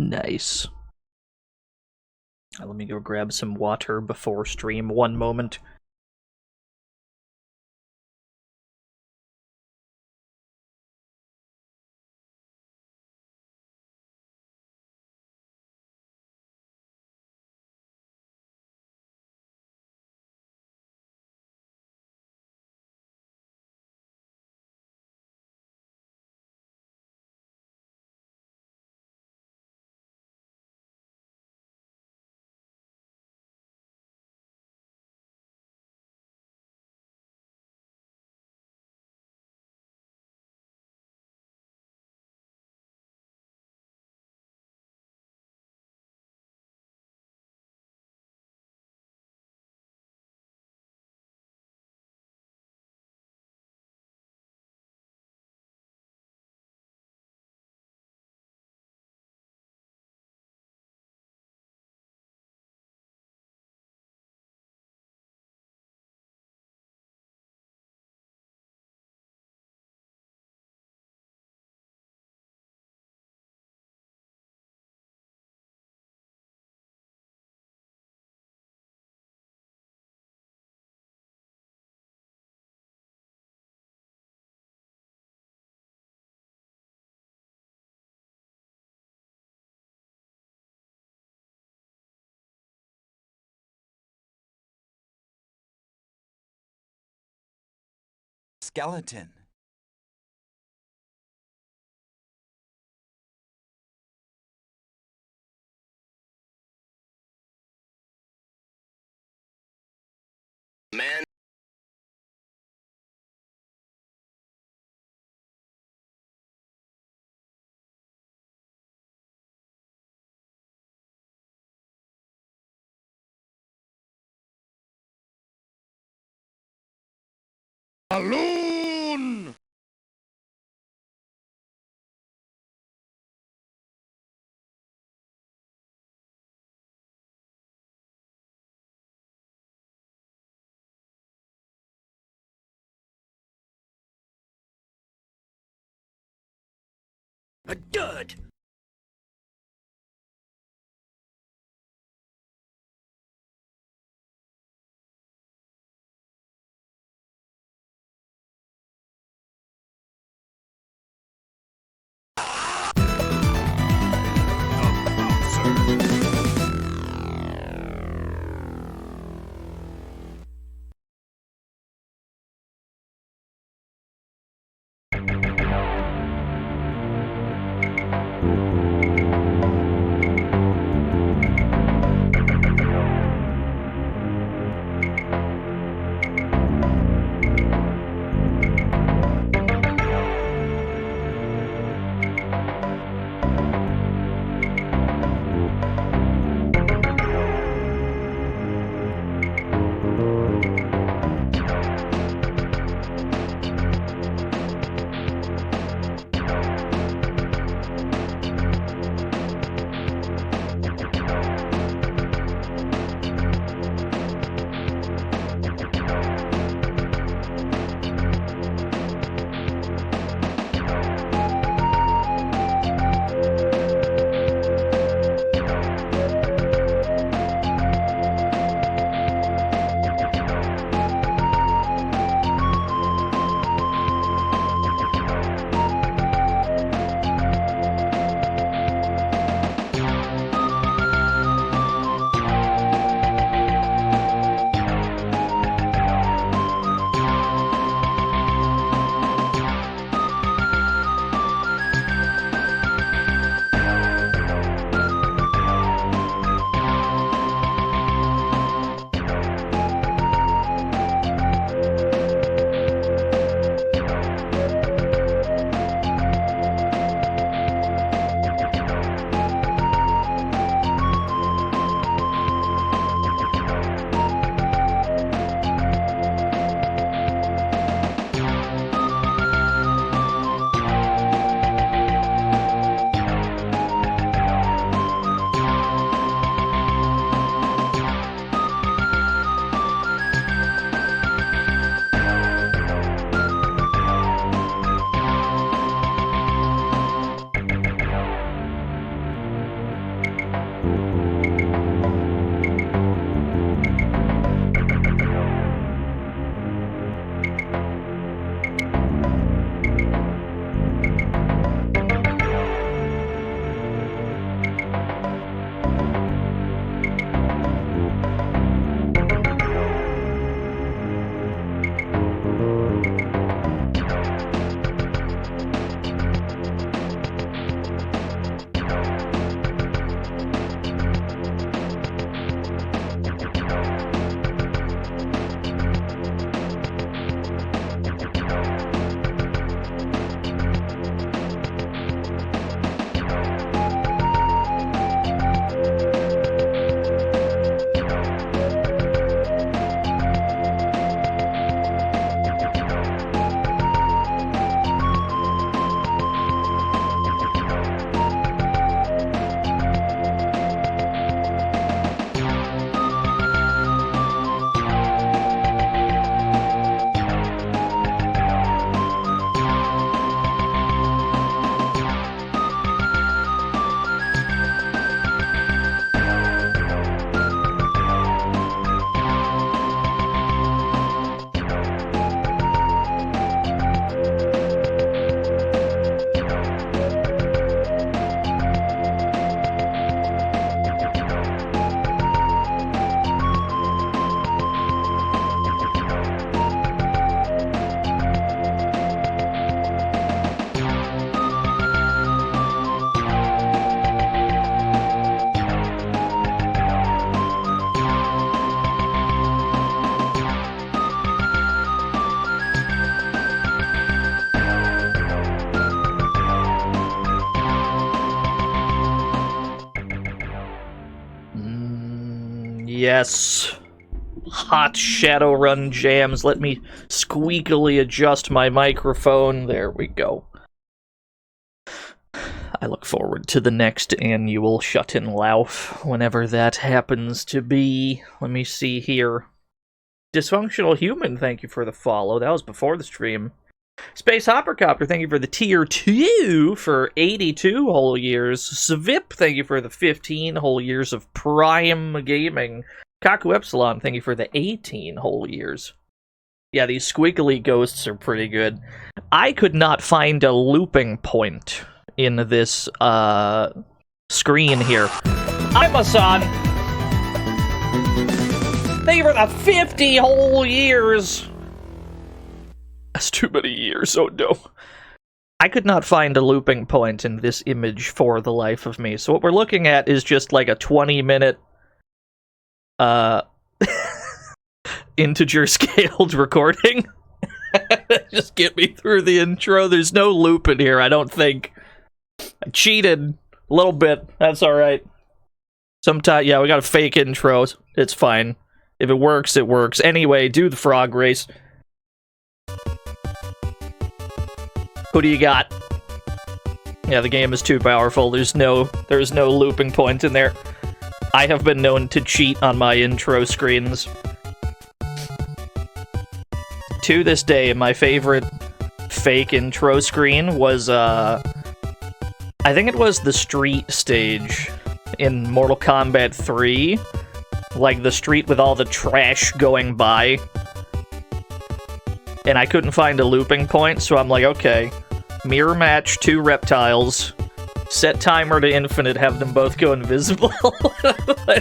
Nice. Let me go grab some water before stream. One moment. Skeleton. Man. Balloon! A dud! Yes. Hot Shadowrun jams. Let me squeakily adjust my microphone. There we go. I look forward to the next annual Shut-In Lauf, whenever that happens to be. Let me see here. Dysfunctional Human, thank you for the follow. That was before the stream. Space Hoppercopter, thank you for the tier 2 for 82 whole years. Svip, thank you for the 15 whole years of Prime Gaming. Kaku Epsilon, thank you for the 18 whole years. Yeah, these squiggly ghosts are pretty good. I could not find a looping point in this screen here. Amasan, thank you for the 50 whole years. That's too many years, oh no. I could not find a looping point in this image for the life of me. So what we're looking at is just like a 20-minute integer scaled recording. Just get me through the intro. There's no loop in here, I don't think. I cheated a little bit. That's alright. Sometimes, yeah, we got a fake intro. It's fine. If it works, it works. Anyway, do the frog race. Who do you got? Yeah, the game is too powerful. There's no looping point in there. I have been known to cheat on my intro screens. To this day, my favorite fake intro screen was, I think it was the street stage in Mortal Kombat 3. Like, the street with all the trash going by. And I couldn't find a looping point, so I'm like, okay. Mirror match 2 reptiles. Set timer to infinite, have them both go invisible.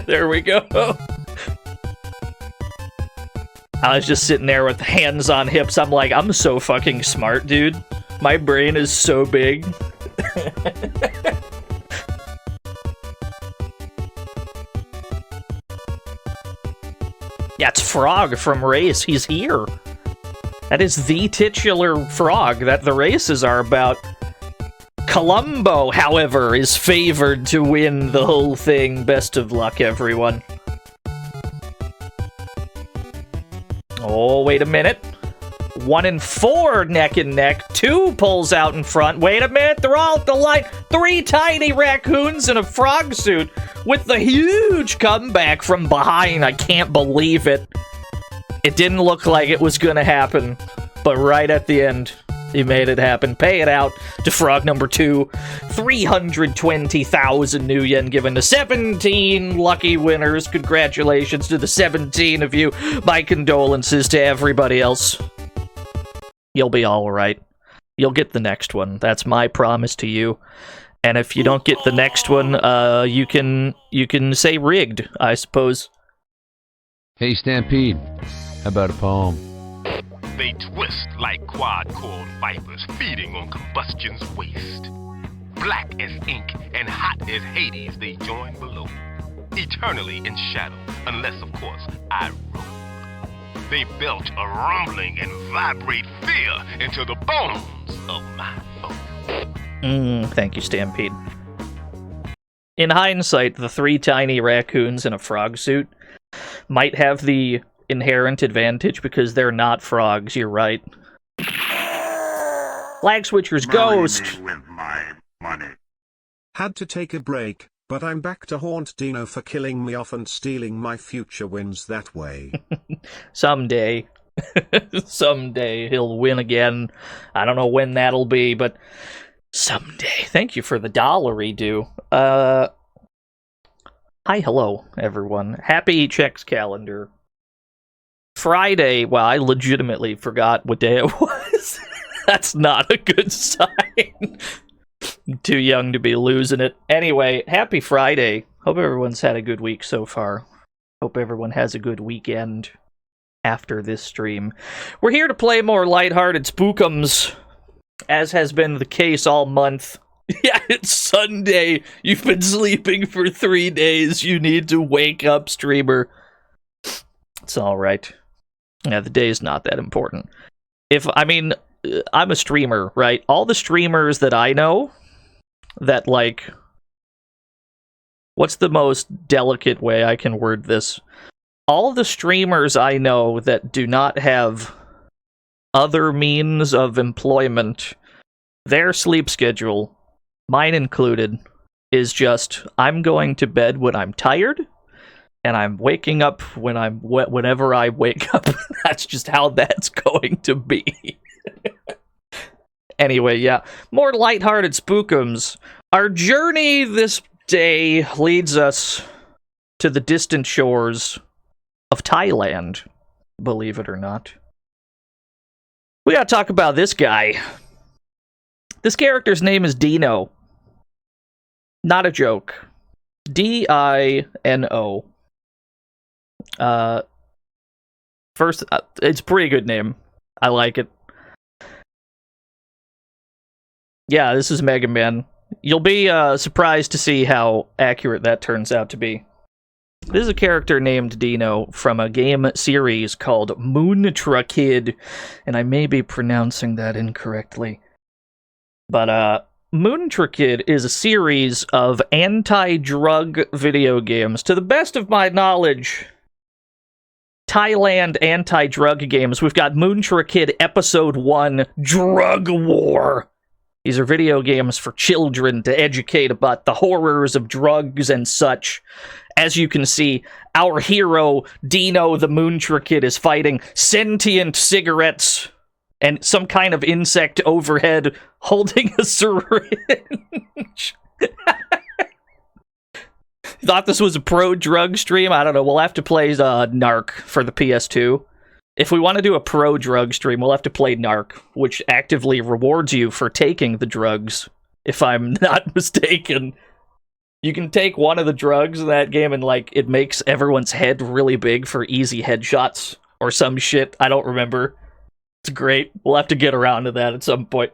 There we go. I was just sitting there with hands on hips. I'm like, I'm so fucking smart, dude. My brain is so big. Yeah, it's Frog from Race. He's here. That is the titular frog that the races are about. Columbo, however, is favored to win the whole thing. Best of luck, everyone. Oh, wait a minute. 1 and 4 neck and neck. 2 pulls out in front. Wait a minute, they're all at the line. 3 tiny raccoons in a frog suit with the huge comeback from behind. I can't believe it. It didn't look like it was gonna happen, but right at the end, he made it happen. Pay it out to frog number 2. 320,000 new yen given to 17 lucky winners. Congratulations to the 17 of you. My condolences to everybody else. You'll be alright. You'll get the next one. That's my promise to you. And if you don't get the next one, you can say rigged, I suppose. Hey, Stampede. How about a poem? They twist like quad-cord vipers feeding on combustion's waste. Black as ink and hot as Hades, they join below. Eternally in shadow, unless, of course, I roll. They belch a rumbling and vibrate fear into the bones of my foe. Thank you, Stampede. In hindsight, the 3 tiny raccoons in a frog suit might have the inherent advantage because they're not frogs, you're right. Flag Switcher's Ghost! With my money. Had to take a break, but I'm back to haunt Dino for killing me off and stealing my future wins that way. Someday. Someday he'll win again. I don't know when that'll be, but someday. Thank you for the $1 due. Hi, hello, everyone. Happy Checks calendar. Friday, well, I legitimately forgot what day it was. That's not a good sign. I'm too young to be losing it. Anyway, happy Friday. Hope everyone's had a good week so far. Hope everyone has a good weekend after this stream. We're here to play more lighthearted spookums, as has been the case all month. Yeah, it's Sunday. You've been sleeping for 3 days. You need to wake up, streamer. It's alright. Yeah, the day is not that important. I'm a streamer, right? All the streamers that I know that, like, What's the most delicate way I can word this? All the streamers I know that do not have other means of employment, their sleep schedule, mine included, is just, I'm going to bed when I'm tired, and I'm waking up whenever I wake up. That's just how that's going to be. Anyway, yeah. More lighthearted spookums. Our journey this day leads us to the distant shores of Thailand, believe it or not. We gotta talk about this guy. This character's name is Dino. Not a joke. D-I-N-O. First, it's a pretty good name. I like it. Yeah, this is Mega Man. You'll be surprised to see how accurate that turns out to be. This is a character named Dino from a game series called Moontra Kid, and I may be pronouncing that incorrectly. But, Moontra Kid is a series of anti-drug video games. To the best of my knowledge, Thailand anti-drug games. We've got Moontra Kid Episode 1, Drug War. These are video games for children to educate about the horrors of drugs and such. As you can see, our hero, Dino the Moontra Kid, is fighting sentient cigarettes and some kind of insect overhead holding a syringe. Thought this was a pro-drug stream? I don't know. We'll have to play Narc for the PS2. If we want to do a pro-drug stream, we'll have to play Narc, which actively rewards you for taking the drugs, if I'm not mistaken. You can take one of the drugs in that game and, like, it makes everyone's head really big for easy headshots, or some shit. I don't remember. It's great. We'll have to get around to that at some point.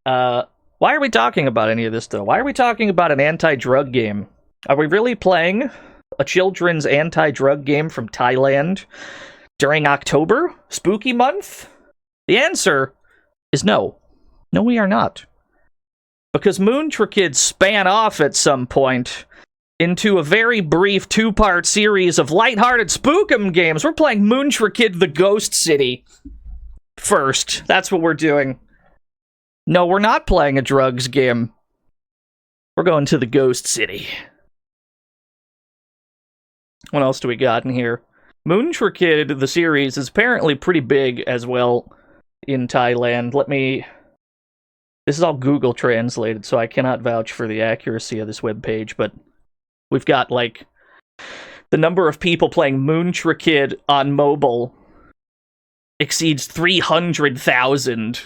Why are we talking about any of this, though? Why are we talking about an anti-drug game? Are we really playing a children's anti-drug game from Thailand during October? Spooky month? The answer is no. No, we are not. Because Moontra Kid span off at some point into a very brief two-part series of lighthearted spookum games. We're playing Moontra Kid the Ghost City first. That's what we're doing. No, we're not playing a drugs game. We're going to the Ghost City. What else do we got in here? Moontra Kid, the series, is apparently pretty big as well in Thailand. This is all Google translated, so I cannot vouch for the accuracy of this webpage, but we've got, like, the number of people playing Moontra Kid on mobile exceeds 300,000.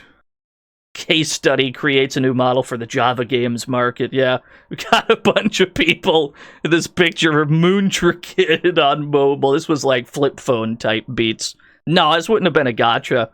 Case study creates a new model for the Java games market. Yeah, we got a bunch of people in this picture of Moontra Kid on mobile. This was like flip phone type beats. No, this wouldn't have been a gacha.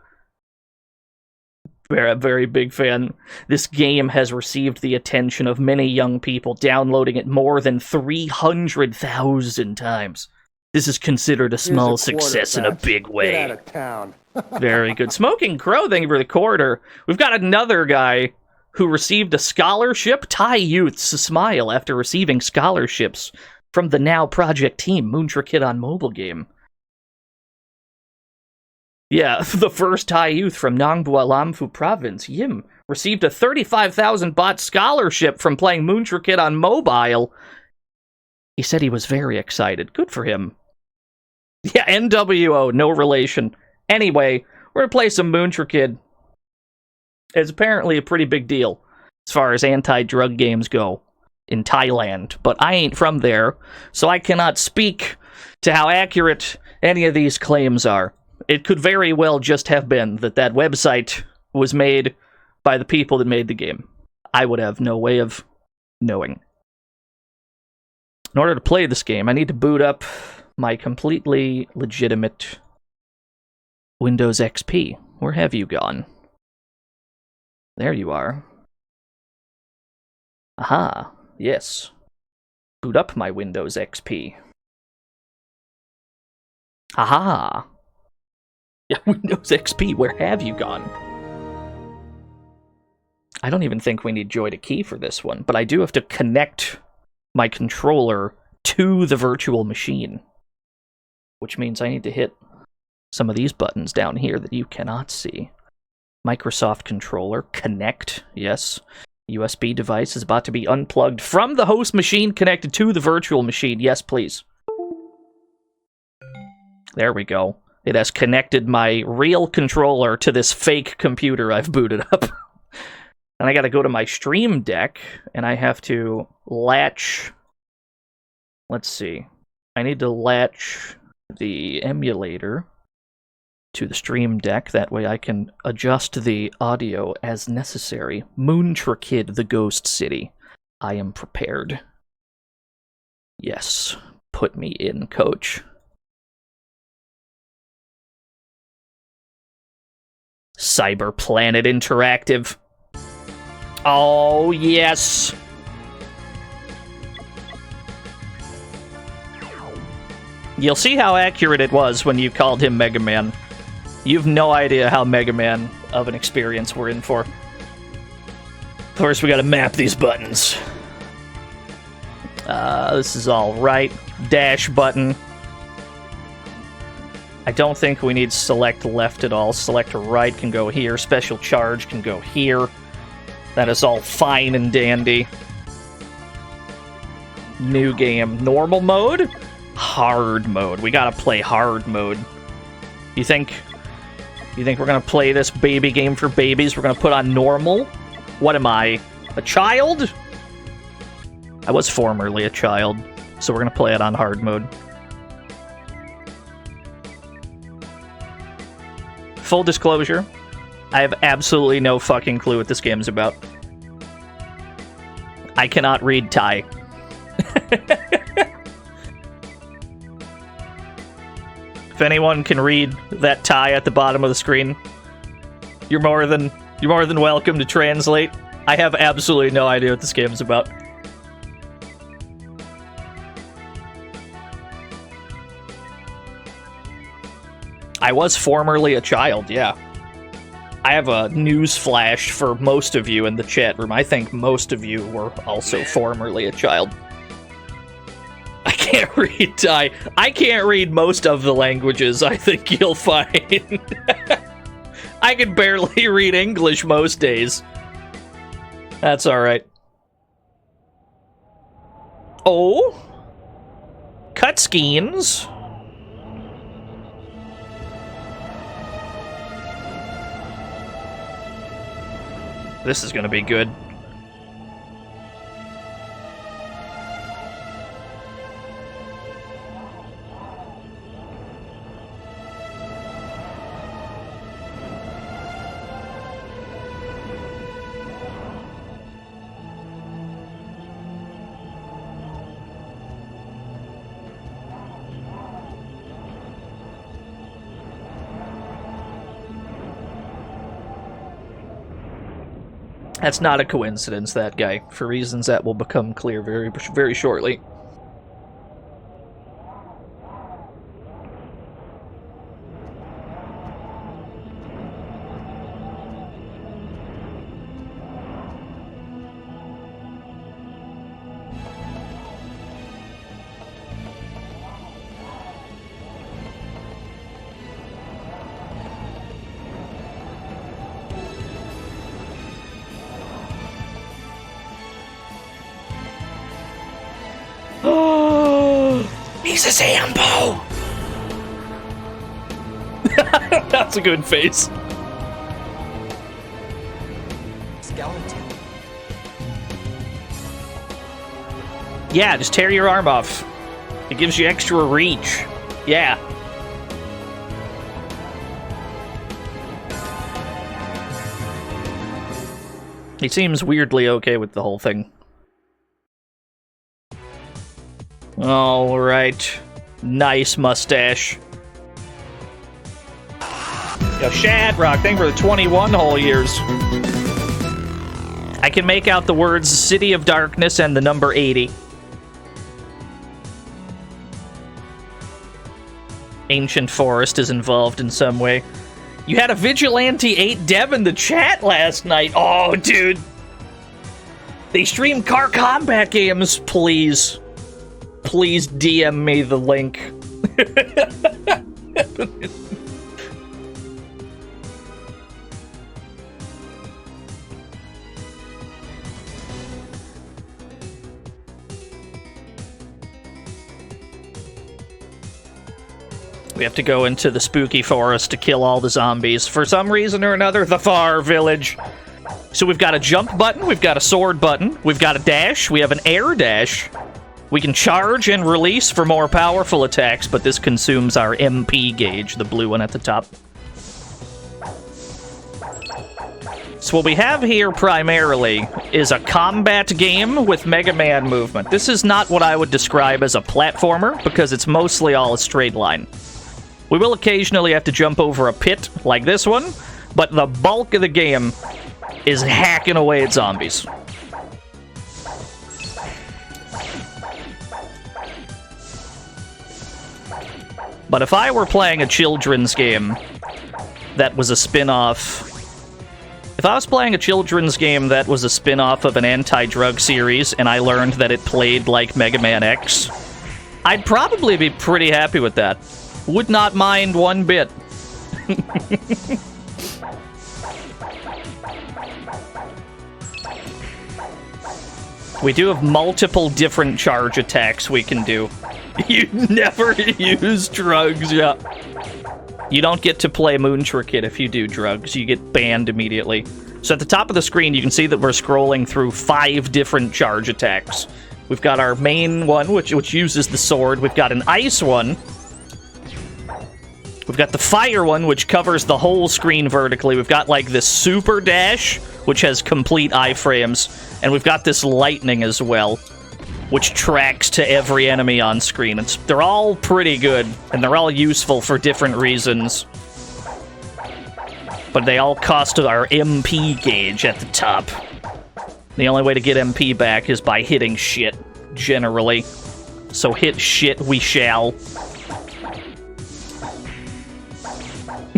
A very big fan. This game has received the attention of many young people, downloading it more than 300,000 times. This is considered a small success in a big way. Get out of town. Very good. Smoking Crow, thank you for the quarter. We've got another guy who received a scholarship. Thai youths smile after receiving scholarships from the Now Project team, Moontra Kid on mobile game. Yeah, the first Thai youth from Nong Bua Lamphu province, Yim, received a 35,000 baht scholarship from playing Moontra Kid on mobile. He said he was very excited. Good for him. Yeah, NWO, no relation. Anyway, we're gonna play some Moontra Kid. It's apparently a pretty big deal as far as anti-drug games go in Thailand, but I ain't from there, so I cannot speak to how accurate any of these claims are. It could very well just have been that website was made by the people that made the game. I would have no way of knowing. In order to play this game, I need to boot up my completely legitimate Windows XP. Where have you gone? There you are. Aha, yes. Boot up my Windows XP. Aha! Yeah, Windows XP, where have you gone? I don't even think we need Joy to Key for this one, but I do have to connect my controller to the virtual machine. Which means I need to hit some of these buttons down here that you cannot see. Microsoft controller, connect, yes. USB device is about to be unplugged from the host machine, connected to the virtual machine. Yes, please. There we go. It has connected my real controller to this fake computer I've booted up. And I gotta go to my Stream Deck, and I have to latch... Let's see. I need to latch the emulator to the Stream Deck. That way I can adjust the audio as necessary. Moontra Kid, the Ghost City. I am prepared. Yes. Put me in, coach. Cyber Planet Interactive. Oh, yes. You'll see how accurate it was when you called him Mega Man. You've no idea how Mega Man of an experience we're in for. First, we gotta map these buttons. This is all right. Dash button. I don't think we need select left at all. Select right can go here. Special charge can go here. That is all fine and dandy. New game. Normal mode? Hard mode. We gotta play hard mode. You think we're gonna play this baby game for babies? We're gonna put on normal? What am I? A child? I was formerly a child, so we're gonna play it on hard mode. Full disclosure, I have absolutely no fucking clue what this game's about. I cannot read Thai. If anyone can read that Thai at the bottom of the screen, you're more than welcome to translate. I have absolutely no idea what this game's about. I was formerly a child, yeah. I have a news flash for most of you in the chat room. I think most of you were also formerly a child. I can't read Thai. I can't read most of the languages, I think you'll find. I can barely read English most days. That's alright. Oh? Cutscenes? This is gonna be good. That's not a coincidence, that guy, for reasons that will become clear very, very shortly. He's a Zambo! That's a good face. Skeleton. Yeah, just tear your arm off. It gives you extra reach. Yeah. He seems weirdly okay with the whole thing. Alright. Nice mustache. Yo, Shadrock, thank you for the 21 whole years. I can make out the words City of Darkness and the number 80. Ancient Forest is involved in some way. You had a Vigilante 8 dev in the chat last night. Oh, dude. They stream car combat games, please. Please DM me the link. We have to go into the spooky forest to kill all the zombies. For some reason or another, the far village. So we've got a jump button, we've got a sword button, we've got a dash, we have an air dash. We can charge and release for more powerful attacks, but this consumes our MP gauge, the blue one at the top. So what we have here primarily is a combat game with Mega Man movement. This is not what I would describe as a platformer, because it's mostly all a straight line. We will occasionally have to jump over a pit, like this one, but the bulk of the game is hacking away at zombies. But if I were playing a children's game that was a spin-off... If I was playing a children's game that was a spin-off of an anti-drug series and I learned that it played like Mega Man X, I'd probably be pretty happy with that. Would not mind one bit. We do have multiple different charge attacks we can do. You never use drugs, yeah. You don't get to play Moontra Kid if you do drugs. You get banned immediately. So at the top of the screen, you can see that we're scrolling through 5 different charge attacks. We've got our main one, which uses the sword. We've got an ice one. We've got the fire one, which covers the whole screen vertically. We've got, like, this super dash, which has complete iframes. And we've got this lightning as well, which tracks to every enemy on screen. They're all pretty good, and they're all useful for different reasons. But they all cost our MP gauge at the top. The only way to get MP back is by hitting shit, generally. So hit shit we shall.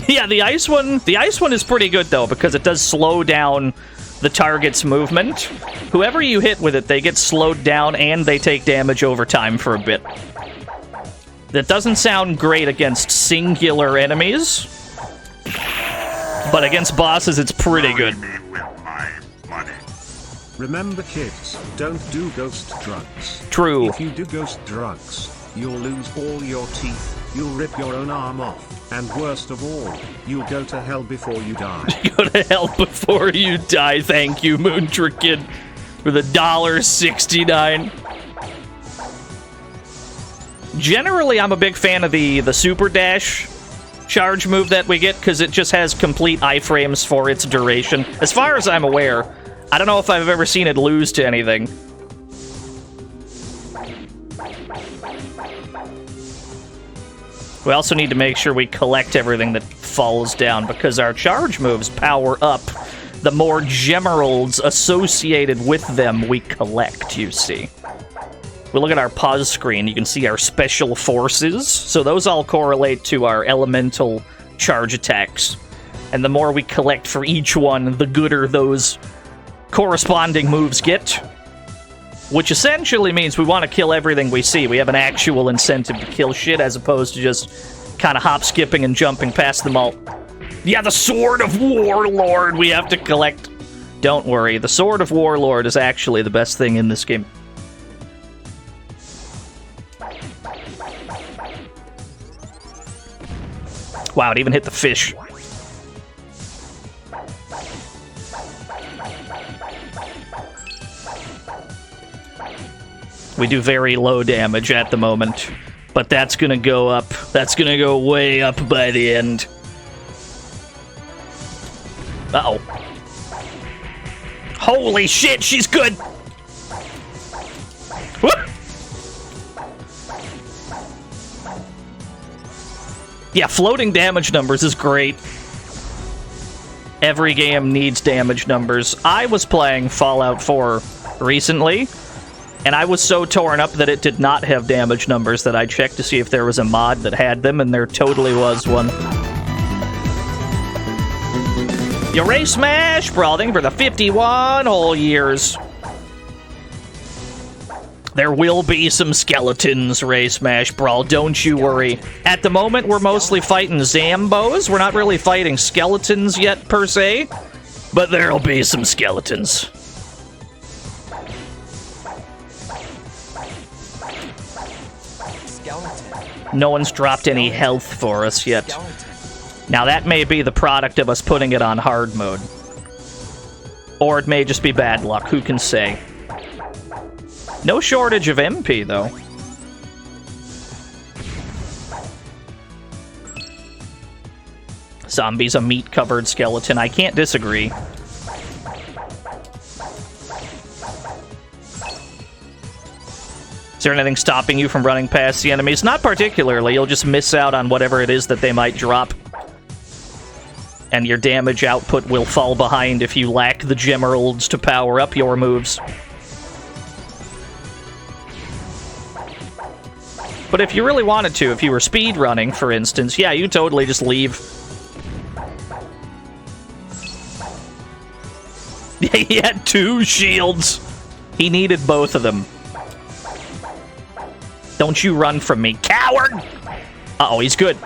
Yeah, the ice one is pretty good, though, because it does slow down the target's movement. Whoever you hit with it, they get slowed down and they take damage over time for a bit. That doesn't sound great against singular enemies, but against bosses, it's pretty good. Remember, kids, don't do ghost drugs. True. If you do ghost drugs, you'll lose all your teeth, you'll rip your own arm off, and worst of all, you'll go to hell before you die. Go to hell before you die. Thank you, Moontra Kid, for the $1.69. Generally, I'm a big fan of the super dash charge move that we get, because it just has complete iframes for its duration. As far as I'm aware, I don't know if I've ever seen it lose to anything. We also need to make sure we collect everything that falls down, because our charge moves power up the more gemeralds associated with them we collect, you see. We look at our pause screen, you can see our special forces. So those all correlate to our elemental charge attacks. And the more we collect for each one, the gooder those corresponding moves get. Which essentially means we want to kill everything we see. We have an actual incentive to kill shit as opposed to just kind of hop-skipping and jumping past them all. Yeah, the Sword of Warlord we have to collect. Don't worry, the Sword of Warlord is actually the best thing in this game. Wow, it even hit the fish. We do very low damage at the moment, but that's gonna go up. That's gonna go way up by the end. Uh-oh. Holy shit, she's good! Whoop! Yeah, floating damage numbers is great. Every game needs damage numbers. I was playing Fallout 4 recently, and I was so torn up that it did not have damage numbers that I checked to see if there was a mod that had them, and there totally was one. Your Race Smash, brawling for the 51 whole years. There will be some skeletons, Ray Smash Brawl, don't you worry. At the moment, we're mostly fighting Zambos. We're not really fighting skeletons yet, per se. But there'll be some skeletons. Skeleton. No one's dropped any health for us yet. Skeleton. Now, that may be the product of us putting it on hard mode. Or it may just be bad luck, who can say? No shortage of MP, though. Zombie's a meat-covered skeleton. I can't disagree. Is there anything stopping you from running past the enemies? Not particularly. You'll just miss out on whatever it is that they might drop. And your damage output will fall behind if you lack the gemeralds to power up your moves. But if you really wanted to, if you were speed running, for instance, yeah, you totally just leave. He had 2 shields. He needed both of them. Don't you run from me, coward! Uh-oh, he's good.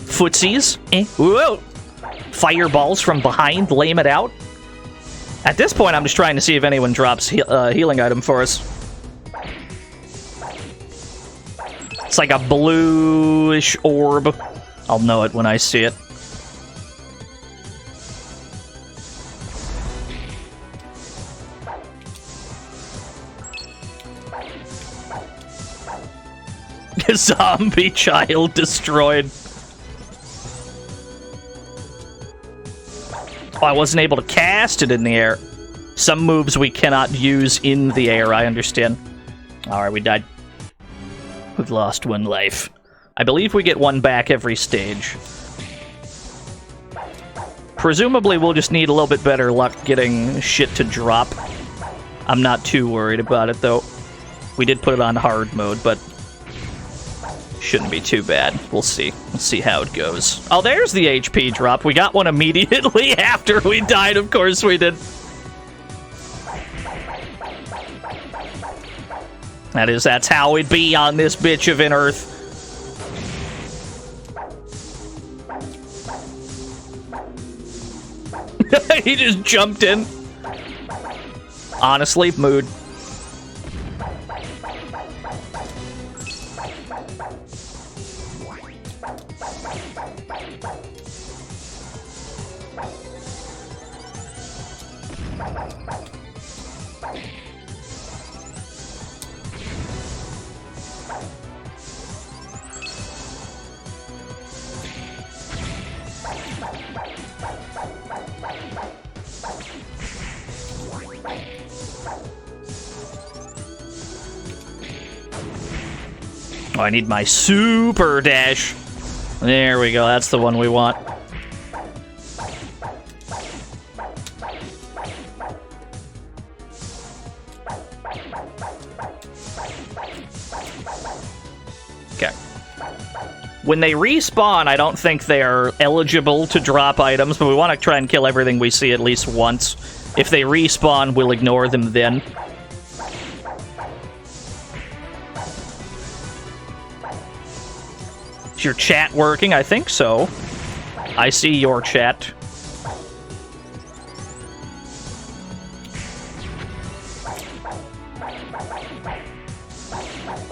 Footsies. Whoa! Fireballs from behind, lame it out. At this point, I'm just trying to see if anyone drops healing item for us. It's like a bluish orb. I'll know it when I see it. Zombie child destroyed. Oh, I wasn't able to cast it in the air. Some moves we cannot use in the air, I understand. Alright, we died. We've lost 1 life. I believe we get 1 back every stage. Presumably we'll just need a little bit better luck getting shit to drop. I'm not too worried about it, though. We did put it on hard mode, but shouldn't be too bad. We'll see. We'll see how it goes. Oh, there's the HP drop. We got one immediately after we died. Of course we did. That's how it be on this bitch of an Earth. He just jumped in. Honestly, mood. Oh, I need my super dash. There we go. That's the one we want. Okay. When they respawn, I don't think they are eligible to drop items, but we want to try and kill everything we see at least once. If they respawn, we'll ignore them then. Is your chat working? I think so. I see your chat.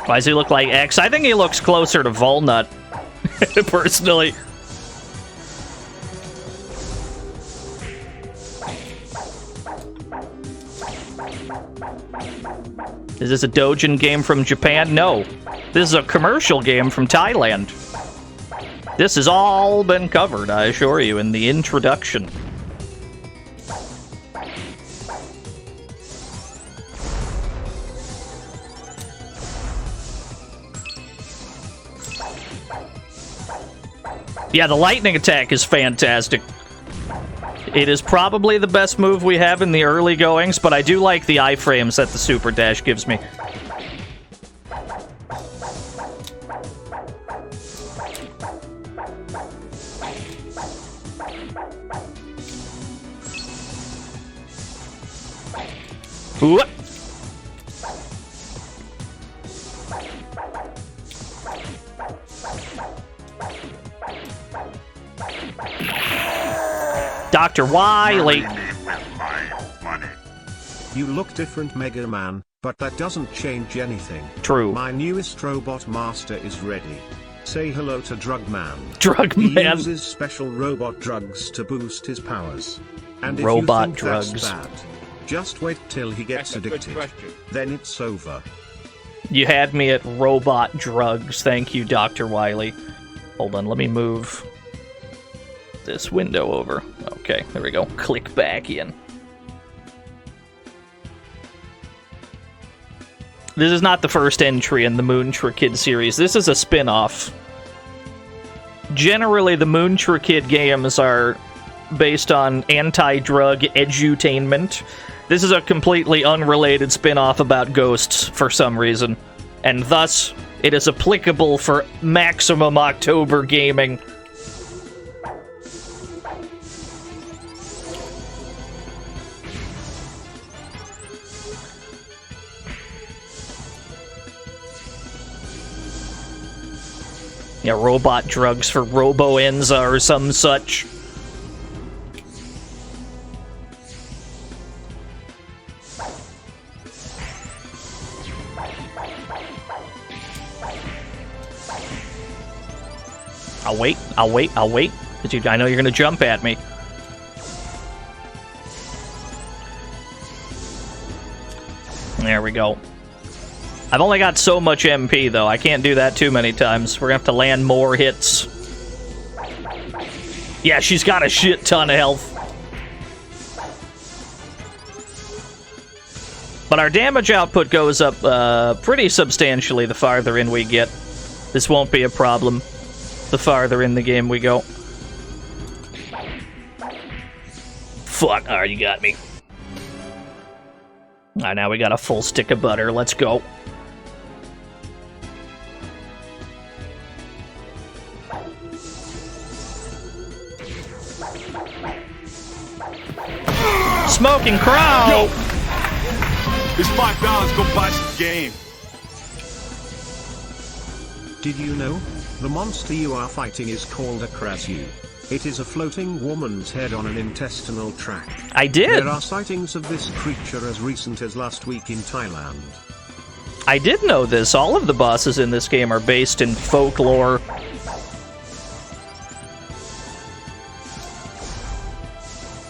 Why does he look like X? I think he looks closer to Volnut, personally. Is this a Dojin game from Japan? No. This is a commercial game from Thailand. This has all been covered, I assure you, in the introduction. Yeah, the lightning attack is fantastic. It is probably the best move we have in the early goings, but I do like the iframes that the super dash gives me. Whoop. Dr. Wily. You look different, Mega Man, but that doesn't change anything. True. My newest robot master is ready. Say hello to Drug Man. Drug He Man. uses special robot drugs to boost his powers. And if Robot you think drugs. that's bad, just wait till he gets addicted. Then it's over. You had me at robot drugs. Thank you, Dr. Wily. Hold on, let me move this window over. Okay, there we go. Click back in. This is not the first entry in the Moontra Kid series. This is a spin-off. Generally, the Moontra Kid games are based on anti-drug edutainment. This is a completely unrelated spin-off about ghosts for some reason. And thus, it is applicable for maximum October gaming. Yeah, robot drugs for Robo-Enza or some such. I'll wait, I'll wait, I'll wait. Because I know you're going to jump at me. There we go. I've only got so much MP, though. I can't do that too many times. We're gonna have to land more hits. Yeah, she's got a shit ton of health. But our damage output goes up pretty substantially the farther in we get. This won't be a problem the farther in the game we go. Fuck. Alright, you got me. Alright, now we got a full stick of butter. Let's go. Smoking Crow! It's $5, go buy some game. Did you know? The monster you are fighting is called a Krasu. It is a floating woman's head on an intestinal tract. I did! There are sightings of this creature as recent as last week in Thailand. I did know this. All of the bosses in this game are based in folklore.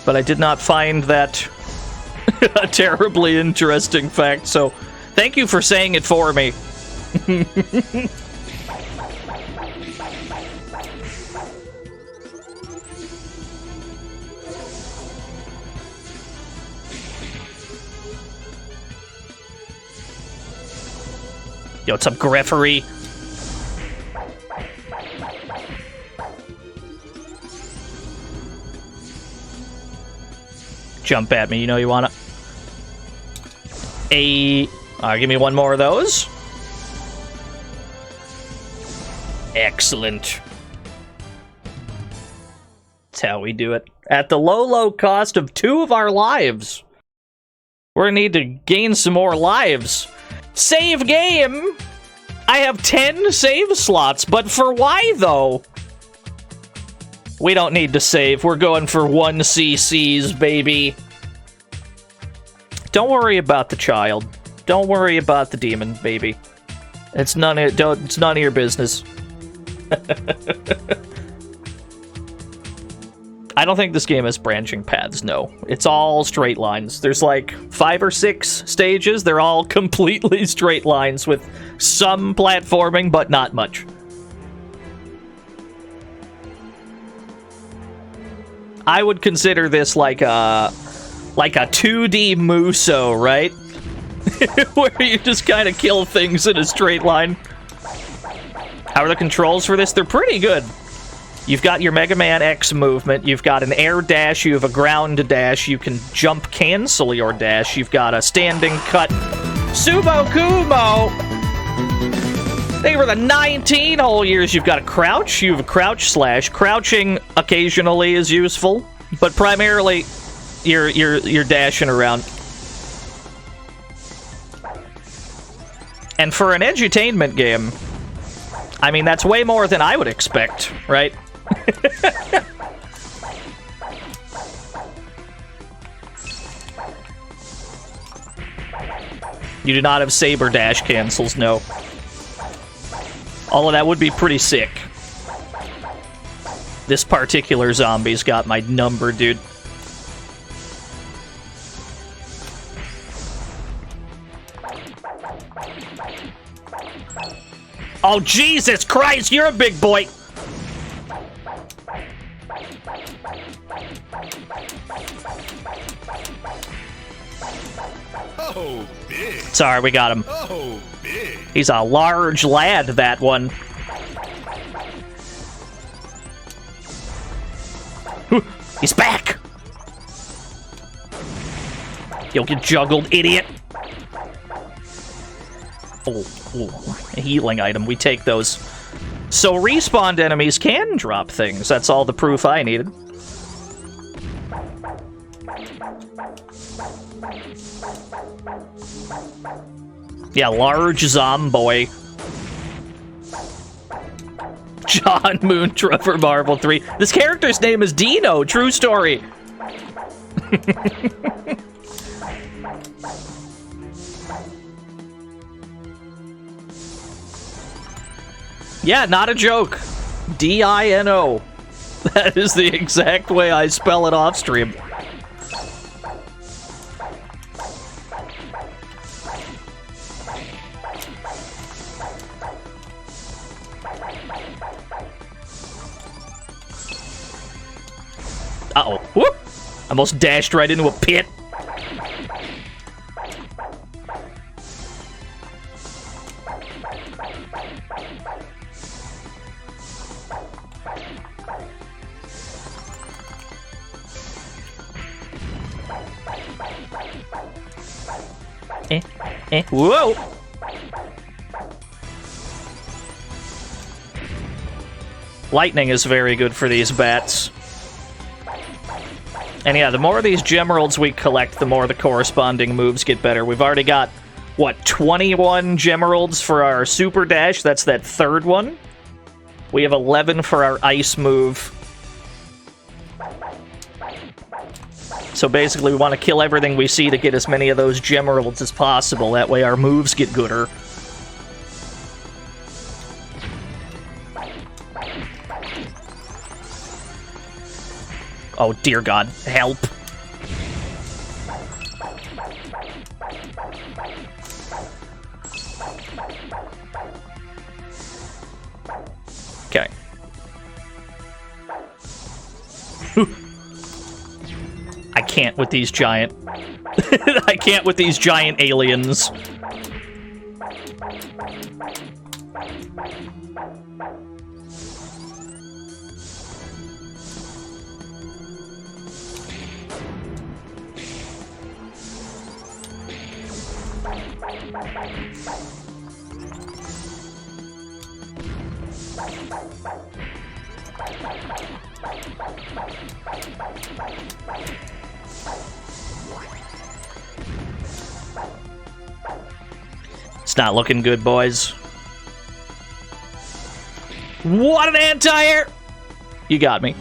But I did not find that a terribly interesting fact, so thank you for saying it for me. Yo, what's up, Greffery? Jump at me, you know you wanna. Give me one more of those. Excellent. That's how we do it. At the low cost of 2 of our lives. We're gonna need to gain some more lives. Save game! I have 10 save slots, but for why, though? We don't need to save. We're going for 1 CCs, baby. Don't worry about the child. Don't worry about the demon, baby. It's none of your business. I don't think this game has branching paths, no. It's all straight lines. There's like 5 or 6 stages. They're all completely straight lines with some platforming, but not much. I would consider this like a 2D Muso, right? Where you just kind of kill things in a straight line. How are the controls for this? They're pretty good. You've got your Mega Man X movement, you've got an air dash, you have a ground dash, you can jump cancel your dash, you've got a standing cut. Sumo Kumo! They were the 19 whole years. You've got a crouch, you have a crouch slash. Crouching occasionally is useful, but primarily you're dashing around. And for an edutainment game, I mean, that's way more than I would expect, right? You do not have saber dash cancels, no. Although that would be pretty sick. This particular zombie's got my number, dude. Oh, Jesus Christ, you're a big boy! Oh, big. Sorry, we got him. Oh, big. He's a large lad, that one. He's back! You'll get juggled, idiot! Oh, a healing item. We take those. So respawned enemies can drop things. That's all the proof I needed. Yeah, large zomboy. John Moontra for Marvel 3. This character's name is Dino. True story. Yeah, not a joke. D-I-N-O. That is the exact way I spell it off stream. Uh-oh. Whoop! Almost dashed right into a pit. Whoa! Lightning is very good for these bats. And yeah, the more of these gemeralds we collect, the more the corresponding moves get better. We've already got, what, 21 gemeralds for our super dash? That's that third one. We have 11 for our ice move. So basically, we want to kill everything we see to get as many of those gemeralds as possible. That way our moves get gooder. Oh, dear God. Help. Okay. I can't with these giant... I can't with these giant aliens. It's not looking good, boys. What an anti-air! You got me.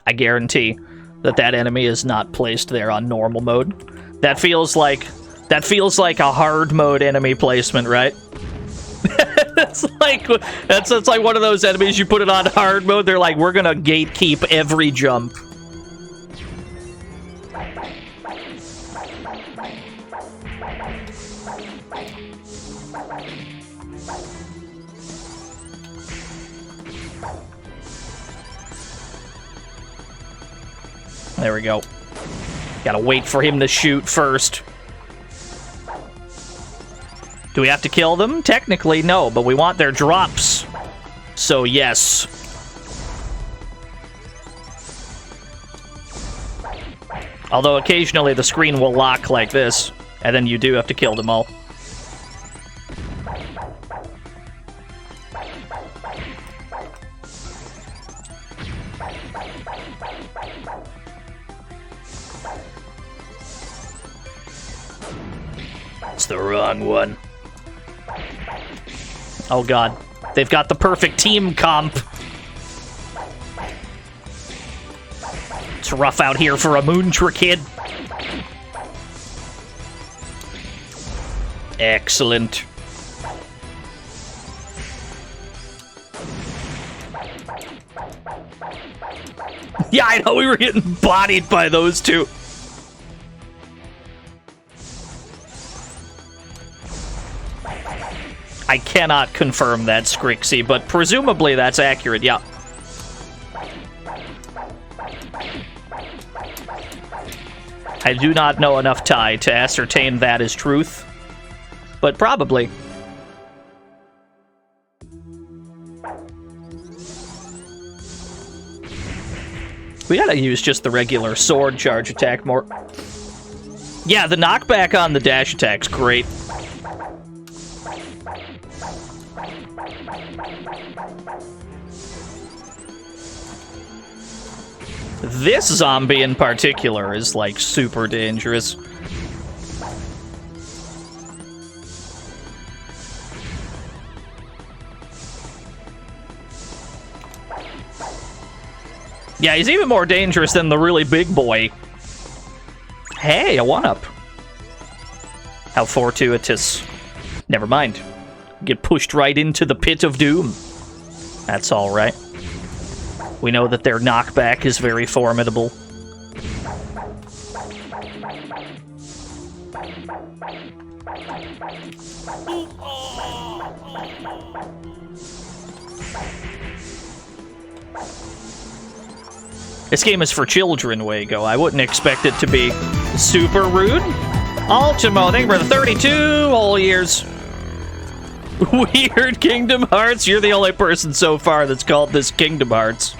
I guarantee that that enemy is not placed there on normal mode. That feels like a hard mode enemy placement, right? That's like one of those enemies you put it on hard mode. They're like, we're gonna gatekeep every jump. There we go. Gotta wait for him to shoot first. Do we have to kill them? Technically, no, but we want their drops. So, yes. Although, occasionally the screen will lock like this, and then you do have to kill them all. It's the wrong one. Oh god. They've got the perfect team comp. It's rough out here for a Moontra kid. Excellent. Yeah, I know, we were getting bodied by those two. I cannot confirm that, Scrixy, but presumably that's accurate, yeah. I do not know enough Thai to ascertain that is truth, but probably. We gotta use just the regular sword charge attack more. Yeah, the knockback on the dash attack's great. This zombie in particular is, like, super dangerous. Yeah, he's even more dangerous than the really big boy. Hey, a one-up. How fortuitous. Never mind. Get pushed right into the pit of doom. That's alright. We know that their knockback is very formidable. This game is for children, Wago. I wouldn't expect it to be super rude. Ultimo, thank you for the 32 whole years. Weird Kingdom Hearts. You're the only person so far that's called this Kingdom Hearts.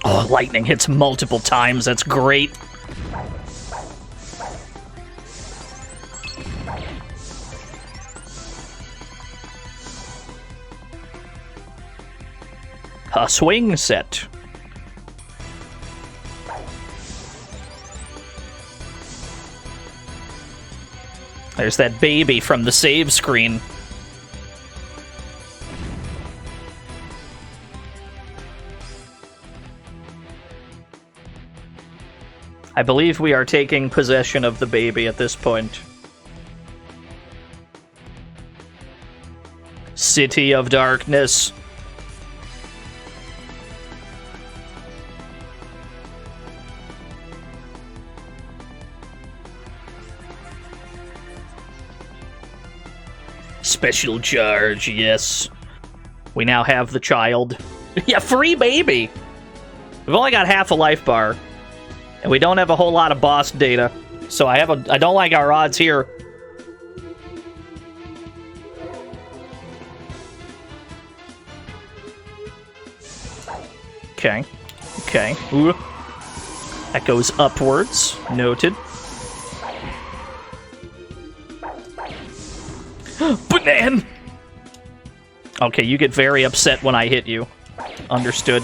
Oh, lightning hits multiple times. That's great. A swing set. There's that baby from the save screen. I believe we are taking possession of the baby at this point. City of Darkness. Special charge, yes. We now have the child. Yeah, free baby! We've only got half a life bar. And we don't have a whole lot of boss data. So I don't like our odds here. Okay. Okay. Ooh. That goes upwards. Noted. Banan! Okay, you get very upset when I hit you. Understood.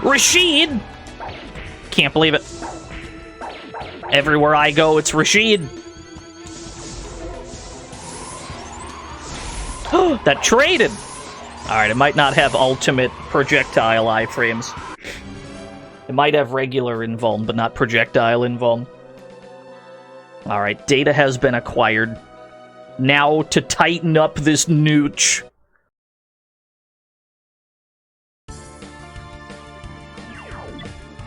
Rashid! Can't believe it. Everywhere I go, it's Rashid. That traded! Alright, it might not have ultimate projectile iframes. It might have regular invuln, but not projectile invuln. Alright, data has been acquired. Now to tighten up this nooch.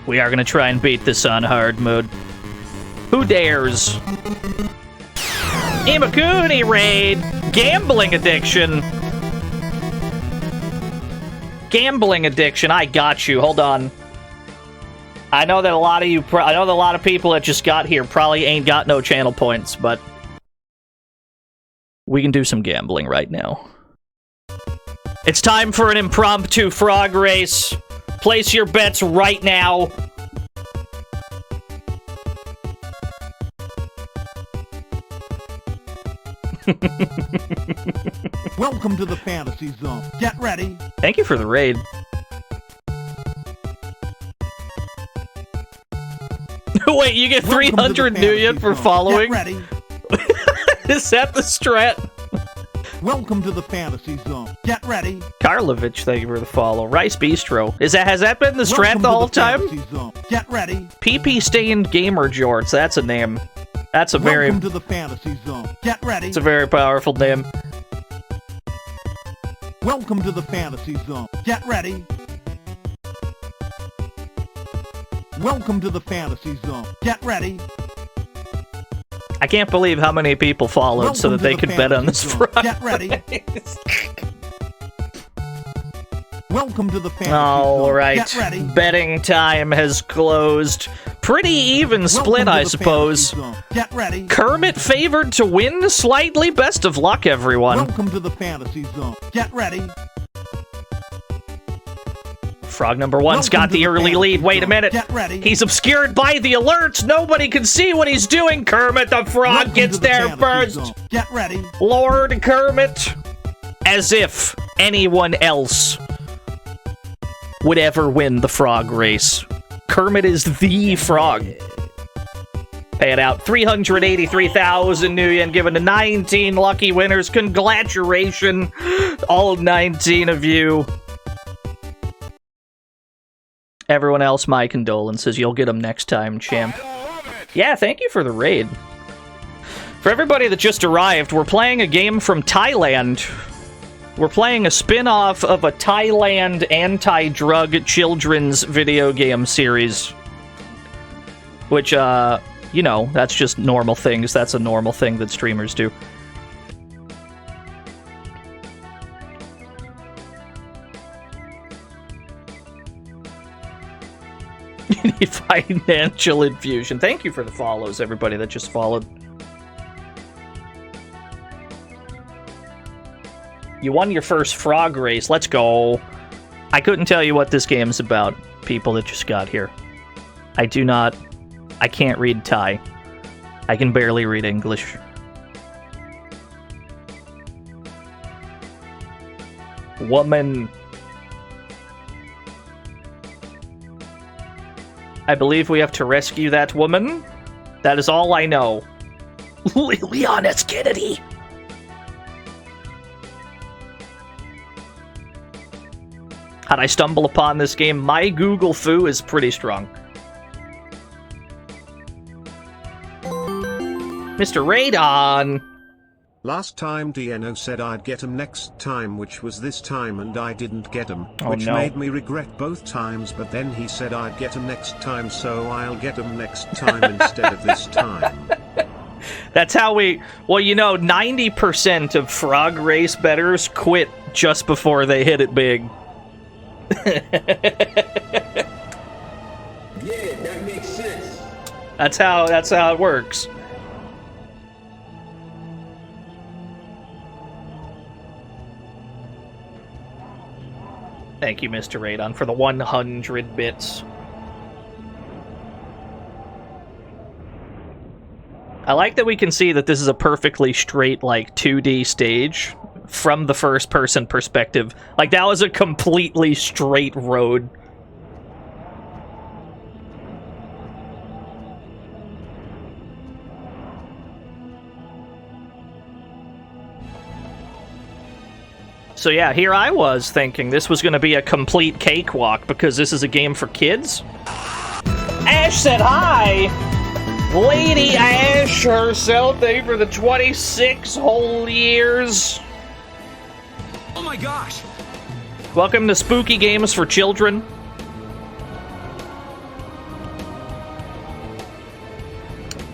We are gonna try and beat this on hard mode. Who dares? Imakuni raid! Gambling addiction! Gambling addiction. I got you. Hold on. I know that a lot of you... I know that a lot of people that just got here probably ain't got no channel points, but... we can do some gambling right now. It's time for an impromptu frog race. Place your bets right now. Welcome to the fantasy zone. Get ready. Thank you for the raid. Wait, you get 300 Nuya for following? Get ready. Is that the strat? Welcome to the fantasy zone. Get ready. Karlovich, thank you for the follow. Rice Bistro. Has that been the strat the whole time? Get ready. PP Stained Gamer Jorts. That's a name. That's a very... Welcome to the fantasy zone. Get ready. It's a very powerful name. Welcome to the fantasy zone. Get ready. Welcome to the fantasy zone. Get ready. I can't believe how many people followed so that they could bet on this frog. Get ready. Welcome to the fantasy zone. All right. Get ready. Betting time has closed. Pretty even split, I suppose. Get ready. Kermit favored to win slightly. Best of luck, everyone. Welcome to the fantasy zone. Get ready. Frog number one's got the early lead. Wait a minute. Get ready. He's obscured by the alerts. Nobody can see what he's doing. Kermit the Frog gets there first. Get ready. Lord Kermit. As if anyone else would ever win the frog race. Kermit is the frog. Pay it out. 383,000 new yen given to 19 lucky winners. Congratulations, all 19 of you. Everyone else, my condolences. You'll get them next time, champ. Yeah, thank you for the raid. For everybody that just arrived, we're playing a game from Thailand. We're playing a spin-off of a Thailand anti-drug children's video game series. Which, you know, that's just normal things. That's a normal thing that streamers do. You need financial infusion. Thank you for the follows, everybody that just followed. You won your first frog race. Let's go. I couldn't tell you what this game's about, people that just got here. I can't read Thai. I can barely read English. Woman. I believe we have to rescue that woman. That is all I know. Leon S. Kennedy. How'd I stumble upon this game? My Google foo is pretty strong. Mr. Radon. Last time DNO said I'd get him next time, which was this time, and I didn't get him, Oh, which no. made me regret both times, but then he said I'd get him next time, so I'll get him next time instead of this time. That's how we... Well, you know, 90% of frog race bettors quit just before they hit it big. Yeah, that makes sense. That's how it works. Thank you, Mr. Radon, for the 100 bits. I like that we can see that this is a perfectly straight, like, 2D stage from the first-person perspective. Like, that was a completely straight road. So yeah, here I was thinking this was going to be a complete cakewalk because this is a game for kids. Ash said hi! Lady Ash herself, thank you for the 26 whole years. Oh my gosh! Welcome to Spooky Games for Children.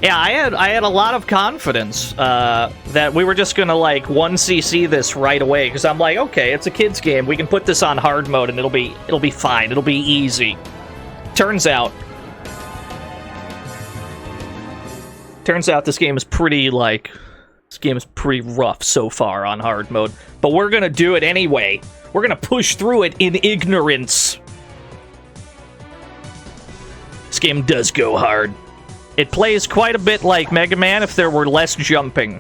Yeah, I had a lot of confidence that we were just gonna like 1cc this right away, because I'm like, okay, it's a kids game. We can put this on hard mode and it'll be fine. It'll be easy. Turns out this game is pretty rough so far on hard mode. But we're gonna do it anyway. We're gonna push through it in ignorance. This game does go hard. It plays quite a bit like Mega Man if there were less jumping.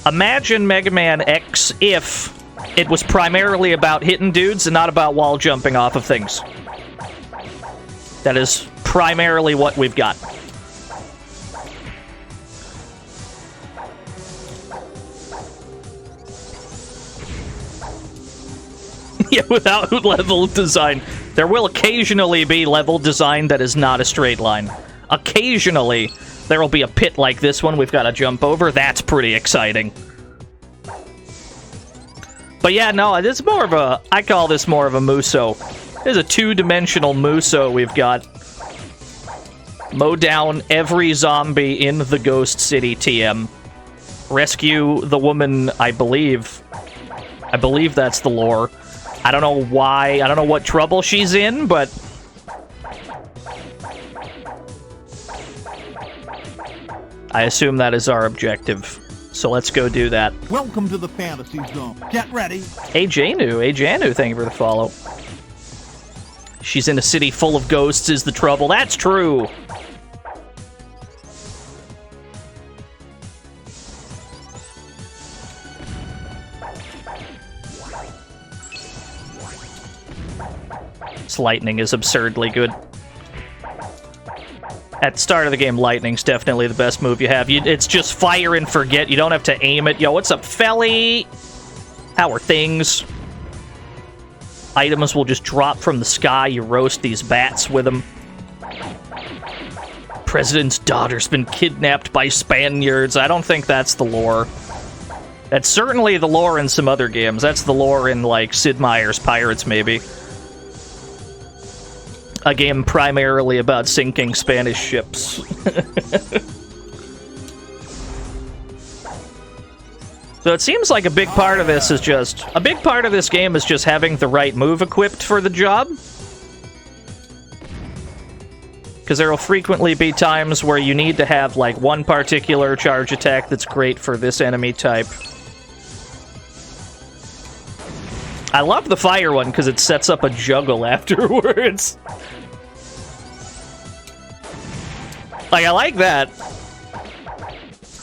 Imagine Mega Man X if it was primarily about hitting dudes and not about wall jumping off of things. That is primarily what we've got. Yeah, without level design. There will occasionally be level design that is not a straight line. Occasionally, there will be a pit like this one we've got to jump over. That's pretty exciting. But yeah, no, this is more of a... I call this more of a Muso. This is a two-dimensional Muso we've got. Mow down every zombie in the Ghost City TM. Rescue the woman, I believe. I believe that's the lore. I don't know why. I don't know what trouble she's in, but... I assume that is our objective. So let's go do that. Welcome to the fantasy zone. Get ready. Hey Janu, thank you for the follow. She's in a city full of ghosts is the trouble. That's true. This lightning is absurdly good. At the start of the game, lightning's definitely the best move you have. It's just fire and forget. You don't have to aim it. Yo, what's up, Felly? How are things? Items will just drop from the sky. You roast these bats with them. President's daughter's been kidnapped by Spaniards. I don't think that's the lore. That's certainly the lore in some other games. That's the lore in, like, Sid Meier's Pirates, maybe. A game primarily about sinking Spanish ships. So it seems like a big part of this is just... A big part of this game is just having the right move equipped for the job. Because there will frequently be times where you need to have, like, one particular charge attack that's great for this enemy type. I love the fire one because it sets up a juggle afterwards. Like, I like that.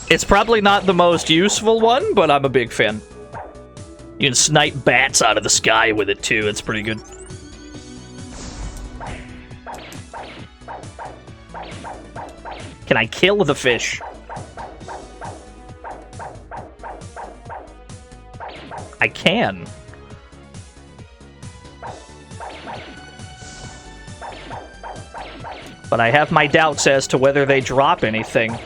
It's probably not the most useful one, but I'm a big fan. You can snipe bats out of the sky with it, too. It's pretty good. Can I kill the fish? I can. But I have my doubts as to whether they drop anything.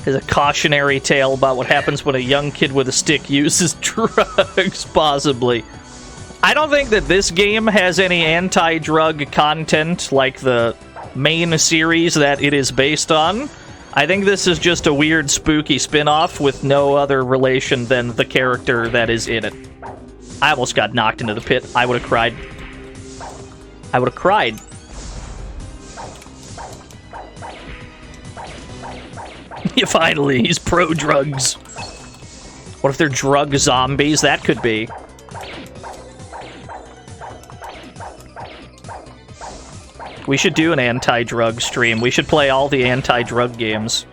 There's a cautionary tale about what happens when a young kid with a stick uses drugs, possibly. I don't think that this game has any anti-drug content like the main series that it is based on. I think this is just a weird, spooky spin-off with no other relation than the character that is in it. I almost got knocked into the pit. I would have cried. I would have cried. Yeah, finally, he's pro-drugs. What if they're drug zombies? That could be. We should do an anti-drug stream. We should play all the anti-drug games.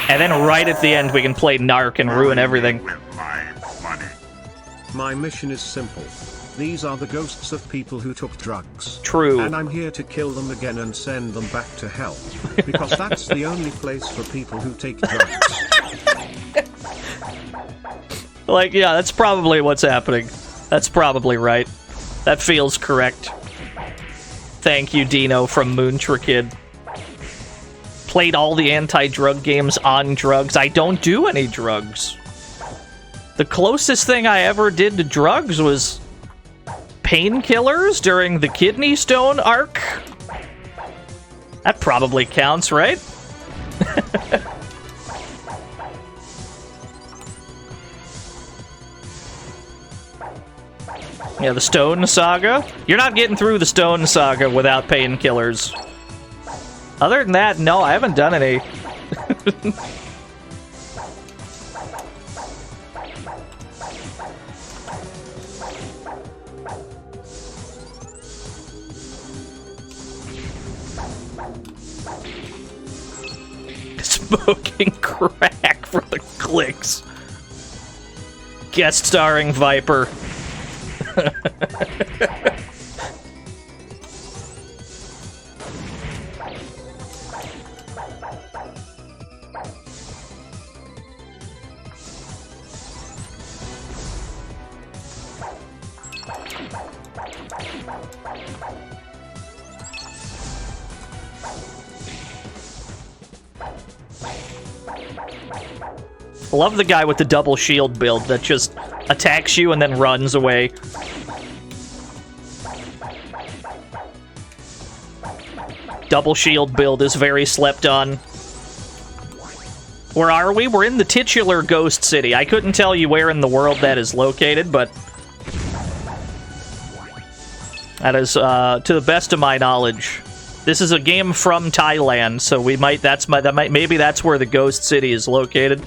And then right at the end, we can play Narc and ruin everything. My mission is simple. These are the ghosts of people who took drugs. True. And I'm here to kill them again and send them back to hell. Because that's the only place for people who take drugs. Like, yeah, that's probably what's happening. That's probably right. That feels correct. Thank you, Dino from Moontra Kid. played all the anti-drug games on drugs. I don't do any drugs. The closest thing I ever did to drugs was painkillers during the kidney stone arc. That probably counts, right? Yeah, the Stone Saga. You're not getting through the Stone Saga without painkillers. Other than that, no, I haven't done any. Smoking crack for the clicks. Guest starring Viper. Love the guy with the double shield build that just attacks you and then runs away. Double shield build is very slept on. Where are we? We're in the titular Ghost City. I couldn't tell you where in the world that is located, but that is, to the best of my knowledge. This is a game from Thailand, so we might. Maybe that's where the Ghost City is located.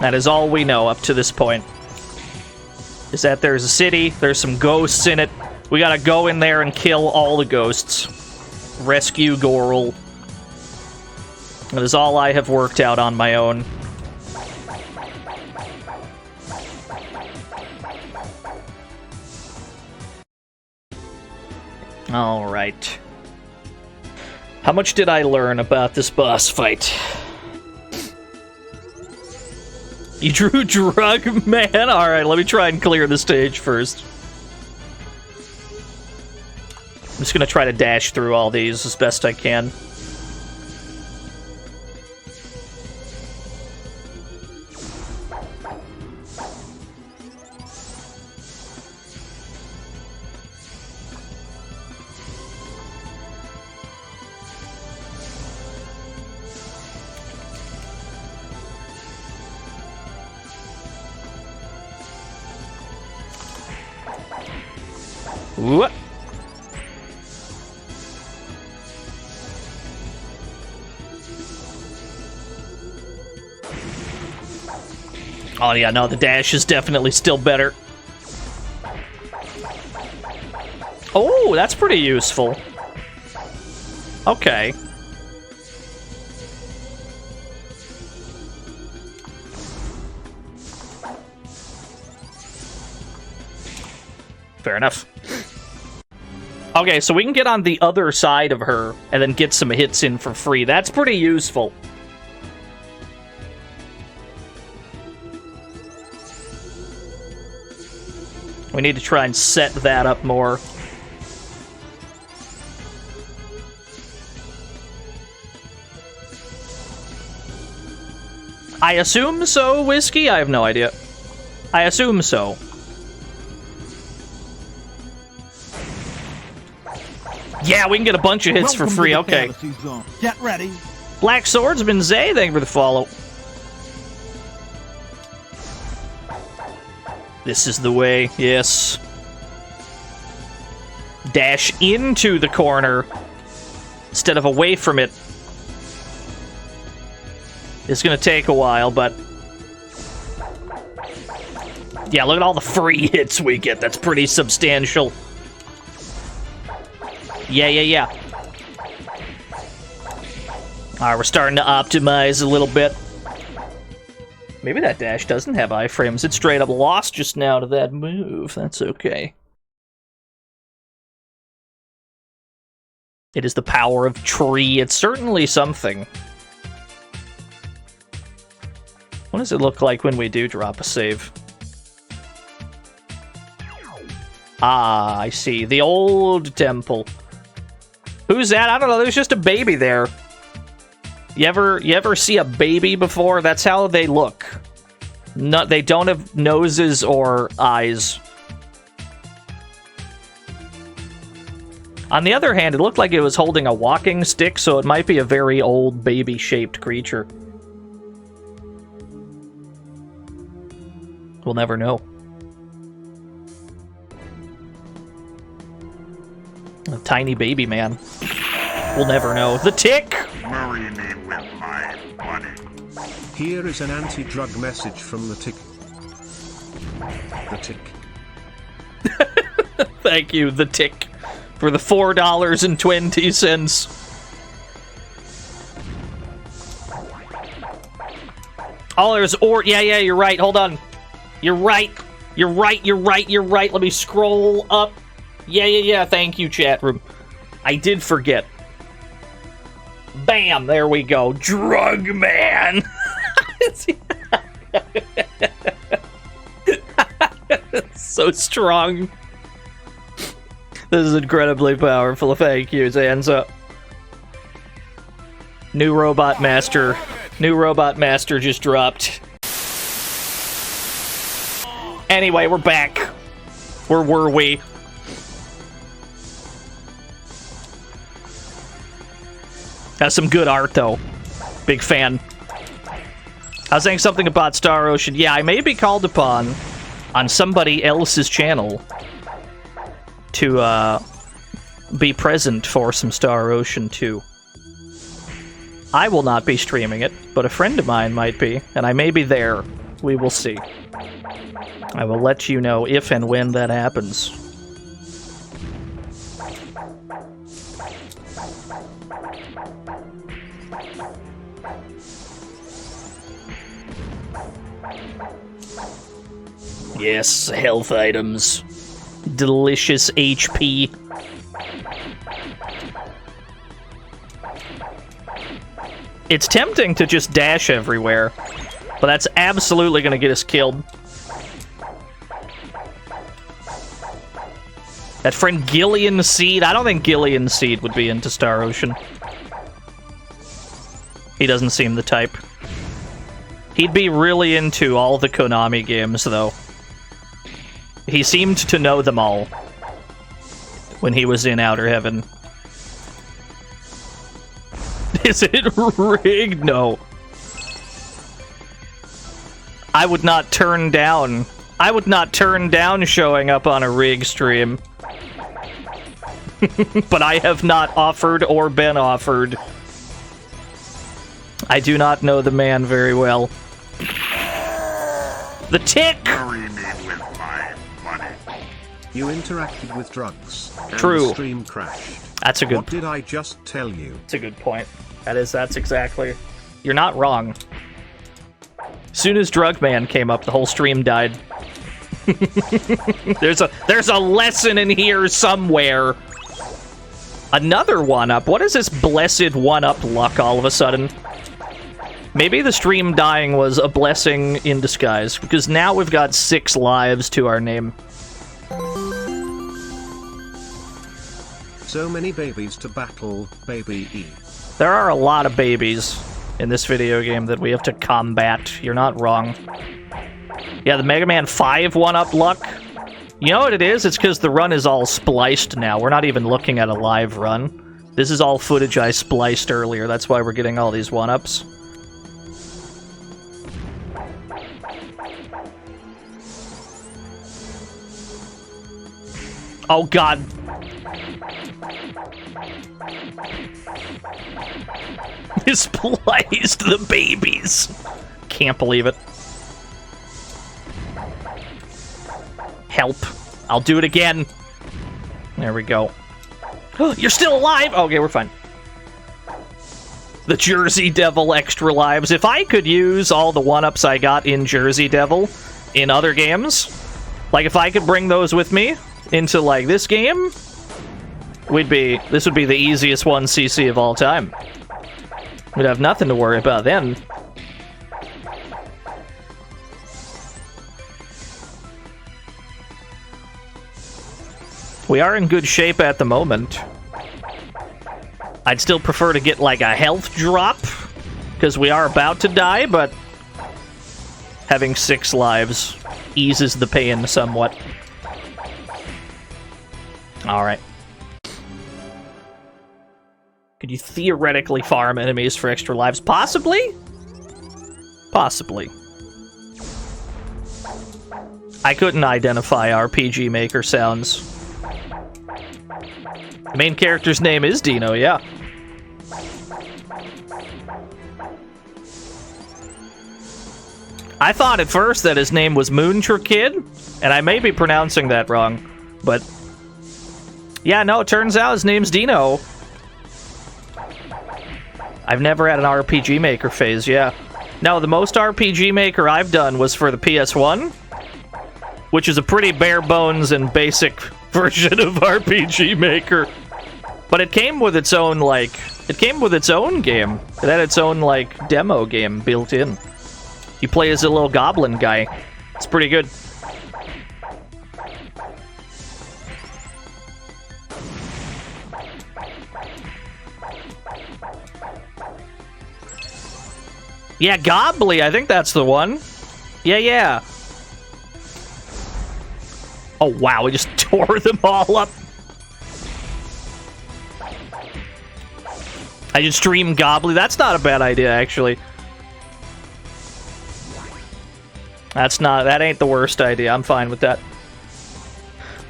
That is all we know up to this point. Is that there's a city, there's some ghosts in it. We gotta go in there and kill all the ghosts. Rescue Ghoul. That is all I have worked out on my own. Alright. How much did I learn about this boss fight? You drew Drug Man? Alright, let me try and clear the stage first. I'm just gonna try to dash through all these as best I can. What? Oh yeah, no, the dash is definitely still better. Oh, that's pretty useful. Okay. Fair enough. Okay, so we can get on the other side of her and then get some hits in for free. That's pretty useful. We need to try and set that up more. I assume so, Whiskey? I have no idea. I assume so. Yeah, we can get a bunch of hits for free, okay. Get ready. Black Swordsman Zay, thank you for the follow. This is the way, yes. Dash into the corner instead of away from it. It's gonna take a while, but... yeah, look at all the free hits we get. That's pretty substantial. Yeah. Alright, we're starting to optimize a little bit. Maybe that dash doesn't have iframes. It straight up lost just now to that move. That's okay. It is the power of tree. It's certainly something. What does it look like when we do drop a save? Ah, I see. The old temple. Who's that? I don't know. There's just a baby there. You ever see a baby before? That's how they look. No, they don't have noses or eyes. On the other hand, it looked like it was holding a walking stick, so it might be a very old baby-shaped creature. We'll never know. A tiny baby man. We'll never know. The Tick! Marry me with my money. Here is an anti-drug message from the Tick. The Tick. Thank you, The Tick, for the $4.20. Oh, there's yeah, you're right. Hold on. You're right. Let me scroll up. Yeah. Thank you, chat room. I did forget. Bam! There we go. Drug man. So strong. This is incredibly powerful. Thank you, Zanza. New Robot Master just dropped. Anyway, we're back. Where were we? That's some good art, though. Big fan. I was saying something about Star Ocean. Yeah, I may be called upon on somebody else's channel to be present for some Star Ocean 2. I will not be streaming it, but a friend of mine might be, and I may be there. We will see. I will let you know if and when that happens. Yes, health items. Delicious HP. It's tempting to just dash everywhere, but that's absolutely going to get us killed. That friend Gillian Seed, I don't think Gillian Seed would be into Star Ocean. He doesn't seem the type. He'd be really into all the Konami games, though. He seemed to know them all when he was in Outer Heaven. Is it rigged? No. I would not turn down showing up on a rig stream. But I have not offered or been offered. I do not know the man very well. The Tick! Marry me with my money. You interacted with drugs. And True. The stream crashed. That's a good What did I just tell you? That's a good point. That's exactly... You're not wrong. As soon as Drug Man came up, the whole stream died. There's a lesson in here somewhere. Another 1-up. What is this blessed 1-up luck all of a sudden? Maybe the stream dying was a blessing in disguise, because now we've got 6 lives to our name. So many babies to battle, baby E. There are a lot of babies in this video game that we have to combat. You're not wrong. Yeah, the Mega Man 5 1-up luck. You know what it is? It's because the run is all spliced now. We're not even looking at a live run. This is all footage I spliced earlier. That's why we're getting all these 1-ups. Oh god. He spliced the babies. Can't believe it. Help. I'll do it again. There we go. You're still alive! Okay, we're fine. The Jersey Devil extra lives. If I could use all the 1-ups I got in Jersey Devil in other games, like if I could bring those with me into, like, this game, this would be the easiest 1cc of all time. We'd have nothing to worry about then. We are in good shape at the moment. I'd still prefer to get like a health drop, because we are about to die, but having 6 lives eases the pain somewhat. Alright. Could you theoretically farm enemies for extra lives? Possibly? Possibly. I couldn't identify RPG Maker sounds. The main character's name is Dino, yeah. I thought at first that his name was Moontra Kid, and I may be pronouncing that wrong, but yeah, no, it turns out his name's Dino. I've never had an RPG Maker phase, yeah. No, the most RPG Maker I've done was for the PS1, which is a pretty bare bones and basic version of RPG Maker. But it came with its own, like, it came with its own game. It had its own, like, demo game built in. You play as a little goblin guy. It's pretty good. Yeah, Gobbly, I think that's the one. Yeah, yeah. Oh, wow, we just tore them all up. I just stream Gobbly. That's not a bad idea, actually. That ain't the worst idea. I'm fine with that.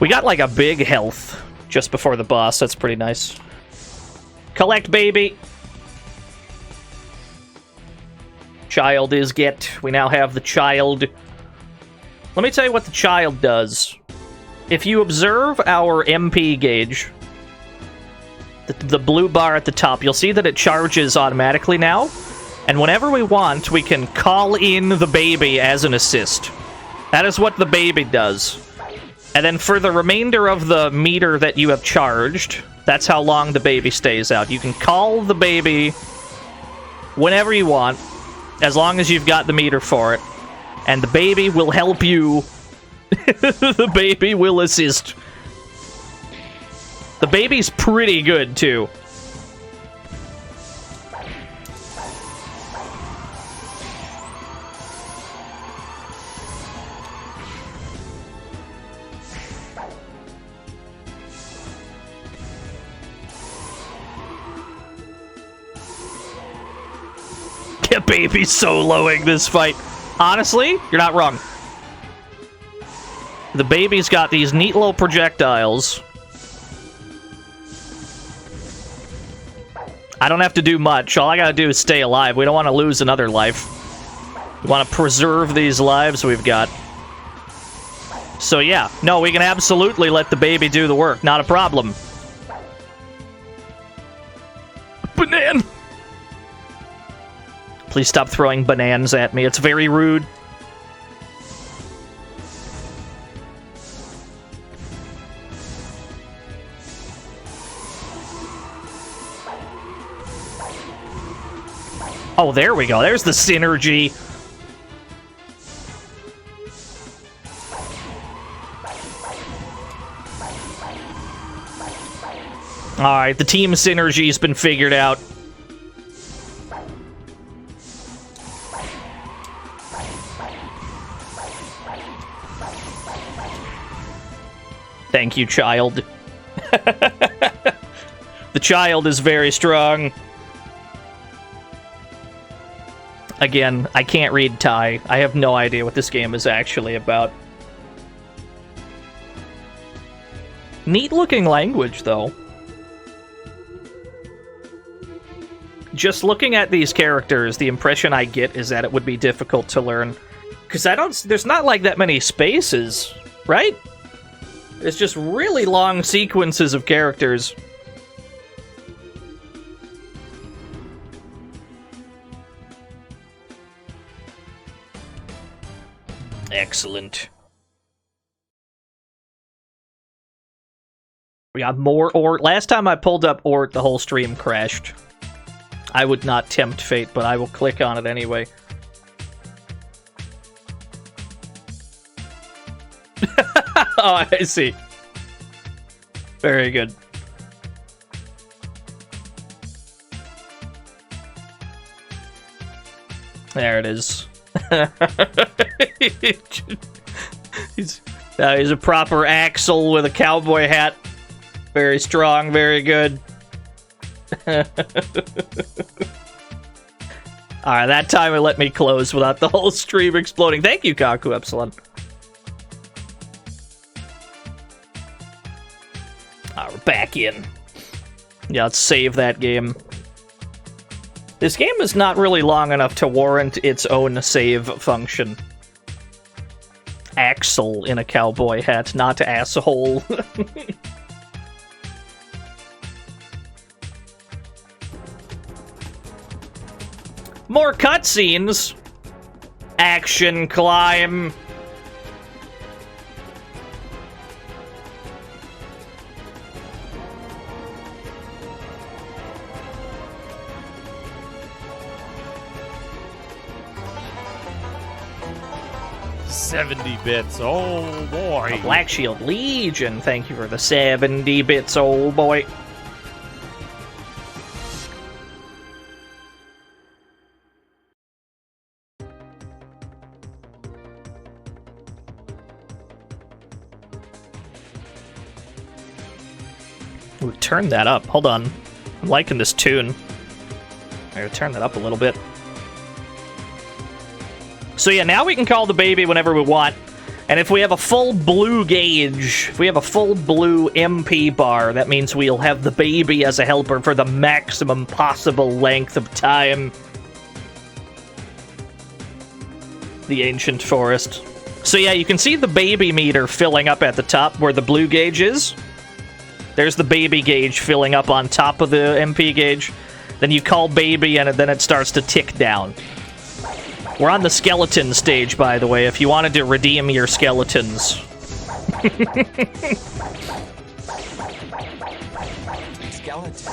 We got, like, a big health just before the boss. That's pretty nice. Collect, baby. Child is get. We now have the child. Let me tell you what the child does. If you observe our MP gauge, the blue bar at the top, you'll see that it charges automatically now. And whenever we want, we can call in the baby as an assist. That is what the baby does. And then for the remainder of the meter that you have charged, that's how long the baby stays out. You can call the baby whenever you want, as long as you've got the meter for it. And the baby will help you. The baby will assist. The baby's pretty good, too. The baby's soloing this fight. Honestly, you're not wrong. The baby's got these neat little projectiles. I don't have to do much. All I gotta do is stay alive. We don't want to lose another life. We want to preserve these lives we've got. So yeah, no, we can absolutely let the baby do the work. Not a problem. Banana! Please stop throwing bananas at me. It's very rude. Oh, there we go. There's the synergy. Alright, the team synergy's been figured out. Thank you, child. The child is very strong. Again, I can't read Thai. I have no idea what this game is actually about. Neat-looking language, though. Just looking at these characters, the impression I get is that it would be difficult to learn. Because there's not like that many spaces, right? It's just really long sequences of characters. Excellent. We got more Ort. Last time I pulled up Ort, the whole stream crashed. I would not tempt fate, but I will click on it anyway. Oh, I see. Very good. There it is. he's a proper Axel with a cowboy hat. Very strong, very good. Alright, that time it let me close without the whole stream exploding. Thank you, Kaku Epsilon. Alright, we're back in. Yeah, let's save that game. This game is not really long enough to warrant its own save function. Axel in a cowboy hat, not asshole. More cutscenes. Action climb. $70 bits, oh boy. Black Shield Legion, thank you for the 70 bits, old boy. Ooh, turn that up. Hold on. I'm liking this tune. I gotta turn that up a little bit. So yeah, now we can call the baby whenever we want. And if we have a full blue gauge, if we have a full blue MP bar, that means we'll have the baby as a helper for the maximum possible length of time. The Ancient Forest. So yeah, you can see the baby meter filling up at the top where the blue gauge is. There's the baby gauge filling up on top of the MP gauge. Then you call baby and then it starts to tick down. We're on the skeleton stage, by the way, if you wanted to redeem your skeletons. Skeleton.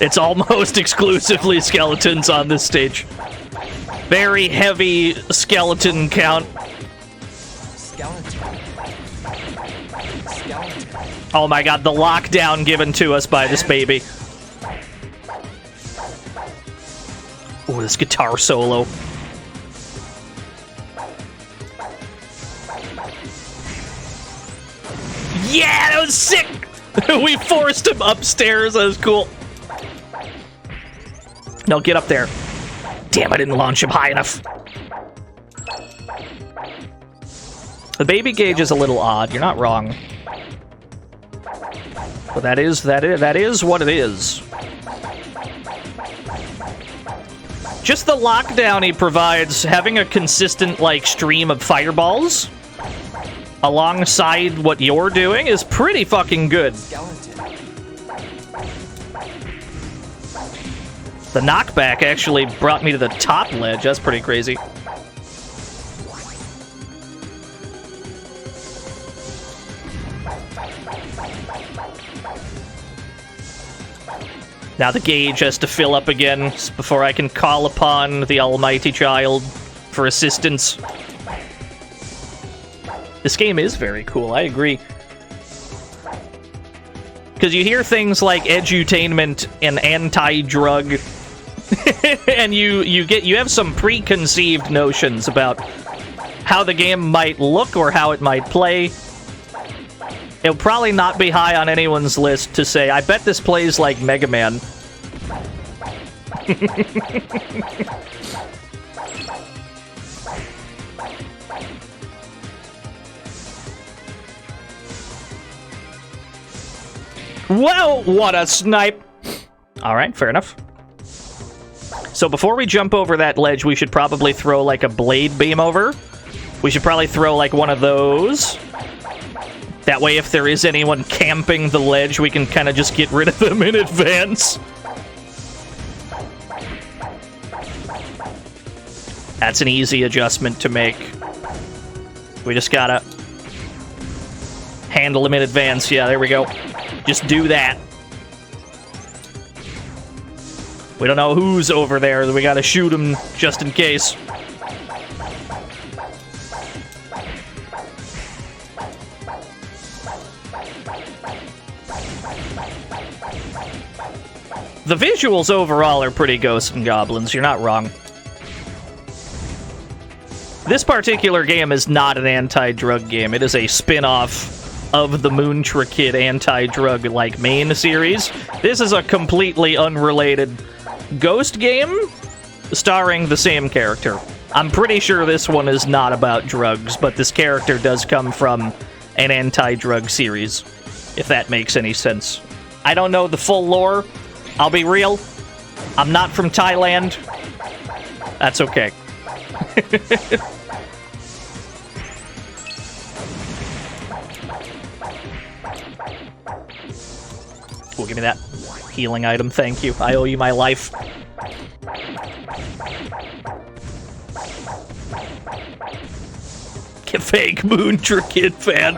It's almost exclusively skeletons on this stage. Very heavy skeleton count. Skeleton. Skeleton. Oh my god, the lockdown given to us by this baby. Ooh, this guitar solo. Yeah, that was sick! We forced him upstairs, that was cool. No, get up there. Damn, I didn't launch him high enough. The baby gauge is a little odd, you're not wrong. But that is what it is. Just the lockdown he provides, having a consistent, like, stream of fireballs alongside what you're doing is pretty fucking good. The knockback actually brought me to the top ledge. That's pretty crazy. Now the gauge has to fill up again before I can call upon the almighty child for assistance. This game is very cool, I agree. Because you hear things like edutainment and anti-drug, and you have some preconceived notions about how the game might look or how it might play. It'll probably not be high on anyone's list to say, I bet this plays like Mega Man. Well, what a snipe! Alright, fair enough. So before we jump over that ledge, we should probably throw like a blade beam over. We should probably throw like one of those. That way, if there is anyone camping the ledge, we can kind of just get rid of them in advance. That's an easy adjustment to make. We just gotta handle them in advance. Yeah, there we go. Just do that. We don't know who's over there. We gotta shoot him just in case. The visuals overall are pretty Ghosts and Goblins. You're not wrong. This particular game is not an anti-drug game. It is a spin-off of the Moontra Kid anti-drug, like, main series. This is a completely unrelated ghost game starring the same character. I'm pretty sure this one is not about drugs, but this character does come from an anti-drug series, if that makes any sense. I don't know the full lore. I'll be real. I'm not from Thailand. That's okay. Well, give me that healing item, thank you. I owe you my life. Fake Moontra Kid fan.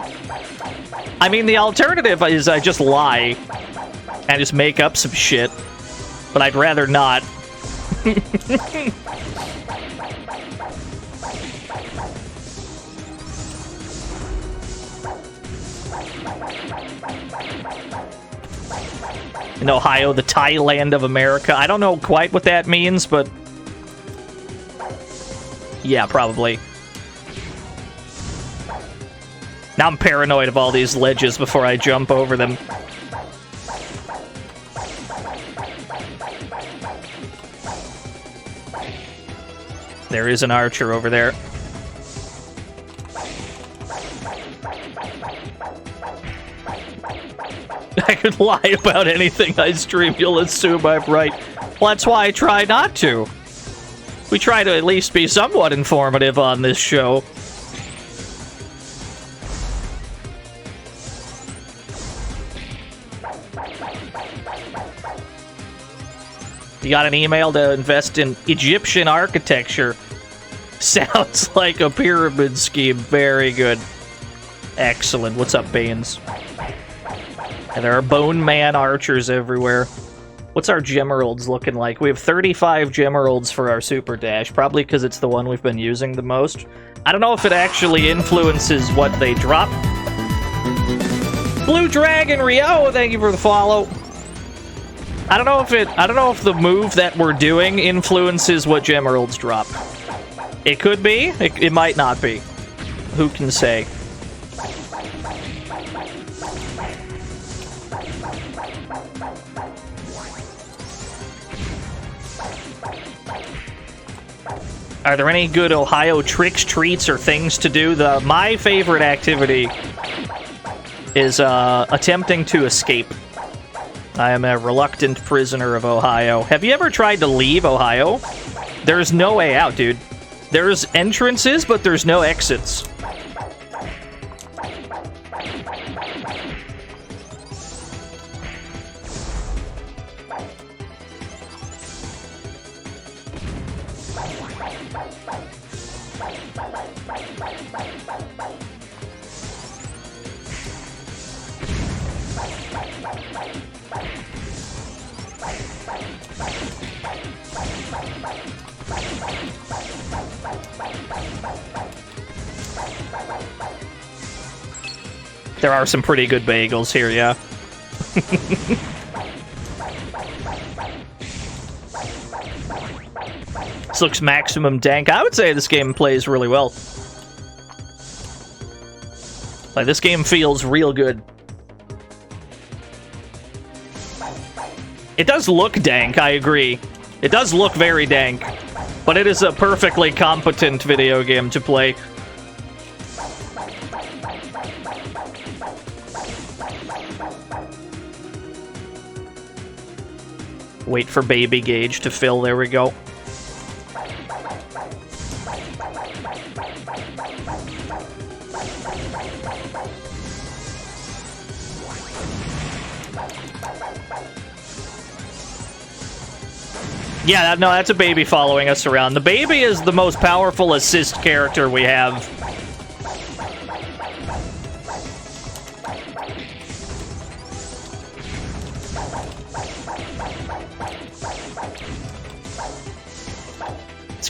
I mean, the alternative is I just lie and just make up some shit, but I'd rather not. In Ohio, the Thailand of America. I don't know quite what that means, but yeah, probably. Now I'm paranoid of all these ledges before I jump over them. There is an archer over there. I could lie about anything I stream, you'll assume I'm right. Well, that's why I try not to. We try to at least be somewhat informative on this show. You got an email to invest in Egyptian architecture. Sounds like a pyramid scheme. Very good. Excellent. What's up, Baines? And there are Bone Man archers everywhere. What's our Gemeralds looking like? We have 35 Gemeralds for our Super Dash, probably because it's the one we've been using the most. I don't know if it actually influences what they drop. Blue Dragon Rio, thank you for the follow. I don't know if the move that we're doing influences what Gemeralds drop. It could be, it might not be. Who can say? Are there any good Ohio tricks, treats, or things to do? My favorite activity is attempting to escape. I am a reluctant prisoner of Ohio. Have you ever tried to leave Ohio? There's no way out, dude. There's entrances, but there's no exits. There are some pretty good bagels here, yeah. This looks maximum dank. I would say this game plays really well. Like, this game feels real good. It does look dank, I agree. It does look very dank. But it is a perfectly competent video game to play. Wait for baby gauge to fill. There we go. Yeah, no, that's a baby following us around. The baby is the most powerful assist character we have.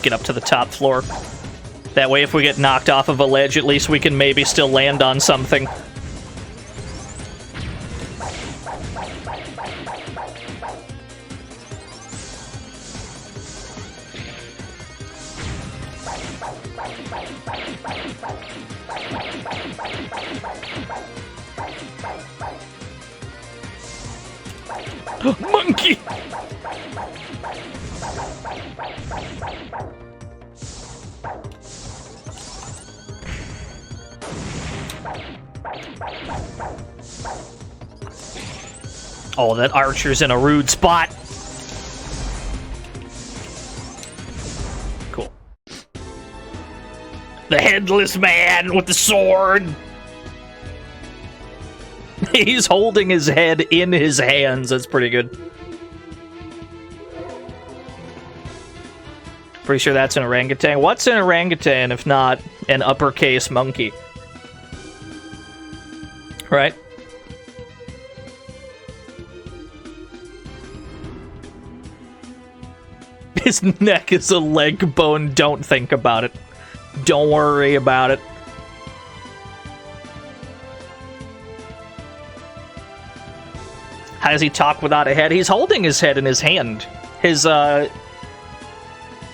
Get up to the top floor. That way, if we get knocked off of a ledge, at least we can maybe still land on something. Monkey! Oh, that archer's in a rude spot. Cool. The headless man with the sword. He's holding his head in his hands. That's pretty good. Pretty sure that's an orangutan. What's an orangutan if not an uppercase monkey? Right? His neck is a leg bone. Don't think about it. Don't worry about it. How does he talk without a head? He's holding his head in his hand. His, This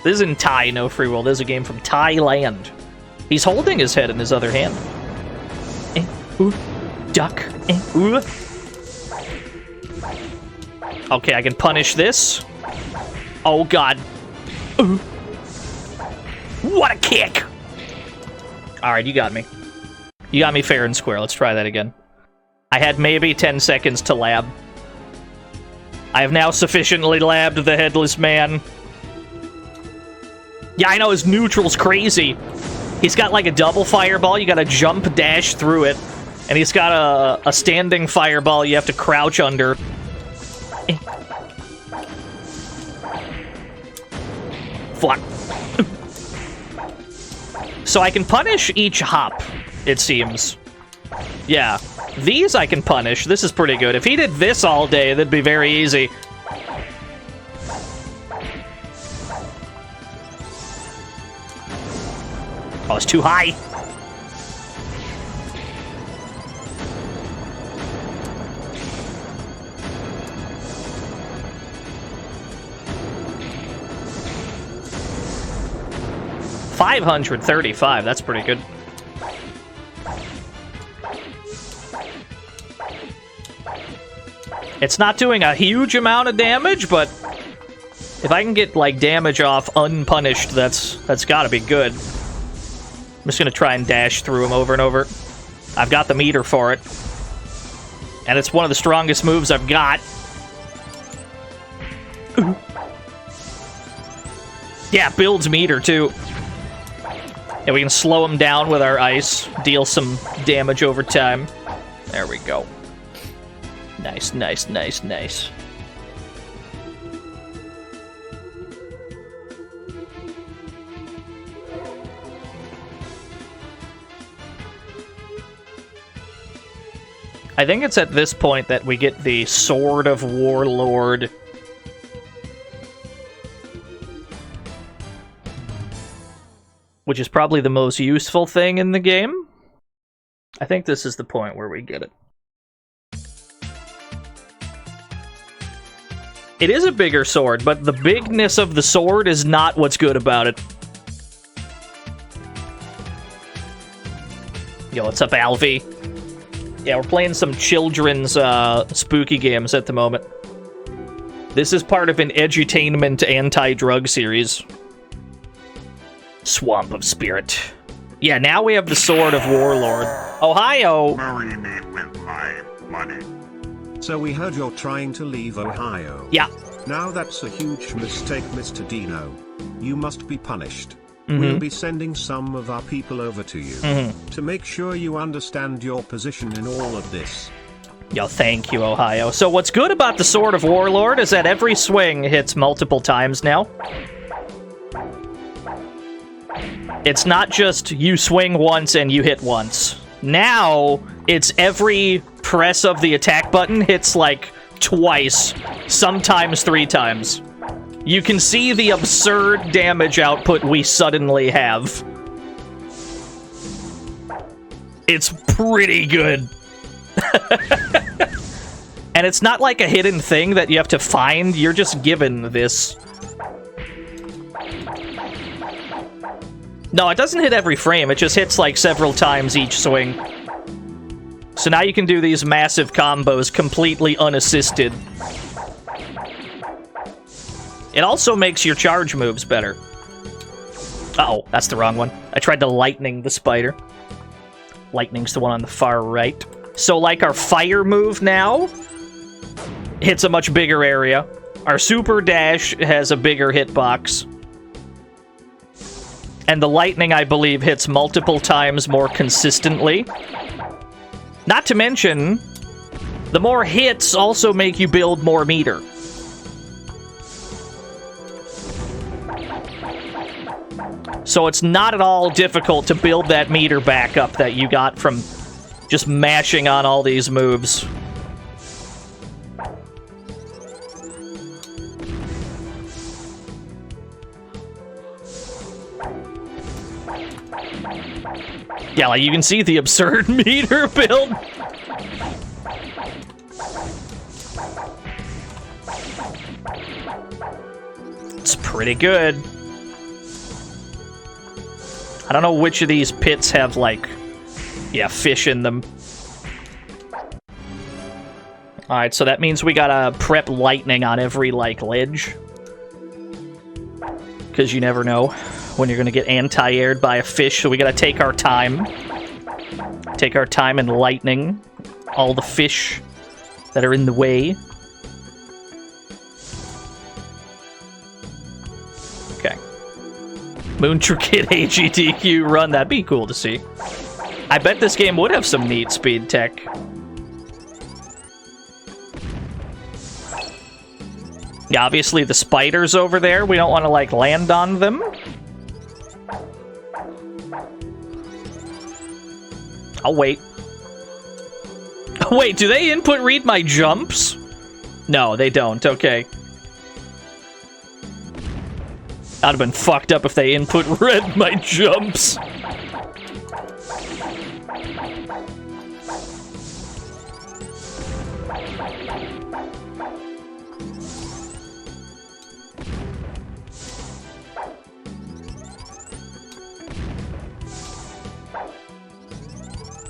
isn't Thai, no free will. This is a game from Thailand. He's holding his head in his other hand. Duck. Okay, I can punish this. Oh, God. What a kick! Alright, you got me. You got me fair and square. Let's try that again. I had maybe 10 seconds to lab. I have now sufficiently labbed the headless man. Yeah, I know, his neutral's crazy. He's got like a double fireball. You gotta jump dash through it. And he's got a standing fireball you have to crouch under. Fuck. So I can punish each hop, it seems. Yeah. These I can punish. This is pretty good. If he did this all day, that'd be very easy. Oh, it's too high. $535, that's pretty good. It's not doing a huge amount of damage, but if I can get like damage off unpunished, that's gotta be good. I'm just gonna try and dash through him over and over. I've got the meter for it. And it's one of the strongest moves I've got. Ooh. Yeah, builds meter too. Yeah, we can slow him down with our ice, deal some damage over time. There we go. Nice, nice, nice, nice. I think it's at this point that we get the Sword of Warlord. Which is probably the most useful thing in the game. I think this is the point where we get it. It is a bigger sword, but the bigness of the sword is not what's good about it. Yo, what's up, Alfie? Yeah, we're playing some children's spooky games at the moment. This is part of an edutainment anti-drug series. Swamp of Spirit. Yeah, now we have the Sword of Warlord. Ohio! Marry me with my money. So we heard you're trying to leave Ohio. Yeah. Now that's a huge mistake, Mr. Dino. You must be punished. Mm-hmm. We'll be sending some of our people over to you to make sure you understand your position in all of this. Yo, thank you, Ohio. So what's good about the Sword of Warlord is that every swing hits multiple times now. It's not just you swing once and you hit once. Now, it's every press of the attack button hits like twice, sometimes 3 times. You can see the absurd damage output we suddenly have. It's pretty good. And it's not like a hidden thing that you have to find, you're just given this. No, it doesn't hit every frame. It just hits like several times each swing. So now you can do these massive combos completely unassisted. It also makes your charge moves better. Uh-oh, that's the wrong one. I tried to lightning the spider. Lightning's the one on the far right. So like our fire move now hits a much bigger area. Our super dash has a bigger hitbox. And the lightning, I believe, hits multiple times more consistently. Not to mention, the more hits also make you build more meter. So it's not at all difficult to build that meter back up that you got from just mashing on all these moves. Yeah, like you can see the absurd meter build. It's pretty good. I don't know which of these pits have, like, yeah, fish in them. Alright, so that means we gotta prep lightning on every, like, ledge. Because you never know when you're gonna get anti-aired by a fish, so we gotta take our time. Take our time and lightning all the fish that are in the way. Okay. Moontra Kid AGDQ run, that'd be cool to see. I bet this game would have some neat speed tech. Yeah, obviously the spiders over there, we don't want to, like, land on them. I'll wait. Wait, do they input read my jumps? No, they don't, okay. I'd have been fucked up if they input read my jumps.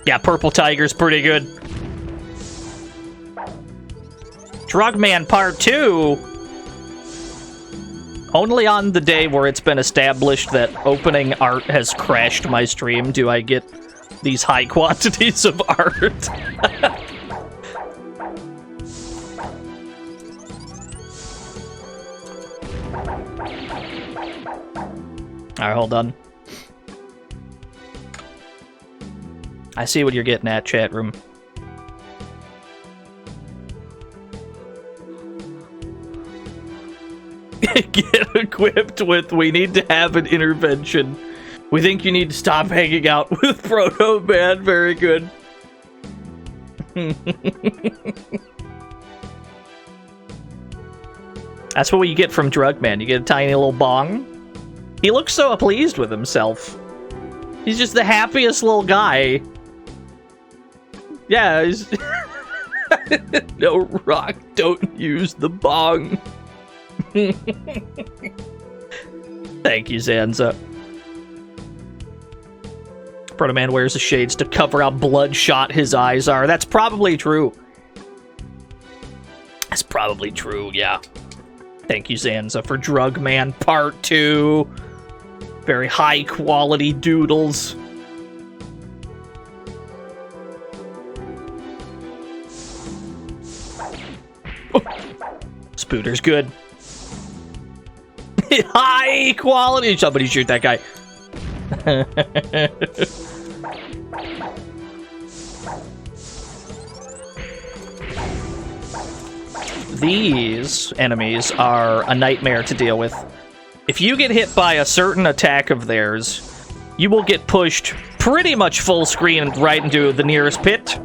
Yeah, Purple Tiger's pretty good. Drugman Part 2. Only on the day where it's been established that opening art has crashed my stream do I get these high quantities of art. Alright, hold on. I see what you're getting at, chat room. Get equipped with, we need to have an intervention. We think you need to stop hanging out with Proto Man. Very good. That's what you get from Drugman. You get a tiny little bong. He looks so pleased with himself. He's just the happiest little guy. Yeah, he's... No, Rock, don't use the bong. Thank you, Zanza. Proto Man wears the shades to cover how bloodshot his eyes are. That's probably true. That's probably true, yeah. Thank you, Zanza, for Drug Man Part 2. Very high quality doodles. Oh. Spooter's good. High quality. Somebody shoot that guy. These enemies are a nightmare to deal with. If you get hit by a certain attack of theirs, you will get pushed pretty much full screen right into the nearest pit.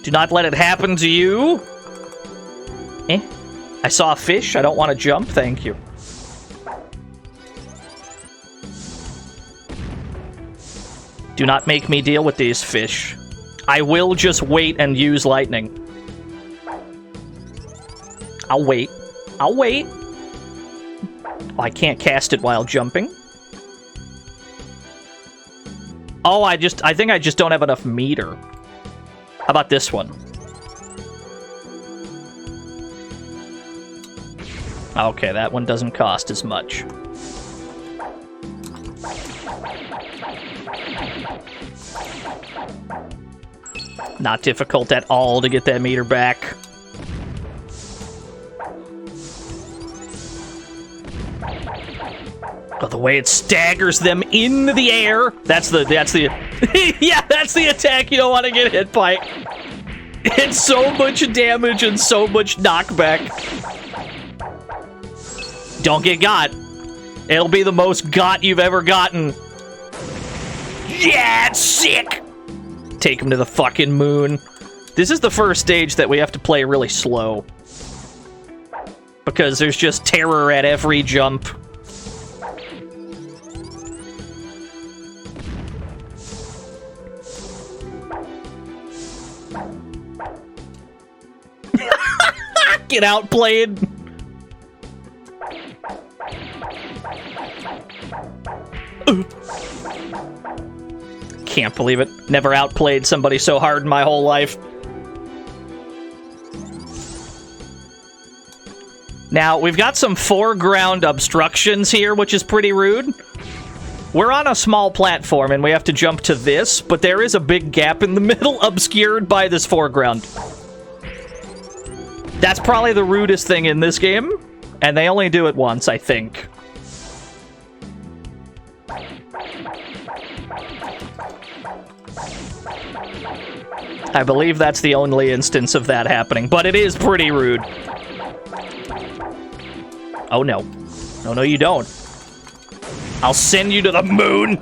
Do not let it happen to you. I saw a fish. I don't want to jump. Thank you. Do not make me deal with these fish. I will just wait and use lightning. I'll wait. I'll wait. Oh, I can't cast it while jumping. Oh, I think I just don't have enough meter. How about this one? Okay, that one doesn't cost as much. Not difficult at all to get that meter back. Oh, the way it staggers them in the air. That's the yeah, that's the attack you don't want to get hit by. It's so much damage and so much knockback. Don't get got. It'll be the most got you've ever gotten. Yeah, it's sick. Take him to the fucking moon. This is the first stage that we have to play really slow. Because there's just terror at every jump. Get outplayed. Can't believe it. Never outplayed somebody so hard in my whole life. Now, we've got some foreground obstructions here, which is pretty rude. We're on a small platform, and we have to jump to this, but there is a big gap in the middle obscured by this foreground. That's probably the rudest thing in this game, and they only do it once, I think. I believe that's the only instance of that happening, but it is pretty rude. Oh no. No, no, you don't. I'll send you to the moon!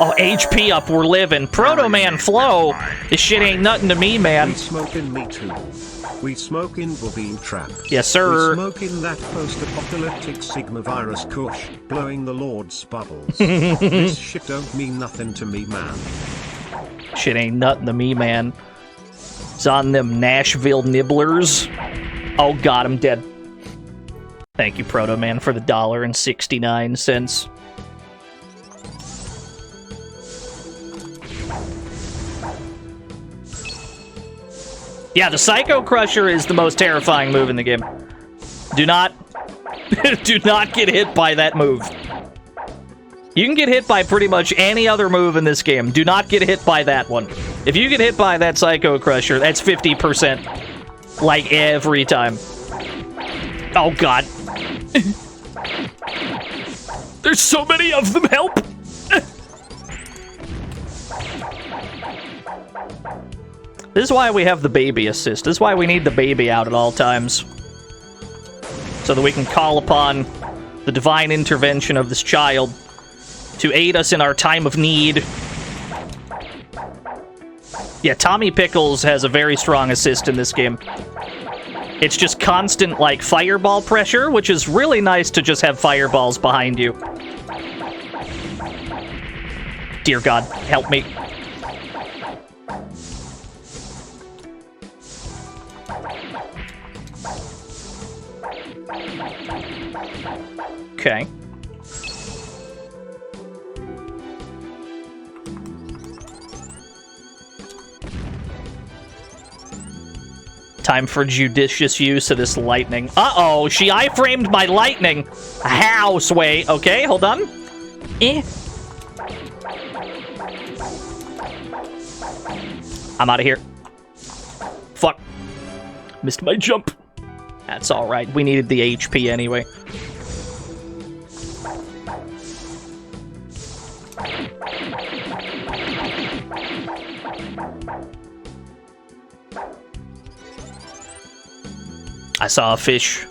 Oh, HP up, we're living. Proto Man Flow! This shit ain't nothing to me, man. We smoke in Me Too. We smoke in Boobeam Trap. Yes, sir. We smoke in that post-apocalyptic Sigma virus Kush, blowing the Lord's bubbles. This shit don't mean nothing to me, man. Shit ain't nothing to me, man. It's on them Nashville nibblers. Oh god, I'm dead. Thank you, Proto Man, for the $1.69. Yeah, the Psycho Crusher is the most terrifying move in the game. Do not... do not get hit by that move. You can get hit by pretty much any other move in this game. Do not get hit by that one. If you get hit by that Psycho Crusher, that's 50%. Like, every time. Oh, God. There's so many of them, help! This is why we have the baby assist. This is why we need the baby out at all times. So that we can call upon the divine intervention of this child to aid us in our time of need. Yeah, Tommy Pickles has a very strong assist in this game. It's just constant, like, fireball pressure, which is really nice to just have fireballs behind you. Dear God, help me. Okay. Time for judicious use of this lightning. Uh-oh, she iframed my lightning. How, Sway? Okay, hold on. I'm out of here. Fuck. Missed my jump. That's alright. We needed the HP anyway. I saw a fish.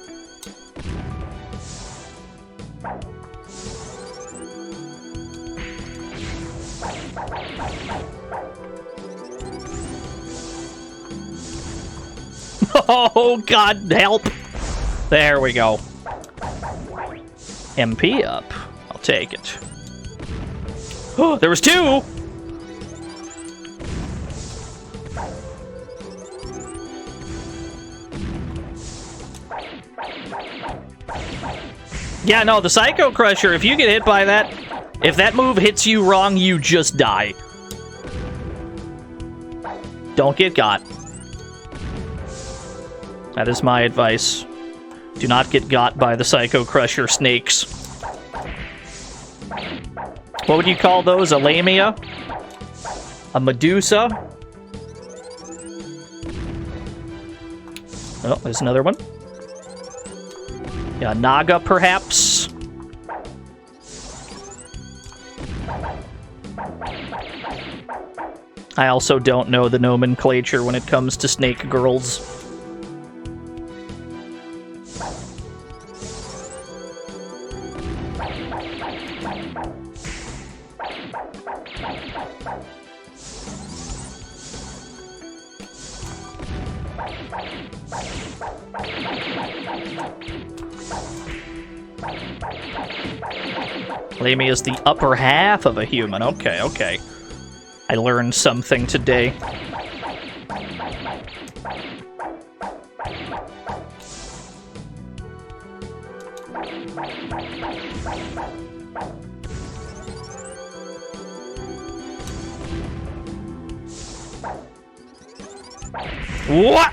Oh, God, help. There we go. MP up. I'll take it. Oh, there was two! Yeah, no, the Psycho Crusher, if you get hit by that, If that move hits you wrong, you just die. Don't get got. That is my advice. Do not get got by the Psycho Crusher snakes. What would you call those? A lamia? A medusa? Oh, there's another one. Yeah, naga, perhaps? I also don't know the nomenclature when it comes to snake girls. Lamia is the upper half of a human. Okay, okay. I learned something today. What?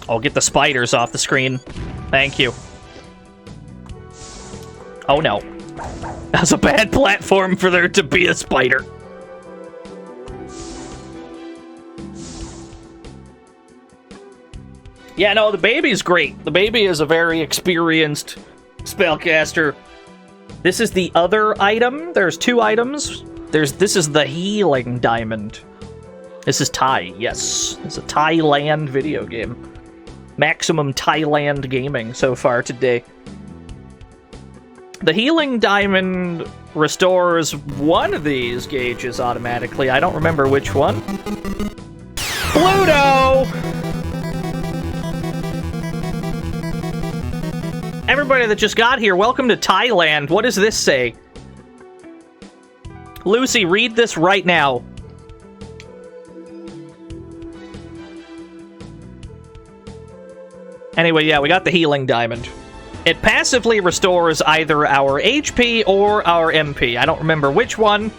I'll get the spiders off the screen. Thank you. Oh no. That's a bad platform for there to be a spider. Yeah, no, the baby's great. The baby is a very experienced spellcaster. This is the other item. There's two items. This is the healing diamond. This is Thai, yes. It's a Thailand video game. Maximum Thailand gaming so far today. The healing diamond restores one of these gauges automatically. I don't remember which one. Pluto! Everybody that just got here, welcome to Thailand. What does this say? Lucy, read this right now. Anyway, yeah, we got the healing diamond. It passively restores either our HP or our MP. I don't remember which one.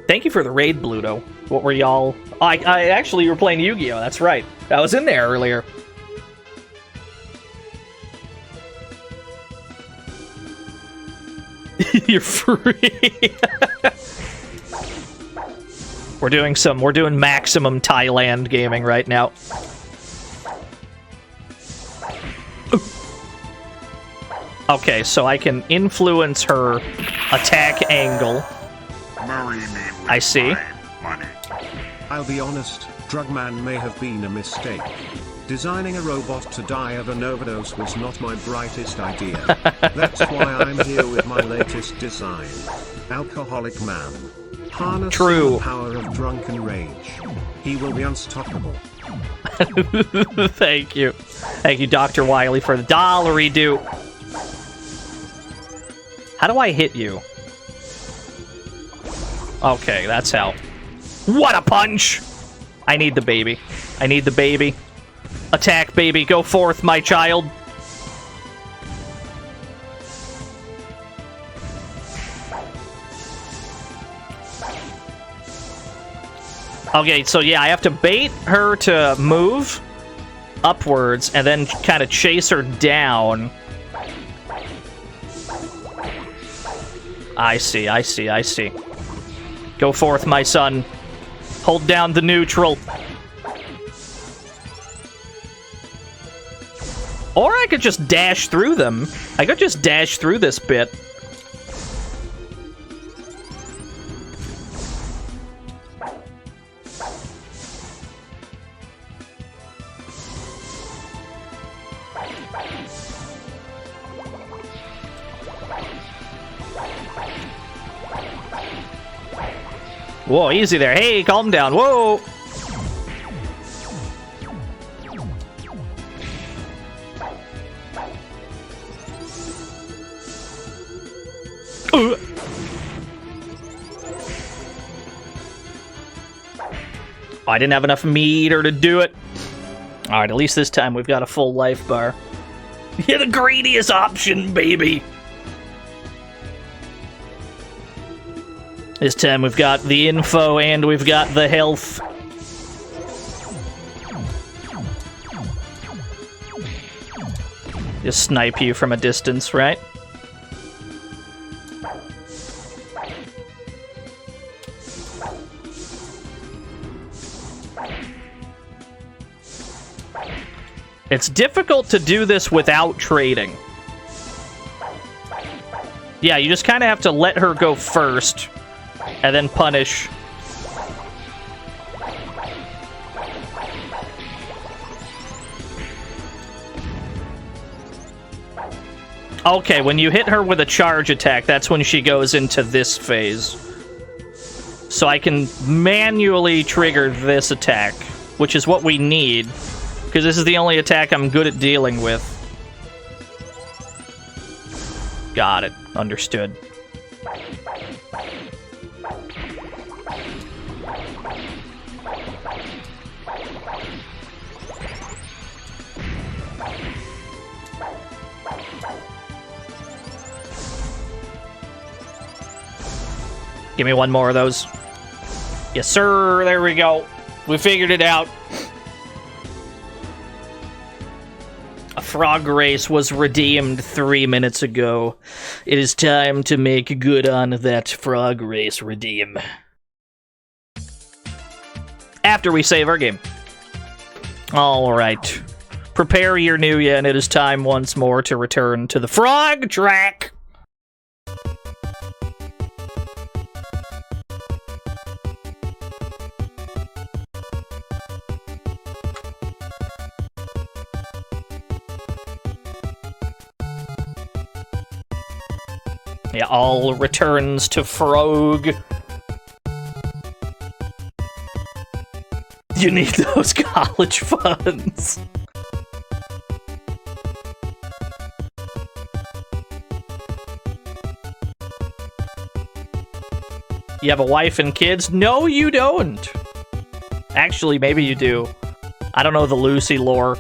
Thank you for the raid, Bluto. What were y'all... I actually, you were playing Yu-Gi-Oh! That's right. I was in there earlier. You're free. We're doing maximum Thailand gaming right now. Okay, so I can influence her attack angle. I see. I'll be honest, Drugman may have been a mistake. Designing a robot to die of an overdose was not my brightest idea. That's why I'm here with my latest design. Alcoholic Man. Harness the power of drunken rage. He will be unstoppable. Thank you. Thank you, Dr. Wiley, for the dollary do. How do I hit you? Okay, that's how. What a punch! I need the baby. I need the baby. Attack, baby. Go forth, my child. Okay, so yeah, I have to bait her to move upwards and then kind of chase her down. I see, I see, I see. Go forth, my son. Hold down the neutral. Or I could just dash through them. I could just dash through this bit. Whoa, easy there. Hey, calm down. Whoa! Oh, I didn't have enough meter to do it. Alright, at least this time we've got a full life bar. You're the greediest option, baby! This time we've got the info and we've got the health. Just snipe you from a distance, right? It's difficult to do this without trading. Yeah, you just kind of have to let her go first, and then punish. Okay, when you hit her with a charge attack, that's when she goes into this phase. So I can manually trigger this attack, which is what we need. Because this is the only attack I'm good at dealing with. Got it. Understood. Give me one more of those. Yes, sir. There we go. We figured it out. A frog race was redeemed 3 minutes ago. It is time to make good on that frog race redeem. After we save our game. Alright. Prepare your Nuya, and it is time once more to return to the frog track. Yeah, all returns to Frog. You need those college funds. You have a wife and kids? No, you don't. Actually, maybe you do. I don't know the Lucy lore.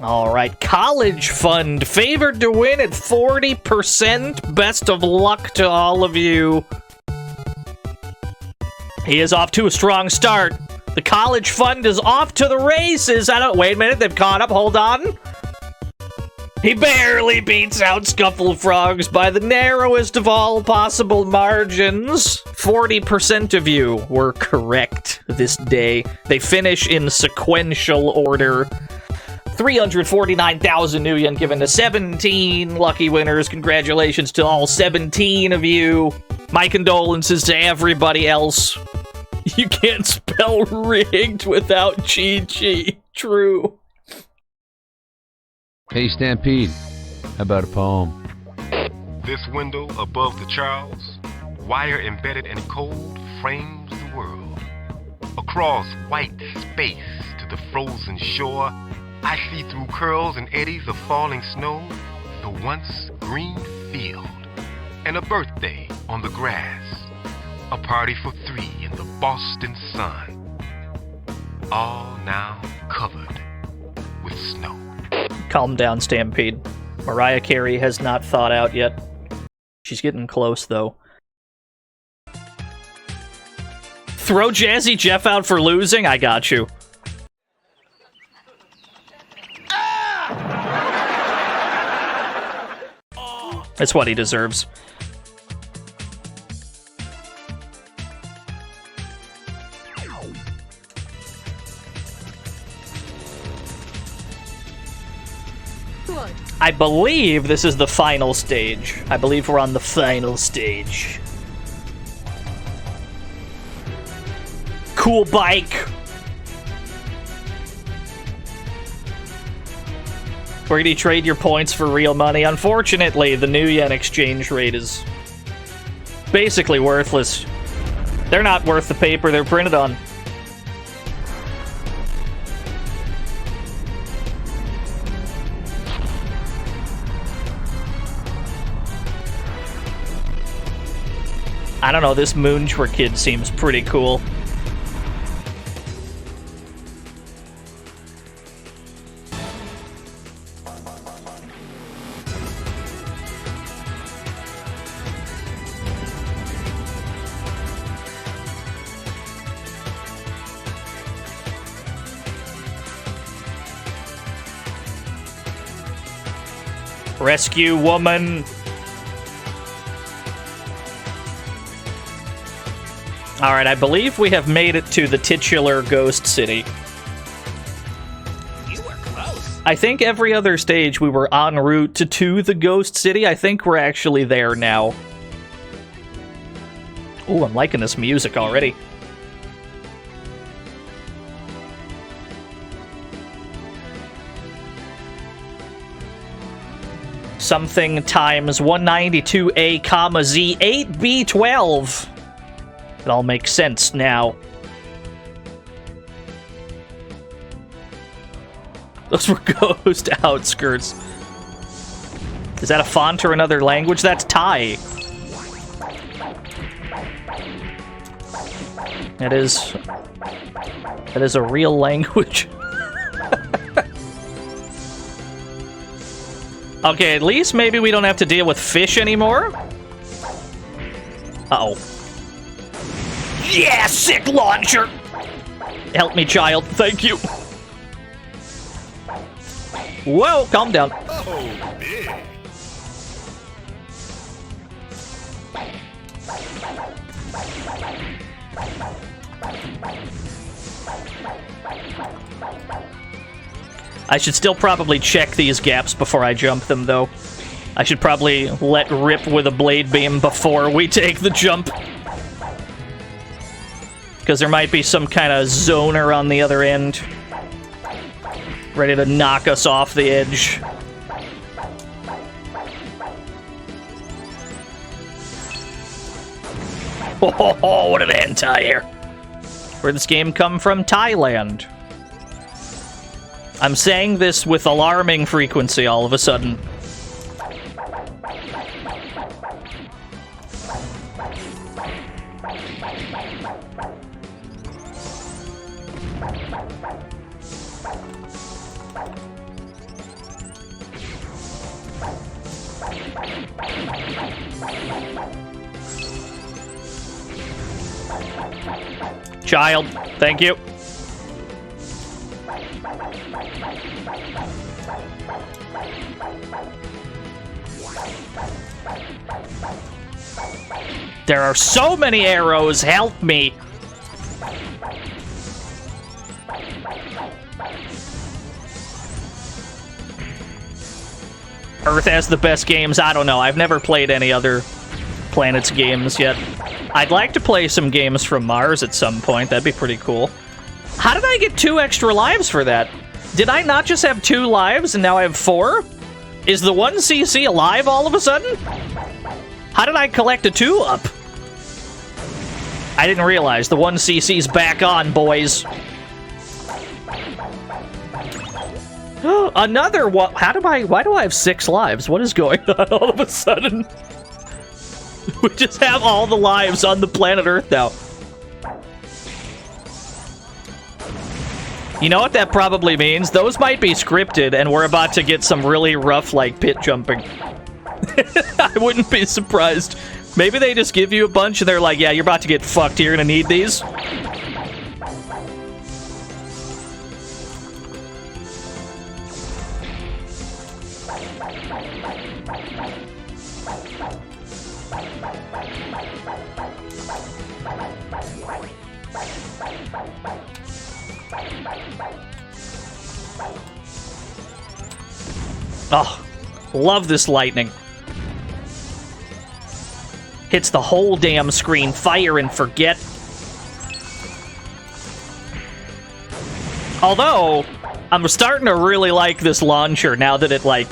Alright, college fund favored to win at 40%. Best of luck to all of you. He is off to a strong start. The college fund is off to the races. Wait a minute, they've caught up. Hold on. He barely beats out Scuffle Frogs by the narrowest of all possible margins. 40% of you were correct this day. They finish in sequential order. 349,000 new yen given to 17 lucky winners. Congratulations to all 17 of you. My condolences to everybody else. You can't spell rigged without Chi-Chi. True. Hey, Stampede. How about a poem? This window above the Charles, wire embedded in cold, frames the world. Across white space to the frozen shore, I see through curls and eddies of falling snow the once green field and a birthday on the grass. A party for 3 in the Boston sun. All now covered with snow. Calm down, Stampede. Mariah Carey has not thawed out yet. She's getting close, though. Throw Jazzy Jeff out for losing? I got you. That's what he deserves. I believe this is the final stage. I believe we're on the final stage. Cool bike. Where do you trade your points for real money? Unfortunately, the new yen exchange rate is basically worthless. They're not worth the paper they're printed on. I don't know, this Moontra kid seems pretty cool. Rescue woman. Alright, I believe we have made it to the titular ghost city. You were close. I think every other stage we were en route to the ghost city. I think we're actually there now. Ooh, I'm liking this music already. Something times 192A, comma Z, 8B12. It all makes sense now. Those were ghost outskirts. Is that a font or another language? That's Thai. That is a real language. Okay, at least maybe we don't have to deal with fish anymore. Uh-oh. Yeah, sick launcher! Help me, child. Thank you. Whoa, calm down. Oh, big. I should still probably check these gaps before I jump them, though. I should probably let rip with a blade beam before we take the jump. Because there might be some kind of zoner on the other end. Ready to knock us off the edge. Oh, what an anti-air. Where'd this game come from? Thailand. I'm saying this with alarming frequency all of a sudden. Child, thank you. There are so many arrows, help me. Earth has the best games, I don't know. I've never played any other planet's games yet. I'd like to play some games from Mars at some point, that'd be pretty cool. How did I get 2 extra lives for that? Did I not just have 2 lives and now I have 4? Is the 1cc alive all of a sudden? How did I collect a 2-up? I didn't realize the 1cc's back on, boys. Another one. Why do I have 6 lives? What is going on all of a sudden? We just have all the lives on the planet Earth now. You know what that probably means? Those might be scripted, and we're about to get some really rough, like, pit jumping. I wouldn't be surprised. Maybe they just give you a bunch, and they're like, yeah, you're about to get fucked. You're gonna need these. Oh, love this lightning. Hits the whole damn screen. Fire and forget. Although, I'm starting to really like this launcher now that it, like...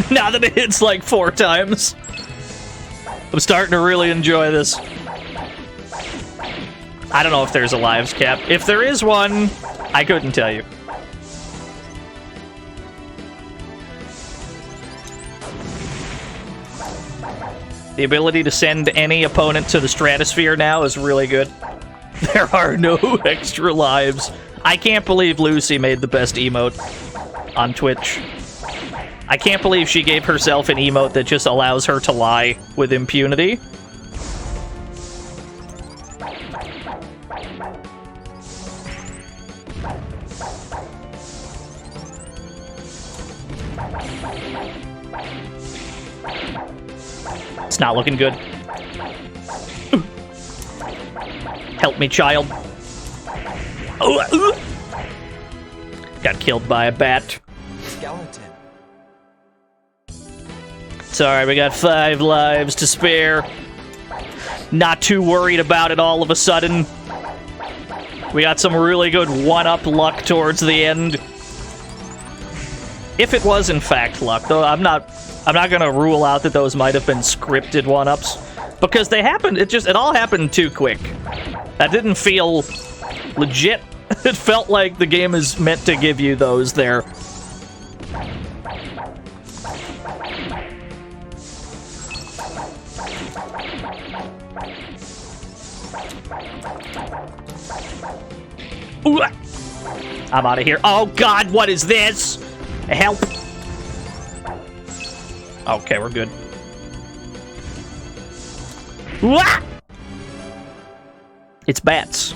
now that it hits, like, 4 times. I'm starting to really enjoy this. I don't know if there's a lives cap. If there is one, I couldn't tell you. The ability to send any opponent to the stratosphere now is really good. There are no extra lives. I can't believe Lucy made the best emote on Twitch. I can't believe she gave herself an emote that just allows her to lie with impunity. It's not looking good. Help me, child. Got killed by a bat. Skeleton. It's alright, we got 5 lives to spare. Not too worried about it all of a sudden. We got some really good one-up luck towards the end. If it was in fact luck, though I'm not gonna rule out that those might have been scripted one-ups. Because they happened, it all happened too quick. That didn't feel legit. It felt like the game is meant to give you those there. Ooh, I'm out of here. Oh god, what is this? Help. Okay, we're good. Wah! It's bats.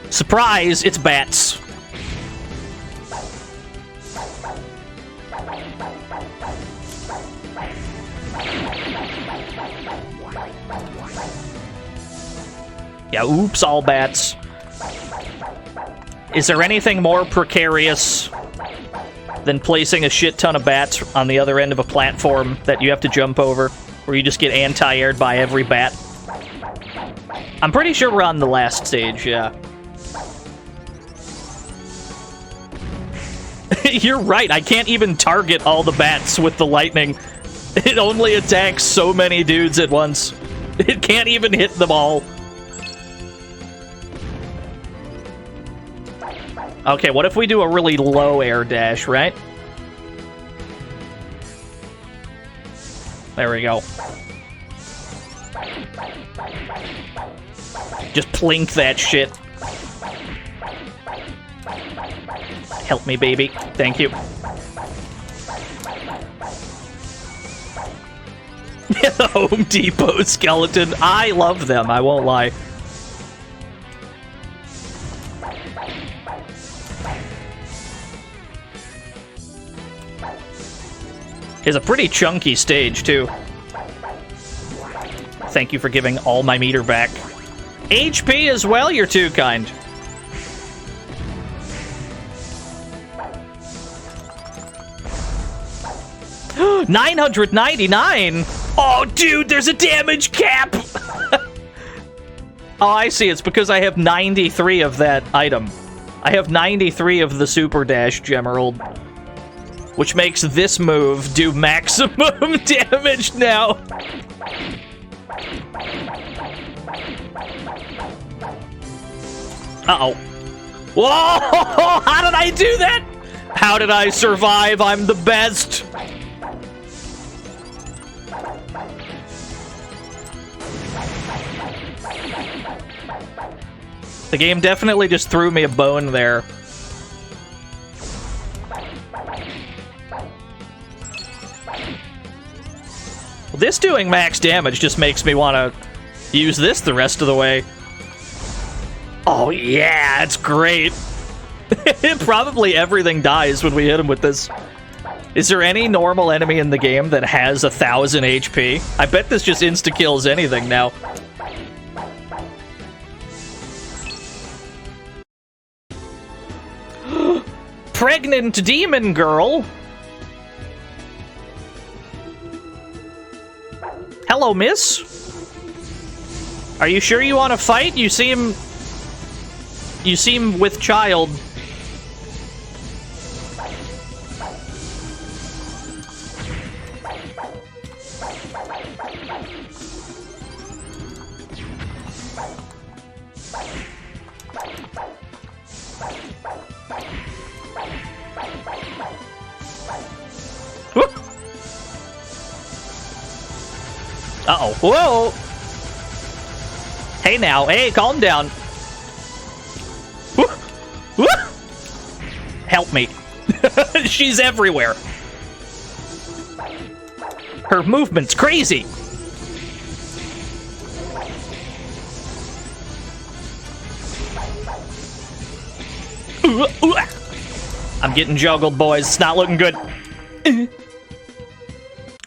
Surprise, it's bats. Yeah, oops, all bats. Is there anything more precarious than placing a shit ton of bats on the other end of a platform that you have to jump over, where you just get anti-aired by every bat? I'm pretty sure we're on the last stage, yeah. You're right, I can't even target all the bats with the lightning. It only attacks so many dudes at once. It can't even hit them all. Okay, what if we do a really low air dash, right? There we go. Just plink that shit. Help me, baby. Thank you. The Home Depot skeleton. I love them, I won't lie. It's a pretty chunky stage, too. Thank you for giving all my meter back. HP as well, you're too kind. $999? Oh, dude, there's a damage cap! Oh, I see. It's because I have 93 of that item. I have 93 of the Super Dash Gemerald, which makes this move do maximum damage now. Uh-oh. Whoa! How did I do that? How did I survive? I'm the best. The game definitely just threw me a bone there. This doing max damage just makes me want to use this the rest of the way. Oh yeah, it's great. Probably everything dies when we hit him with this. Is there any normal enemy in the game that has 1,000 HP? I bet this just insta-kills anything now. Pregnant demon girl. Hello, miss. Are you sure you want to fight? You seem with child. Uh-oh. Whoa! Hey now. Hey, calm down. Woo! Woo! Help me. She's everywhere. Her movement's crazy. I'm getting juggled, boys. It's not looking good.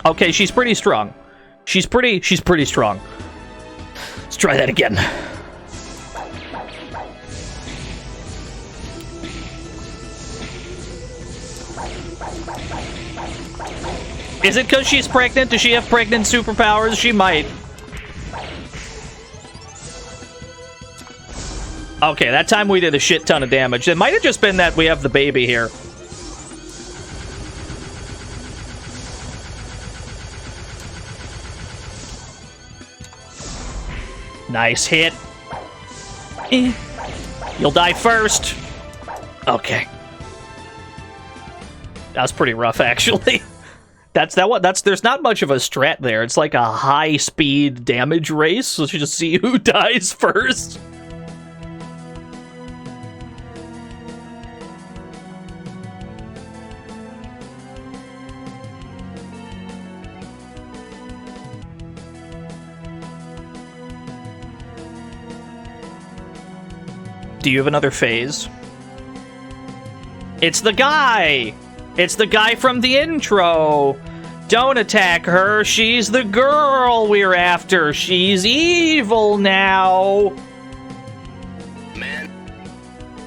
Okay, she's pretty strong. She's pretty strong. Let's try that again. Is it because she's pregnant? Does she have pregnant superpowers? She might. Okay, that time we did a shit ton of damage. It might have just been that we have the baby here. Nice hit. You'll die first. Okay. That was pretty rough, actually. There's not much of a strat there. It's like a high-speed damage race, so you just see who dies first. Do you have another phase? It's the guy! It's the guy from the intro! Don't attack her, she's the girl we're after! She's evil now! Man.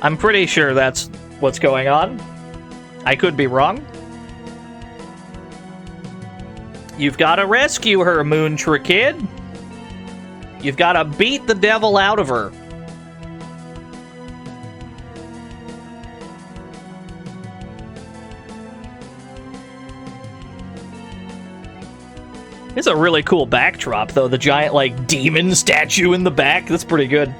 I'm pretty sure that's what's going on. I could be wrong. You've gotta rescue her, Moontra kid. You've gotta beat the devil out of her. It's a really cool backdrop, though. The giant, like, demon statue in the back. That's pretty good.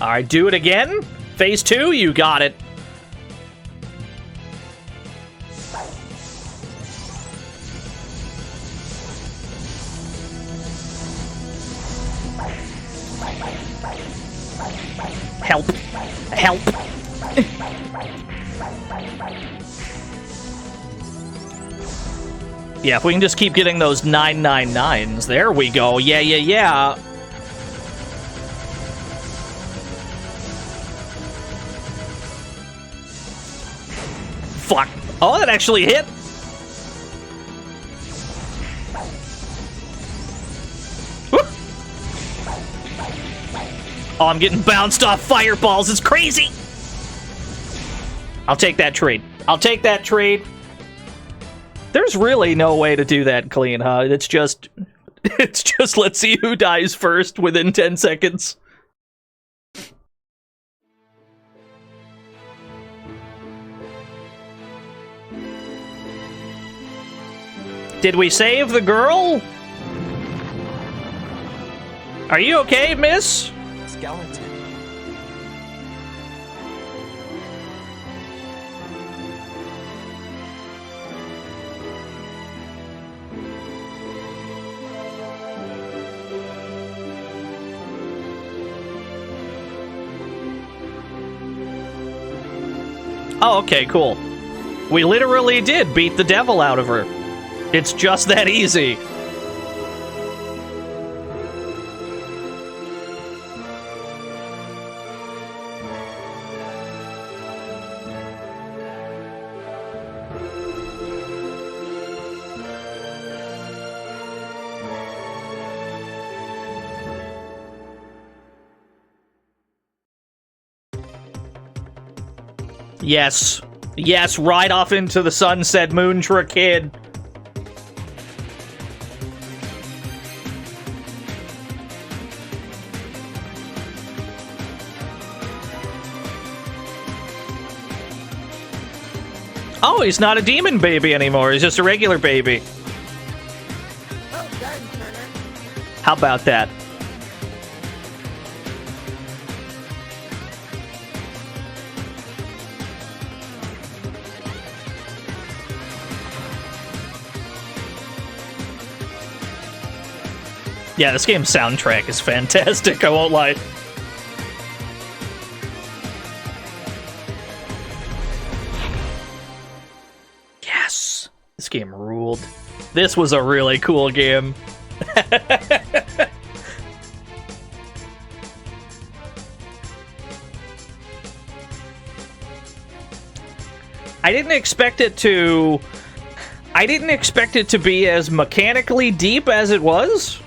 Alright, do it again. Phase 2, you got it. Help. Help. Yeah, if we can just keep getting those 999s. There we go. Yeah, yeah, yeah. Fuck. Oh, that actually hit. Oh, I'm getting bounced off fireballs. It's crazy. I'll take that trade. I'll take that trade. There's really no way to do that clean, huh? It's just let's see who dies first within 10 seconds. Did we save the girl? Are you okay, miss? Skeleton. Oh, okay, cool. We literally did beat the devil out of her. It's just that easy. Yes. Yes, right off into the sunset, Moontra kid. Oh, he's not a demon baby anymore. He's just a regular baby. How about that? Yeah, this game's soundtrack is fantastic, I won't lie. Yes! This game ruled. This was a really cool game. I didn't expect it to be as mechanically deep as it was.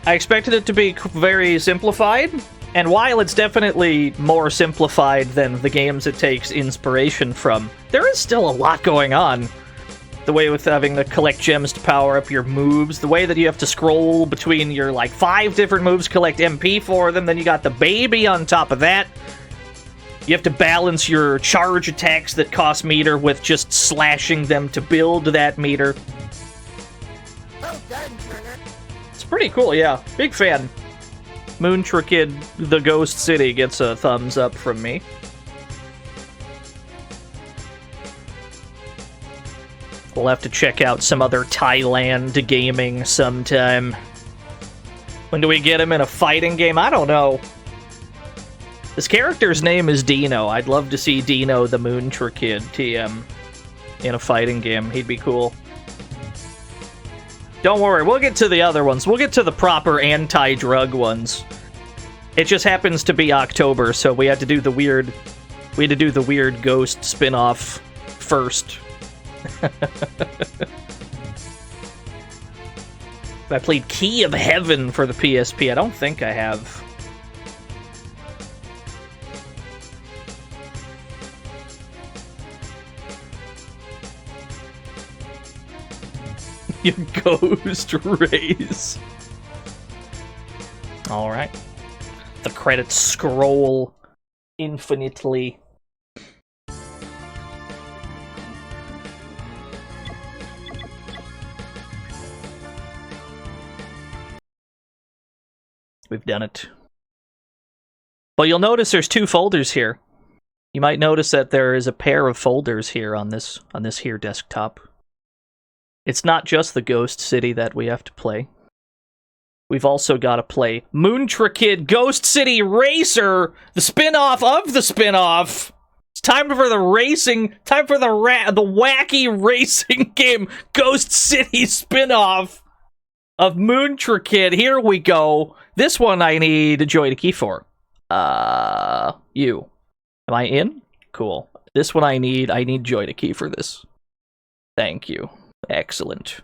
I expected it to be very simplified, and while it's definitely more simplified than the games it takes inspiration from, there is still a lot going on. The way with having to collect gems to power up your moves, the way that you have to scroll between your, like, 5 different moves, collect MP for them, then you got the baby on top of that. You have to balance your charge attacks that cost meter with just slashing them to build that meter. It's pretty cool, yeah. Big fan. Moontra Kid, the Ghost City, gets a thumbs up from me. We'll have to check out some other Thailand gaming sometime. When do we get him in a fighting game? I don't know. This character's name is Dino. I'd love to see Dino the Moontra Kid TM in a fighting game. He'd be cool. Don't worry, we'll get to the other ones. We'll get to the proper anti-drug ones. It just happens to be October, so we had to do the weird Ghost spin-off first. I played Key of Heaven for the PSP. I don't think I have. Your ghost race. Alright. The credits scroll infinitely. We've done it. Well, you'll notice there's 2 folders here. You might notice that there is a pair of folders here on this here desktop. It's not just the Ghost City that we have to play. We've also got to play Moontra Kid Ghost City Racer, the spin-off of the spin-off. It's time for the racing, time for the wacky racing game Ghost City spin-off of Moontra Kid. Here we go. This one I need a joy to key for. You. Am I in? Cool. This one I need joy to key for this. Thank you. Excellent.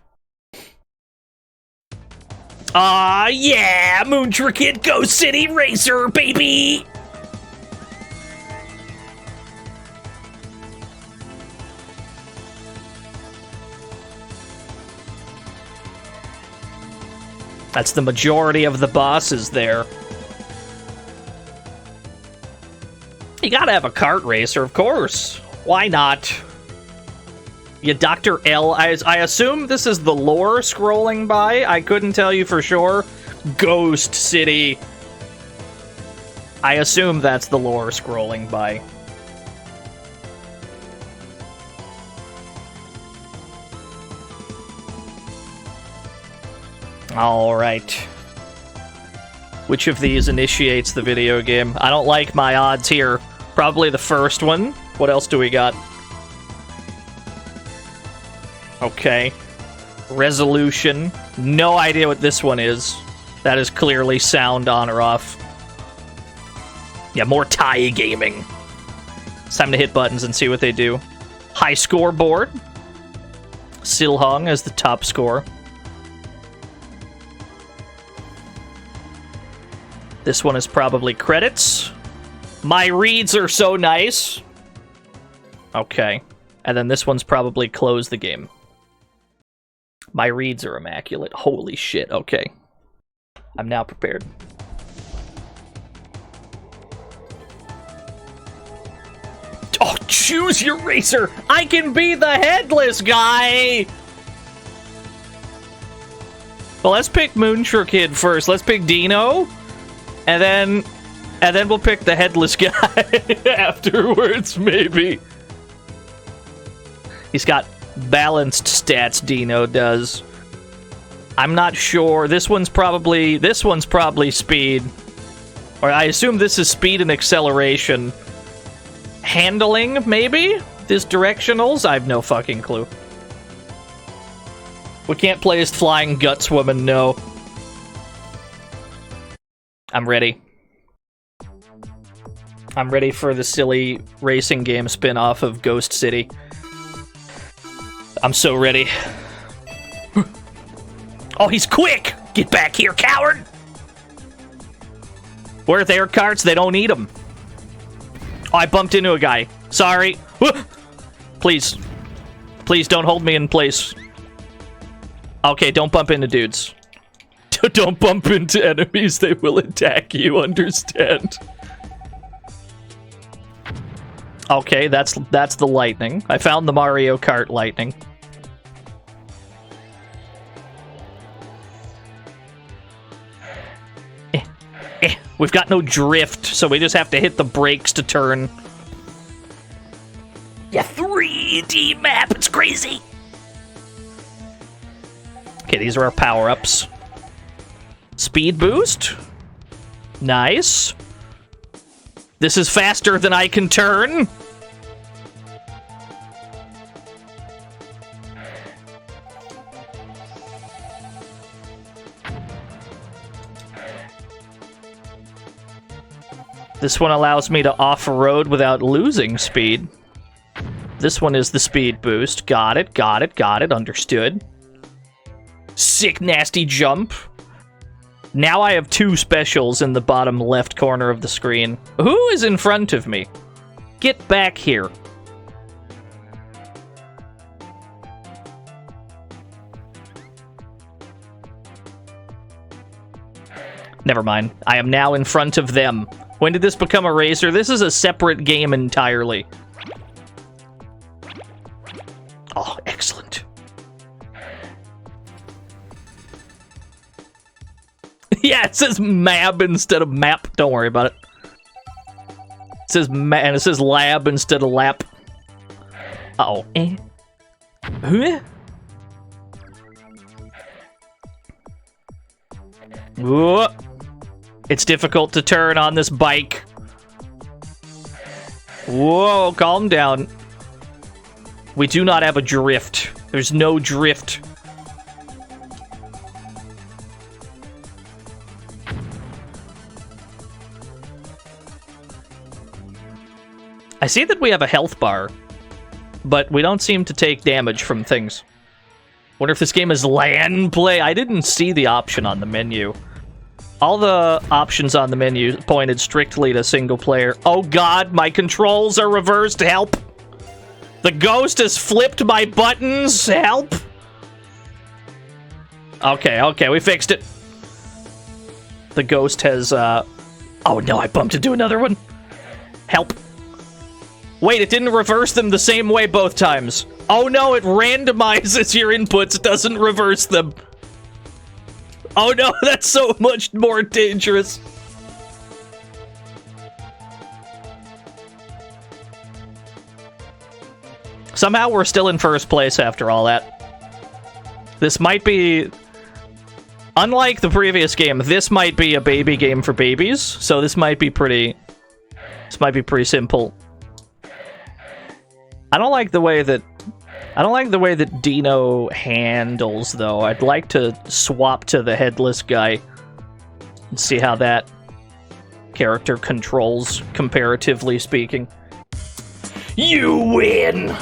Yeah! Moontra Kid Ghost City Racer, baby! That's the majority of the bosses there. You gotta have a kart racer, of course. Why not? Yeah, Dr. L. I assume this is the lore scrolling by. I couldn't tell you for sure. Ghost City. I assume that's the lore scrolling by. Alright. Which of these initiates the video game? I don't like my odds here. Probably the first one. What else do we got? Okay. Resolution. No idea what this one is. That is clearly sound on or off. Yeah, more Thai gaming. It's time to hit buttons and see what they do. High scoreboard. Silhong as the top score. This one is probably credits. My reads are so nice. Okay. And then this one's probably close the game. My reads are immaculate. Holy shit, okay. I'm now prepared. Oh, choose your racer! I can be the headless guy! Well, let's pick Moontra Kid first. Let's pick Dino. And then we'll pick the headless guy afterwards, maybe. He's got balanced stats, Dino does. I'm not sure. This one's probably speed. Or I assume this is speed and acceleration. Handling, maybe? This directionals? I have no fucking clue. We can't play as Flying Guts Woman, no. I'm ready. I'm ready for the silly racing game spin-off of Ghost City. I'm so ready. Oh, he's quick! Get back here, coward! Where are their carts? They don't need them. Oh, I bumped into a guy. Sorry. Please. Please don't hold me in place. Okay, don't bump into dudes. Don't bump into enemies. They will attack you, understand? Okay, that's the lightning. I found the Mario Kart lightning. We've got no drift, so we just have to hit the brakes to turn. Yeah, 3D map, it's crazy! Okay, these are our power-ups. Speed boost. Nice. This is faster than I can turn. This one allows me to off-road without losing speed. This one is the speed boost. Got it, got it, got it. Understood. Sick, nasty jump. Now I have two specials in the bottom left corner of the screen. Who is in front of me? Get back here. Never mind. I am now in front of them. When did this become a racer? This is a separate game entirely. Oh, excellent. Yeah, it says MAB instead of map. Don't worry about it. It says and it says lab instead of lap. Uh-oh. Huh? Whoa. It's difficult to turn on this bike. Whoa, calm down. We do not have a drift. There's no drift. I see that we have a health bar, but we don't seem to take damage from things. Wonder if this game is LAN play? I didn't see the option on the menu. All the options on the menu pointed strictly to single player. Oh god, my controls are reversed. Help! The ghost has flipped my buttons. Help! Okay, okay, we fixed it. The ghost has, Oh no, I bumped into another one. Help. Wait, it didn't reverse them the same way both times. Oh no, it randomizes your inputs. It doesn't reverse them. Oh no, that's so much more dangerous. Somehow we're still in first place after all that. This might be... Unlike the previous game, this might be a baby game for babies, so this might be pretty... This might be pretty simple. I don't like the way that Dino handles, though. I'd like to swap to the headless guy and see how that character controls, comparatively speaking. You win!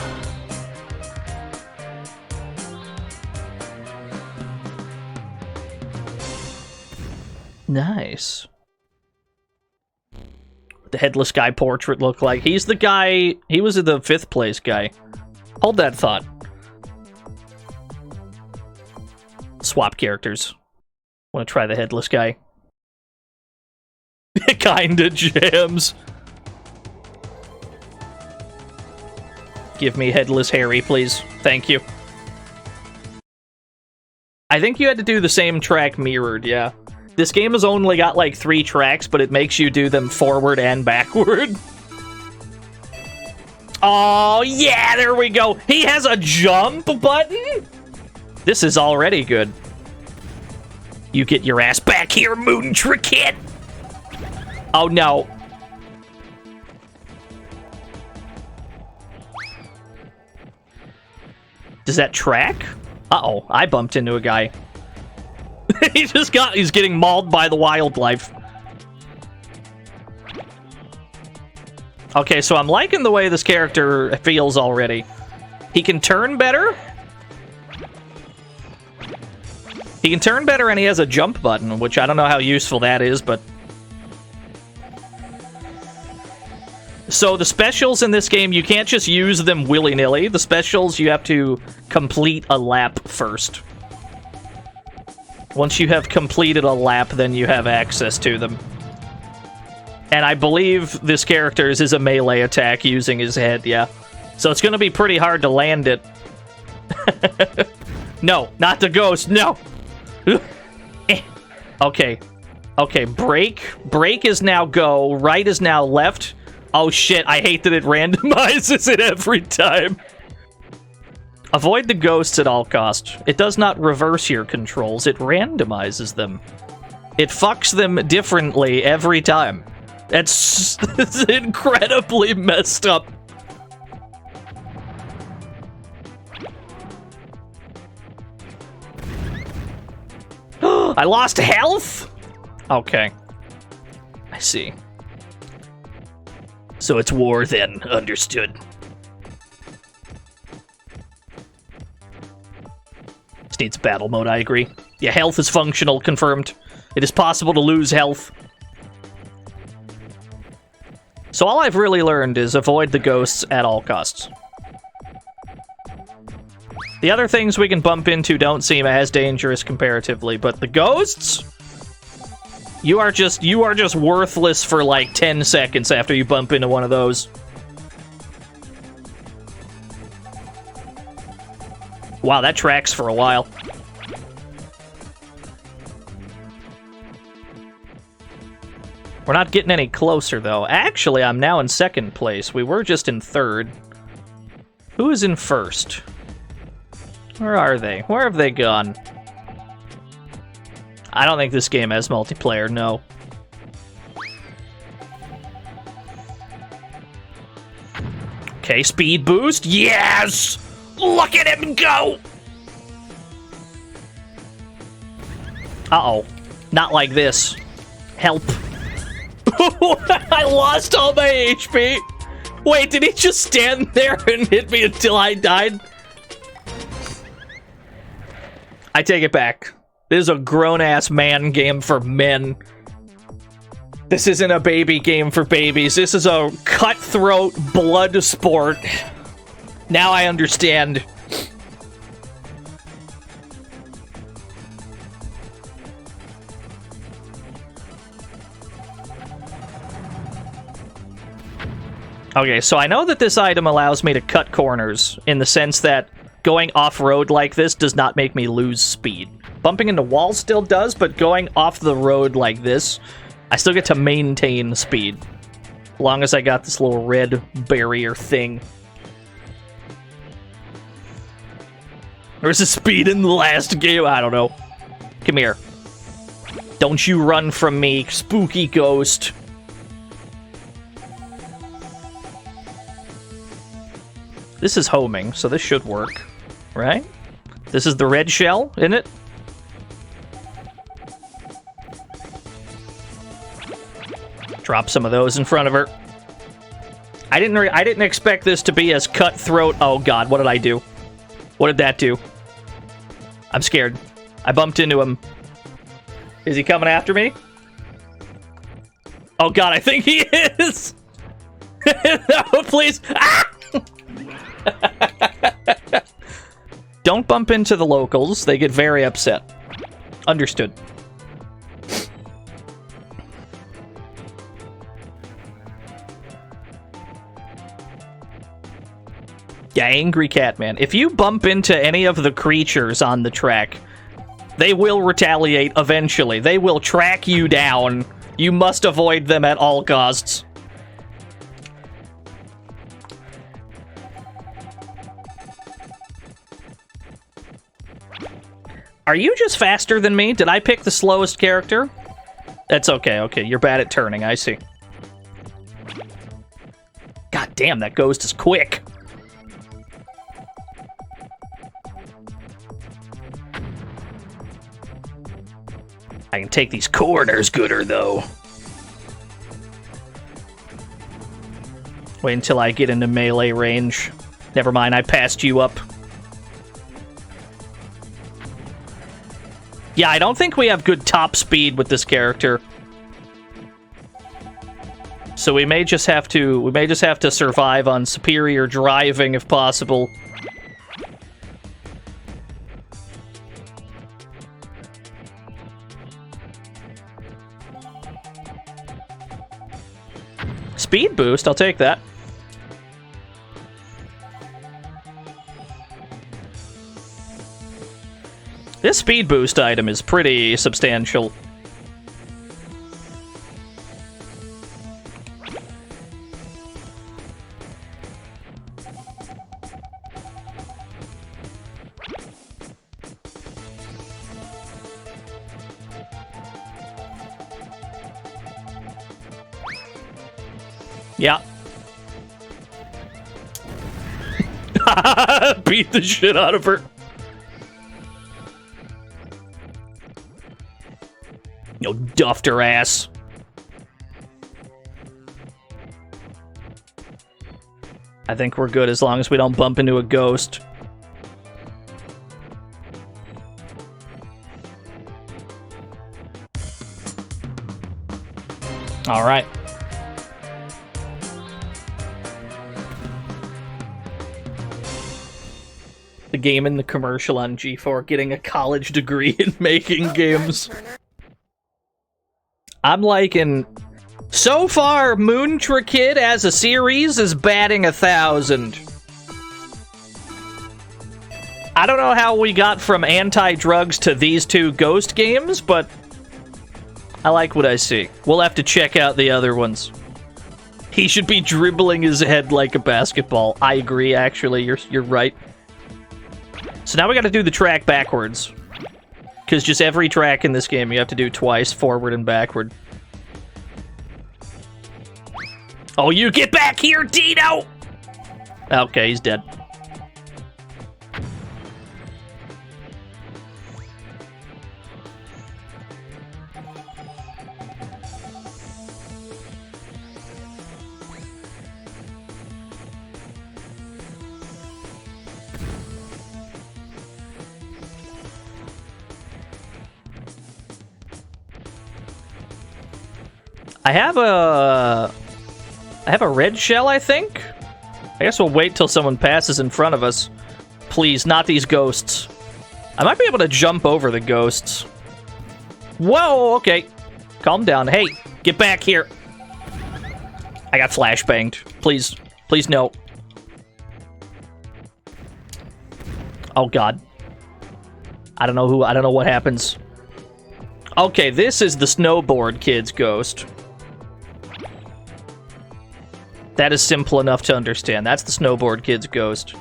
Nice. What the headless guy portrait look like? He's the guy... He was the 5th place guy. Hold that thought. Swap characters. Want to try the headless guy? Kinda jams. Give me Headless Harry, please. Thank you. I think you had to do the same track mirrored, yeah. This game has only got like 3 tracks, but it makes you do them forward and backward. Oh, yeah, there we go. He has a jump button? This is already good. You get your ass back here, Moontra kid. Oh, no. Does that track? Uh-oh, I bumped into a guy. He's getting mauled by the wildlife. Okay, so I'm liking the way this character feels already. He can turn better. He can turn better, and he has a jump button, which I don't know how useful that is, but... So the specials in this game, you can't just use them willy-nilly. The specials, you have to complete a lap first. Once you have completed a lap, then you have access to them. And I believe this character's is a melee attack using his head, yeah. So it's gonna be pretty hard to land it. No, not the ghost, no! Okay. Okay, break. Break is now go. Right is now left. Oh shit, I hate that it randomizes it every time. Avoid the ghosts at all costs. It does not reverse your controls, it randomizes them. It fucks them differently every time. It's incredibly messed up. I lost health? Okay. I see. So it's war then, understood. This needs battle mode, I agree. Yeah, health is functional, confirmed. It is possible to lose health. So all I've really learned is avoid the ghosts at all costs. The other things we can bump into don't seem as dangerous comparatively, but the ghosts? You are just worthless for like 10 seconds after you bump into one of those. Wow, that tracks for a while. We're not getting any closer, though. Actually, I'm now in second place. We were just in third. Who is in first? Where are they? Where have they gone? I don't think this game has multiplayer, no. Okay, speed boost. Yes! Look at him go! Uh-oh. Not like this. Help. I lost all my HP. Wait, did he just stand there and hit me until I died? I take it back. This is a grown-ass man game for men. This isn't a baby game for babies. This is a cutthroat blood sport. Now I understand. Okay, so I know that this item allows me to cut corners, in the sense that going off-road like this does not make me lose speed. Bumping into walls still does, but going off the road like this, I still get to maintain speed. As long as I got this little red barrier thing. Where's the speed in the last game? I don't know. Come here. Don't you run from me, spooky ghost. This is homing, so this should work, right? This is the red shell, isn't it? Drop some of those in front of her. I didn't expect this to be as cutthroat. Oh god, what did I do? What did that do? I'm scared. I bumped into him. Is he coming after me? Oh god, I think he is! No, please! Ah! Don't bump into the locals. They get very upset. Understood. Yeah, Angry Catman. If you bump into any of the creatures on the track, they will retaliate eventually. They will track you down. You must avoid them at all costs. Are you just faster than me? Did I pick the slowest character? That's okay, okay. You're bad at turning, I see. God damn, that ghost is quick. I can take these corners gooder, though. Wait until I get into melee range. Never mind, I passed you up. Yeah, I don't think we have good top speed with this character. So we may just have to survive on superior driving if possible. Speed boost, I'll take that. This speed boost item is pretty substantial. Yeah. Beat the shit out of her. You duffed her ass. I think we're good as long as we don't bump into a ghost. All right. The game in the commercial on G4 getting a college degree in making games. I'm liking... So far, Moontra Kid as a series is batting 1,000. I don't know how we got from anti-drugs to these two ghost games, but I like what I see. We'll have to check out the other ones. He should be dribbling his head like a basketball. I agree, actually. You're right. So now we gotta do the track backwards. Because just every track in this game you have to do twice, forward and backward. Oh, you get back here, Dino! Okay, he's dead. I have a red shell, I think? I guess we'll wait till someone passes in front of us. Please, not these ghosts. I might be able to jump over the ghosts. Whoa, okay. Calm down. Hey, get back here. I got flashbanged. Please, please no. Oh, God. I don't know what happens. Okay, this is the snowboard kid's ghost. That is simple enough to understand. That's the snowboard kid's ghost.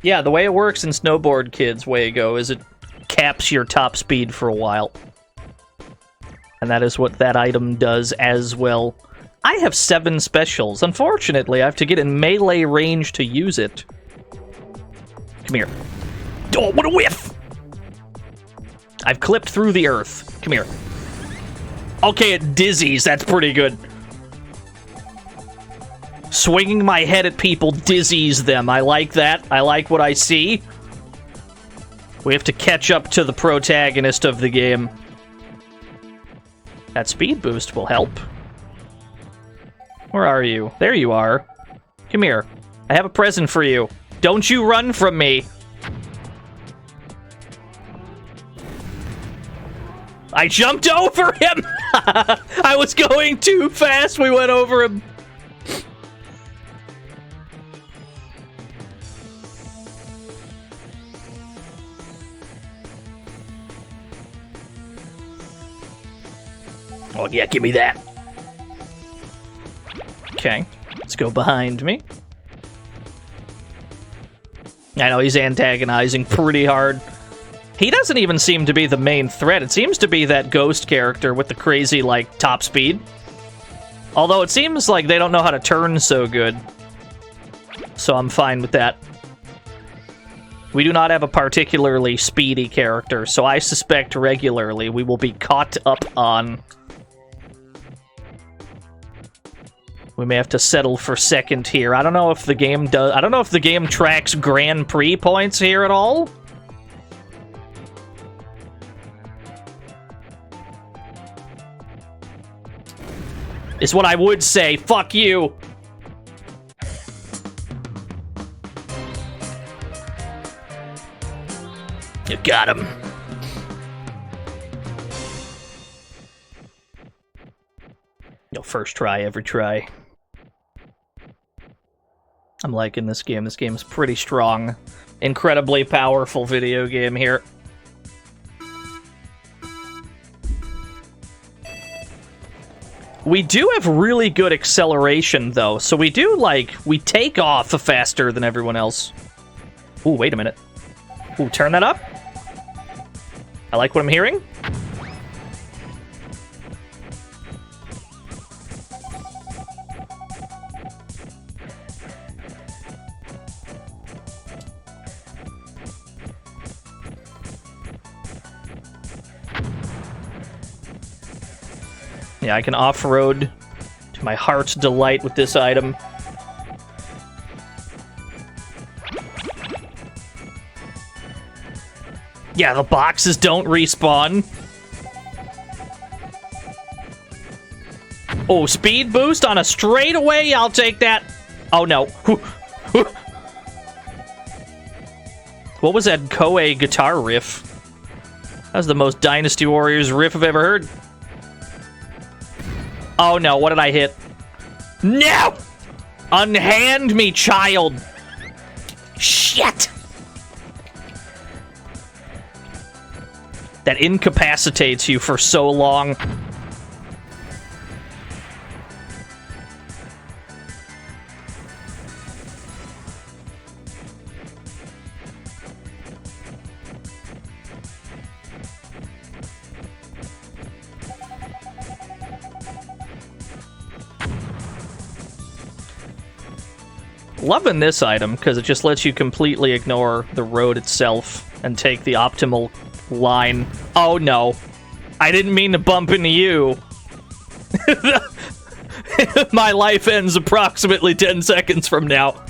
Yeah, the way it works in Snowboard Kid's Wago is it caps your top speed for a while. And that is what that item does as well. I have 7 specials. Unfortunately, I have to get in melee range to use it. Come here. Oh, what a whiff! I've clipped through the earth. Come here. Okay, it dizzies. That's pretty good. Swinging my head at people dizzies them. I like that. I like what I see. We have to catch up to the protagonist of the game. That speed boost will help. Where are you? There you are. Come here. I have a present for you. Don't you run from me. I jumped over him! I was going too fast, we went over him. Oh yeah, give me that. Okay, let's go behind me. I know he's antagonizing pretty hard. He doesn't even seem to be the main threat. It seems to be that ghost character with the crazy, like, top speed. Although it seems like they don't know how to turn so good. So I'm fine with that. We do not have a particularly speedy character, so I suspect regularly we will be caught up on. We may have to settle for second here. I don't know if the game does. I don't know if the game tracks Grand Prix points here at all. Is what I would say. Fuck you. You got him. No, first try, every try. I'm liking this game. This game's pretty strong. Incredibly powerful video game here. We do have really good acceleration, though. So we do, like, we take off faster than everyone else. Ooh, wait a minute. Ooh, turn that up. I like what I'm hearing. Yeah, I can off-road to my heart's delight with this item. Yeah, the boxes don't respawn. Oh, speed boost on a straightaway? I'll take that. Oh, no. What was that Koei guitar riff? That was the most Dynasty Warriors riff I've ever heard. Oh no, what did I hit? No! Unhand me, child! Shit! That incapacitates you for so long. Loving this item, because it just lets you completely ignore the road itself and take the optimal line. Oh no. I didn't mean to bump into you. My life ends approximately 10 seconds from now.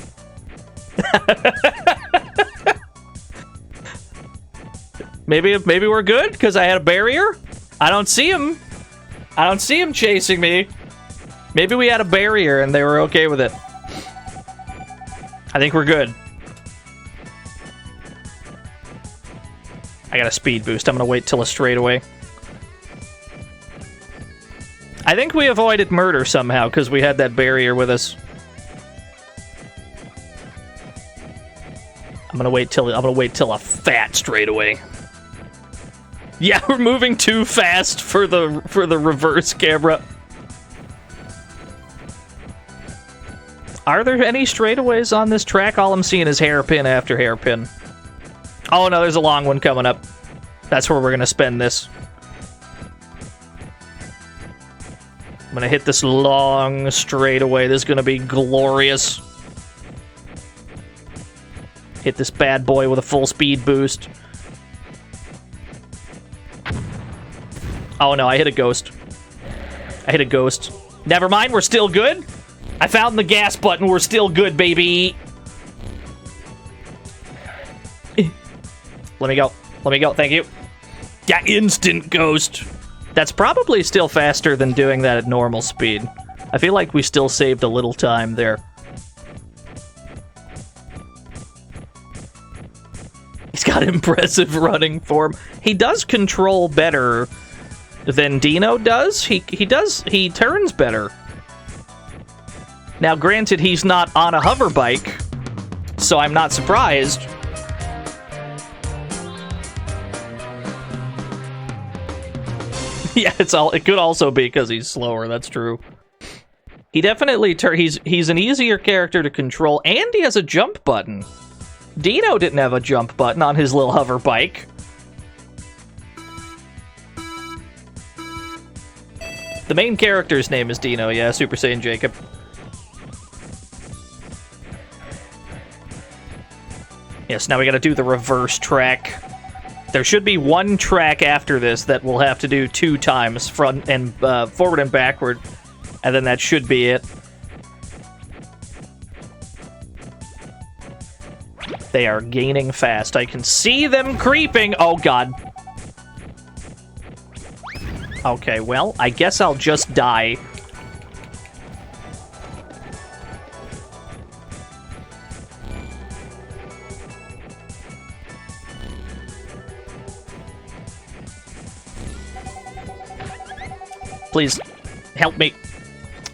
Maybe we're good, because I had a barrier? I don't see him. I don't see him chasing me. Maybe we had a barrier and they were okay with it. I think we're good. I got a speed boost. I'm gonna wait till a straightaway. I think we avoided murder somehow because we had that barrier with us. I'm gonna wait till a fat straightaway. Yeah, we're moving too fast for the reverse camera. Are there any straightaways on this track? All I'm seeing is hairpin after hairpin. Oh no, there's a long one coming up. That's where we're gonna spend this. I'm gonna hit this long straightaway. This is gonna be glorious. Hit this bad boy with a full speed boost. Oh no, I hit a ghost. I hit a ghost. Never mind, we're still good. I found the gas button. We're still good, baby. Let me go. Let me go. Thank you. Yeah, instant ghost. That's probably still faster than doing that at normal speed. I feel like we still saved a little time there. He's got impressive running form. He does control better than Dino does. He turns better. Now, granted, he's not on a hover bike, so I'm not surprised. Yeah, it could also be because he's slower. That's true. He definitely he's an easier character to control, and he has a jump button. Dino didn't have a jump button on his little hover bike. The main character's name is Dino, yeah, Super Saiyan Jacob. Yes, now we gotta do the reverse track. There should be one track after this that we'll have to do 2 times, front and forward and backward, and then that should be it. They are gaining fast. I can see them creeping. Oh, God. Okay, well, I guess I'll just die. Please, help me.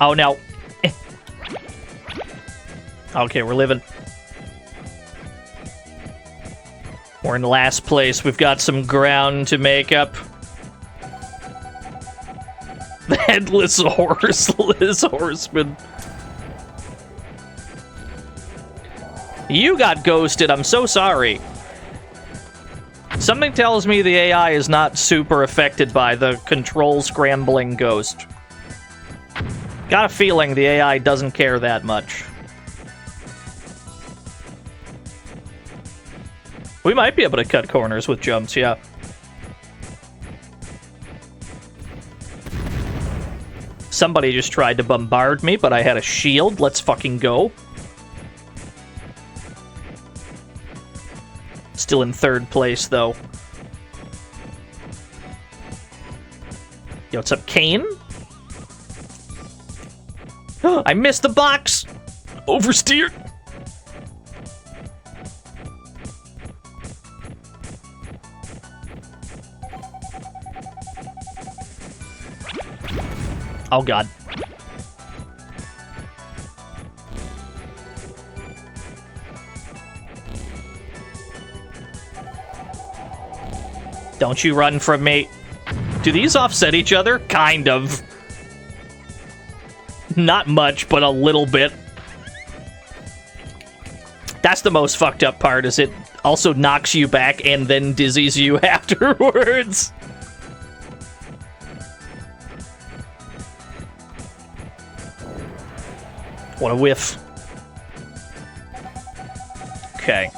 Oh, no. Okay, we're living. We're in last place. We've got some ground to make up. The headless horseman. You got ghosted. I'm so sorry. Something tells me the AI is not super affected by the control scrambling ghost. Got a feeling the AI doesn't care that much. We might be able to cut corners with jumps, yeah. Somebody just tried to bombard me, but I had a shield. Let's fucking go. Still in 3rd place, though. Yo, what's up, Kane? I missed the box! Oversteer! Oh, God. Don't you run from me. Do these offset each other? Kind of. Not much, but a little bit. That's the most fucked up part, is it also knocks you back and then dizzies you afterwards. What a whiff. Okay.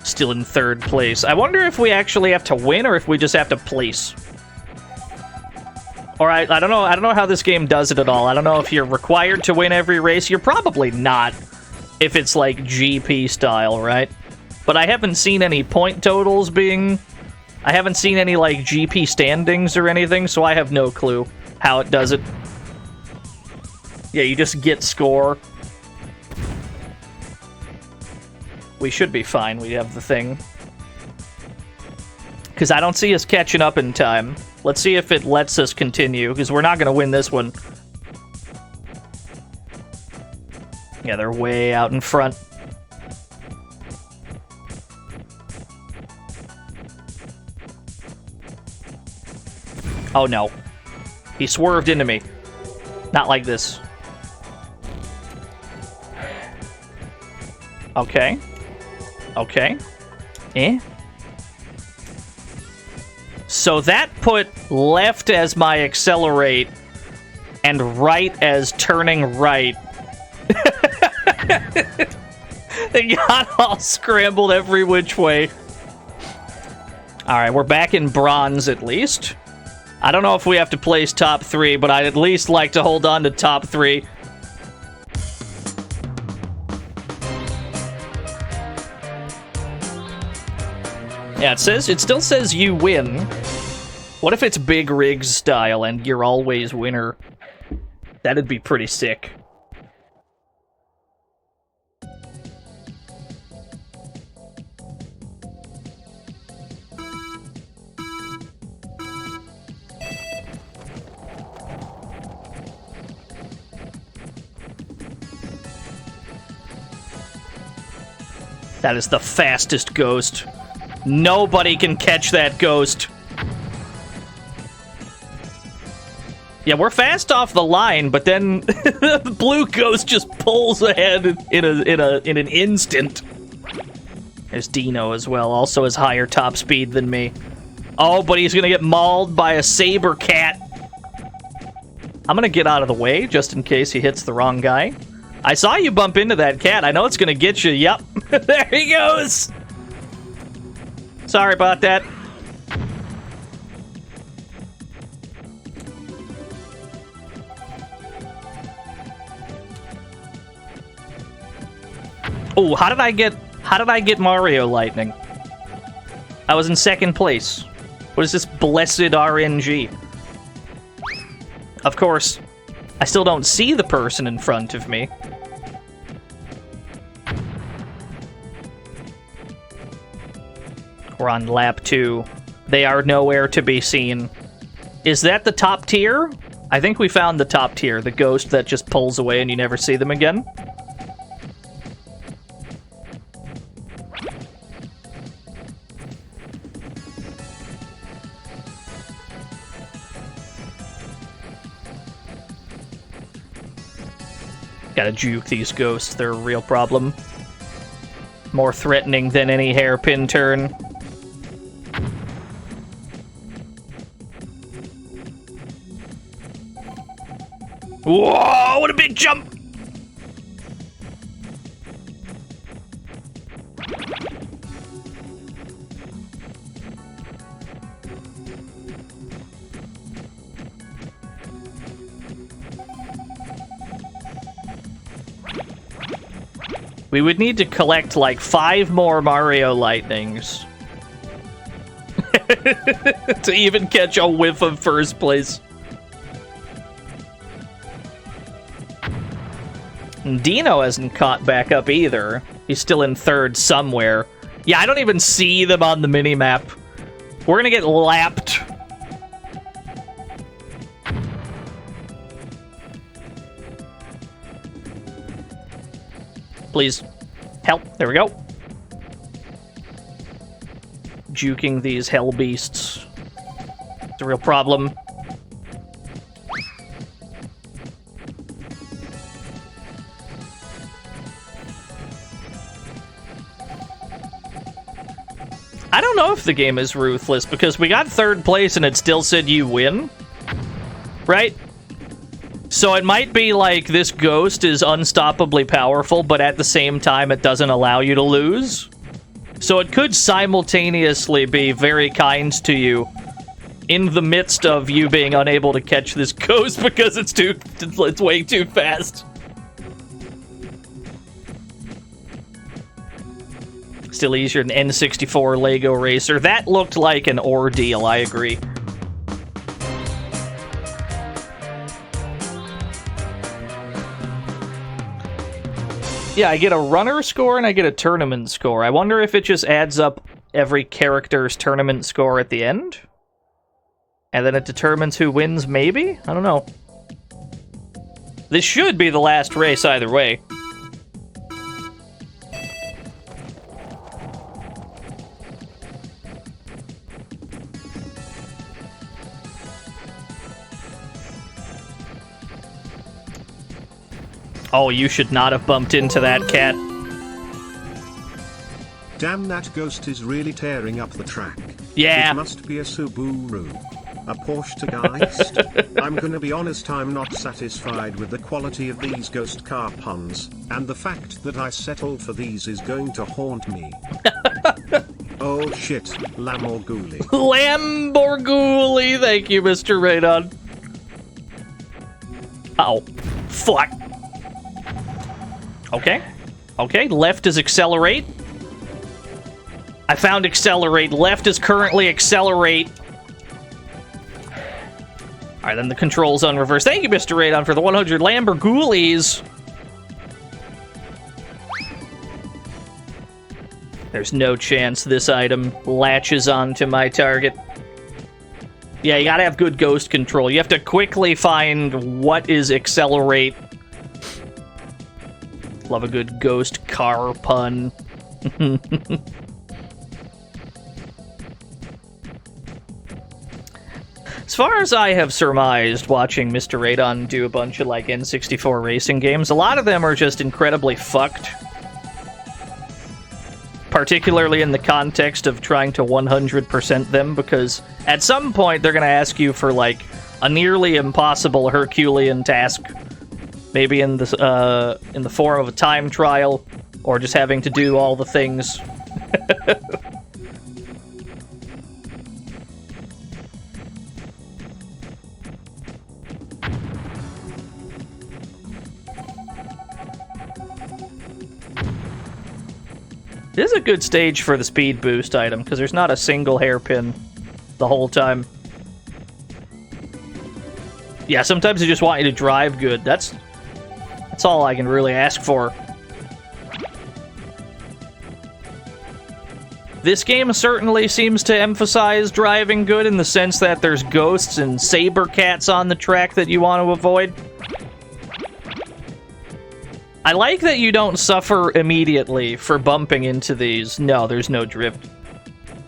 Still in 3rd place. I wonder if we actually have to win or if we just have to place. Or I don't know. I don't know how this game does it at all. I don't know if you're required to win every race. You're probably not if it's like GP style, right? But I haven't seen any point totals being... I haven't seen any like GP standings or anything, so I have no clue how it does it. Yeah, you just get score. We should be fine. We have the thing. Because I don't see us catching up in time. Let's see if it lets us continue, because we're not going to win this one. Yeah, they're way out in front. Oh, no. He swerved into me. Not like this. Okay. Okay. Eh? So that put left as my accelerate and right as turning right. They got all scrambled every which way. Alright, we're back in bronze at least. I don't know if we have to place top 3, but I'd at least like to hold on to top 3. Yeah, it still says you win. What if it's Big Rigs style and you're always winner? That'd be pretty sick. That is the fastest ghost. Nobody can catch that ghost. Yeah, we're fast off the line, but then the blue ghost just pulls ahead in an instant. There's Dino as well, also has higher top speed than me. Oh, but he's gonna get mauled by a saber cat. I'm gonna get out of the way just in case he hits the wrong guy. I saw you bump into that cat. I know it's gonna get you. Yep. There he goes. Sorry about that. Oh, how did I get Mario Lightning? I was in second place. What is this blessed RNG? Of course, I still don't see the person in front of me. We're on lap 2. They are nowhere to be seen. Is that the top tier? I think we found the top tier, the ghost that just pulls away and you never see them again. Gotta juke these ghosts, they're a real problem. More threatening than any hairpin turn. Whoa, what a big jump! We would need to collect like 5 more Mario Lightnings to even catch a whiff of first place. Dino hasn't caught back up either. He's still in third somewhere. Yeah, I don't even see them on the minimap. We're gonna get lapped. Please. Help. There we go. Juking these hell beasts. It's a real problem. I don't know if the game is ruthless, because we got third place and it still said you win. Right? So it might be like this ghost is unstoppably powerful, but at the same time it doesn't allow you to lose. So it could simultaneously be very kind to you in the midst of you being unable to catch this ghost because it's way too fast. Still easier than N64 Lego Racer. That looked like an ordeal, I agree. Yeah, I get a runner score and I get a tournament score. I wonder if it just adds up every character's tournament score at the end? And then it determines who wins, maybe? I don't know. This should be the last race either way. Oh, you should not have bumped into that cat. Damn, that ghost is really tearing up the track. Yeah. It must be a Subaru. A Poltergeist? I'm gonna be honest, I'm not satisfied with the quality of these ghost car puns, and the fact that I settled for these is going to haunt me. Oh shit, Lamborghini. Lamborghini, thank you, Mr. Radon. Oh, fuck. Okay. Okay, left is accelerate. I found accelerate. Left is currently accelerate. Alright, then the controls on reverse. Thank you, Mr. Radon, for the 100 Lamborghoolies. There's no chance this item latches onto my target. Yeah, you gotta have good ghost control. You have to quickly find what is accelerate. Love a good ghost car pun. As far as I have surmised watching Mr. Radon do a bunch of like N64 racing games, a lot of them are just incredibly fucked. Particularly in the context of trying to 100% them, because at some point they're going to ask you for like a nearly impossible Herculean task, maybe in the form of a time trial, or just having to do all the things. This is a good stage for the speed boost item, because there's not a single hairpin the whole time. Yeah, sometimes they just want you to drive good. That's all I can really ask for. This game certainly seems to emphasize driving good in the sense that there's ghosts and saber cats on the track that you want to avoid. I like that you don't suffer immediately for bumping into these. No, there's no drift.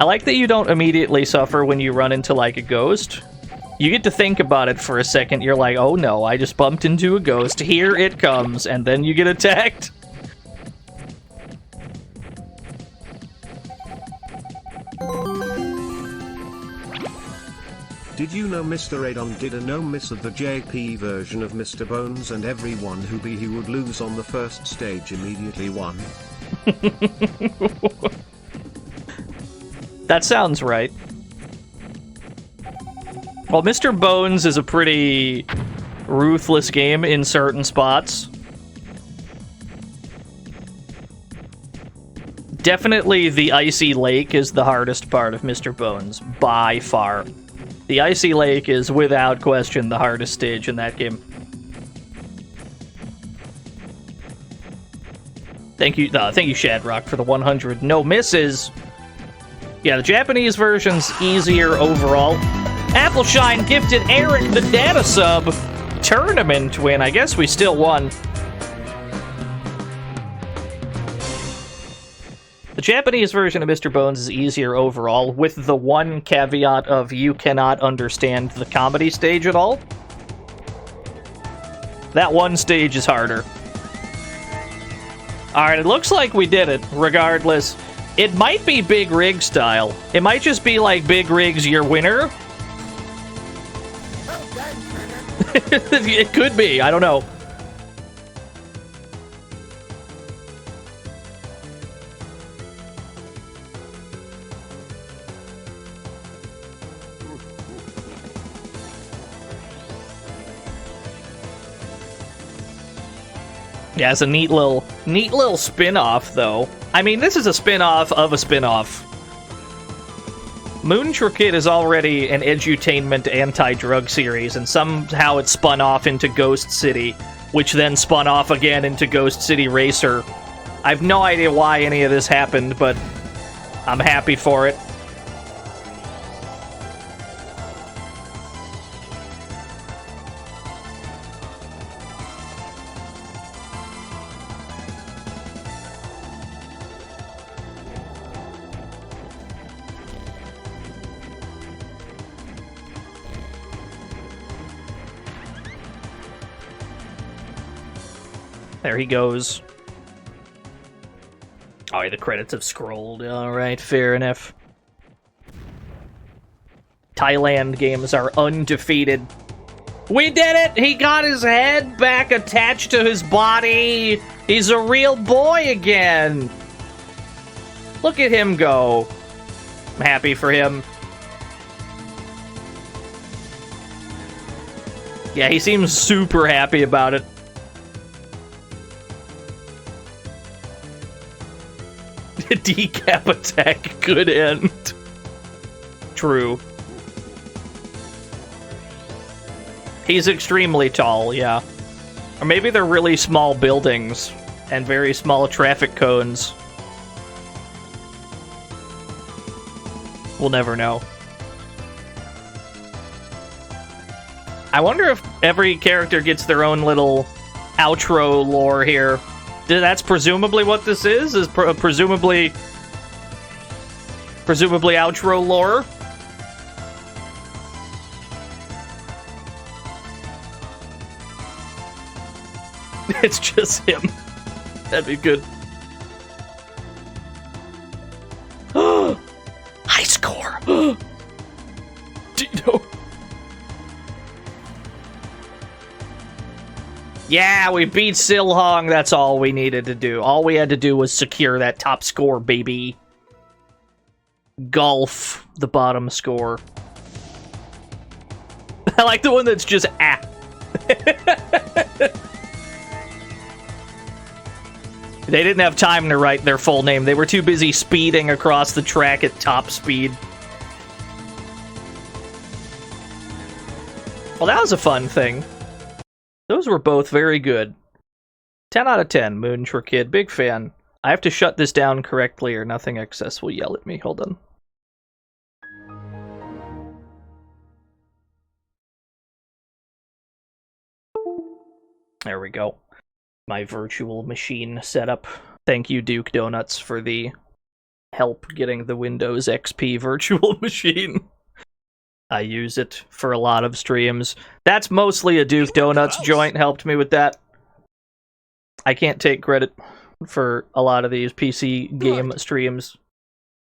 I like that you don't immediately suffer when you run into, like, a ghost. You get to think about it for a second. You're like, oh no, I just bumped into a ghost. Here it comes. And then you get attacked. Did you know Mr. Radon did a no-miss of the JP version of Mr. Bones, and everyone who he would lose on the first stage immediately won? That sounds right. Well, Mr. Bones is a pretty ruthless game in certain spots. Definitely the Icy Lake is the hardest part of Mr. Bones, by far. The Icy Lake is, without question, the hardest stage in that game. Thank you, Shadrock, for the 100 no misses. Yeah, the Japanese version's easier overall. Appleshine gifted Eric the data sub. Tournament win. I guess we still won. The Japanese version of Mr. Bones is easier overall, with the one caveat of you cannot understand the comedy stage at all. That one stage is harder. Alright, it looks like we did it, regardless. It might be Big Rig style. It might just be like Big Rig's your winner. It could be, I don't know. Yeah, it's a neat little spin-off, though. I mean, this is a spin-off of a spin-off. Moontra Kid is already an edutainment anti-drug series, and somehow it spun off into Ghost City, which then spun off again into Ghost City Racer. I have no idea why any of this happened, but I'm happy for it. There he goes. Oh, yeah, the credits have scrolled. Alright, fair enough. Thailand games are undefeated. We did it! He got his head back attached to his body! He's a real boy again! Look at him go. I'm happy for him. Yeah, he seems super happy about it. Decap attack could end. True. He's extremely tall, yeah. Or maybe they're really small buildings and very small traffic cones. We'll never know. I wonder if every character gets their own little outro lore here. That's presumably what this is presumably outro lore. It's just him. That'd be good. High score. Dino. Yeah, we beat Silhong. That's all we needed to do. All we had to do was secure that top score, baby. Golf the bottom score. I like the one that's just ah. They didn't have time to write their full name. They were too busy speeding across the track at top speed. Well, that was a fun thing. Those were both very good. 10 out of 10, Moontra Kid. Big fan. I have to shut this down correctly or nothing excess will yell at me. Hold on. There we go. My virtual machine setup. Thank you, Duke Donuts, for the help getting the Windows XP virtual machine. I use it for a lot of streams. That's mostly a Duke Donuts joint helped me with that. I can't take credit for a lot of these PC game streams.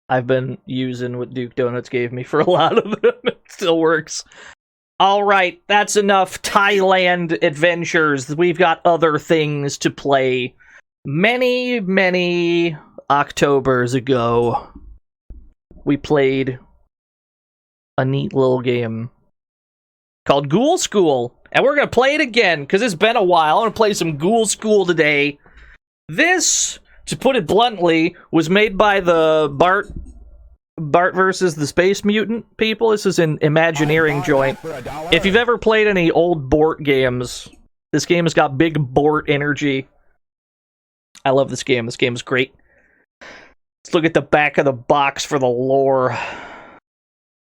I've been using what Duke Donuts gave me for a lot of them. It still works. Alright, that's enough Thailand adventures. We've got other things to play. Many, many Octobers ago, we played a neat little game called Ghoul School. And we're going to play it again, because it's been a while. I'm going to play some Ghoul School today. This, to put it bluntly, was made by the Bart versus the Space Mutant people. This is an Imagineering joint. If you've ever played any old Bort games, this game has got big Bort energy. I love this game. This game is great. Let's look at the back of the box for the lore.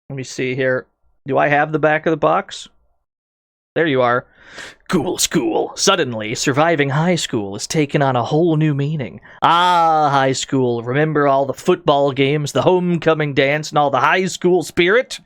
Let me see here. Do I have the back of the box? There you are. Ghoul School. Suddenly, surviving high school has taken on a whole new meaning. Ah, high school. Remember all the football games, the homecoming dance, and all the high school spirit?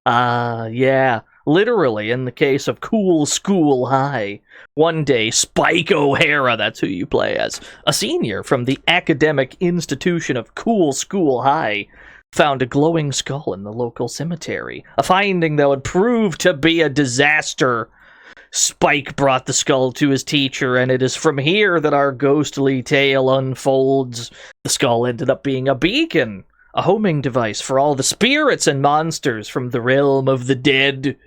Ah, yeah. Literally, in the case of Ghoul School High. One day, Spike O'Hara, that's who you play as, a senior from the academic institution of Ghoul School High, found a glowing skull in the local cemetery. A finding that would prove to be a disaster. Spike brought the skull to his teacher, and it is from here that our ghostly tale unfolds. The skull ended up being a beacon, a homing device for all the spirits and monsters from the realm of the dead.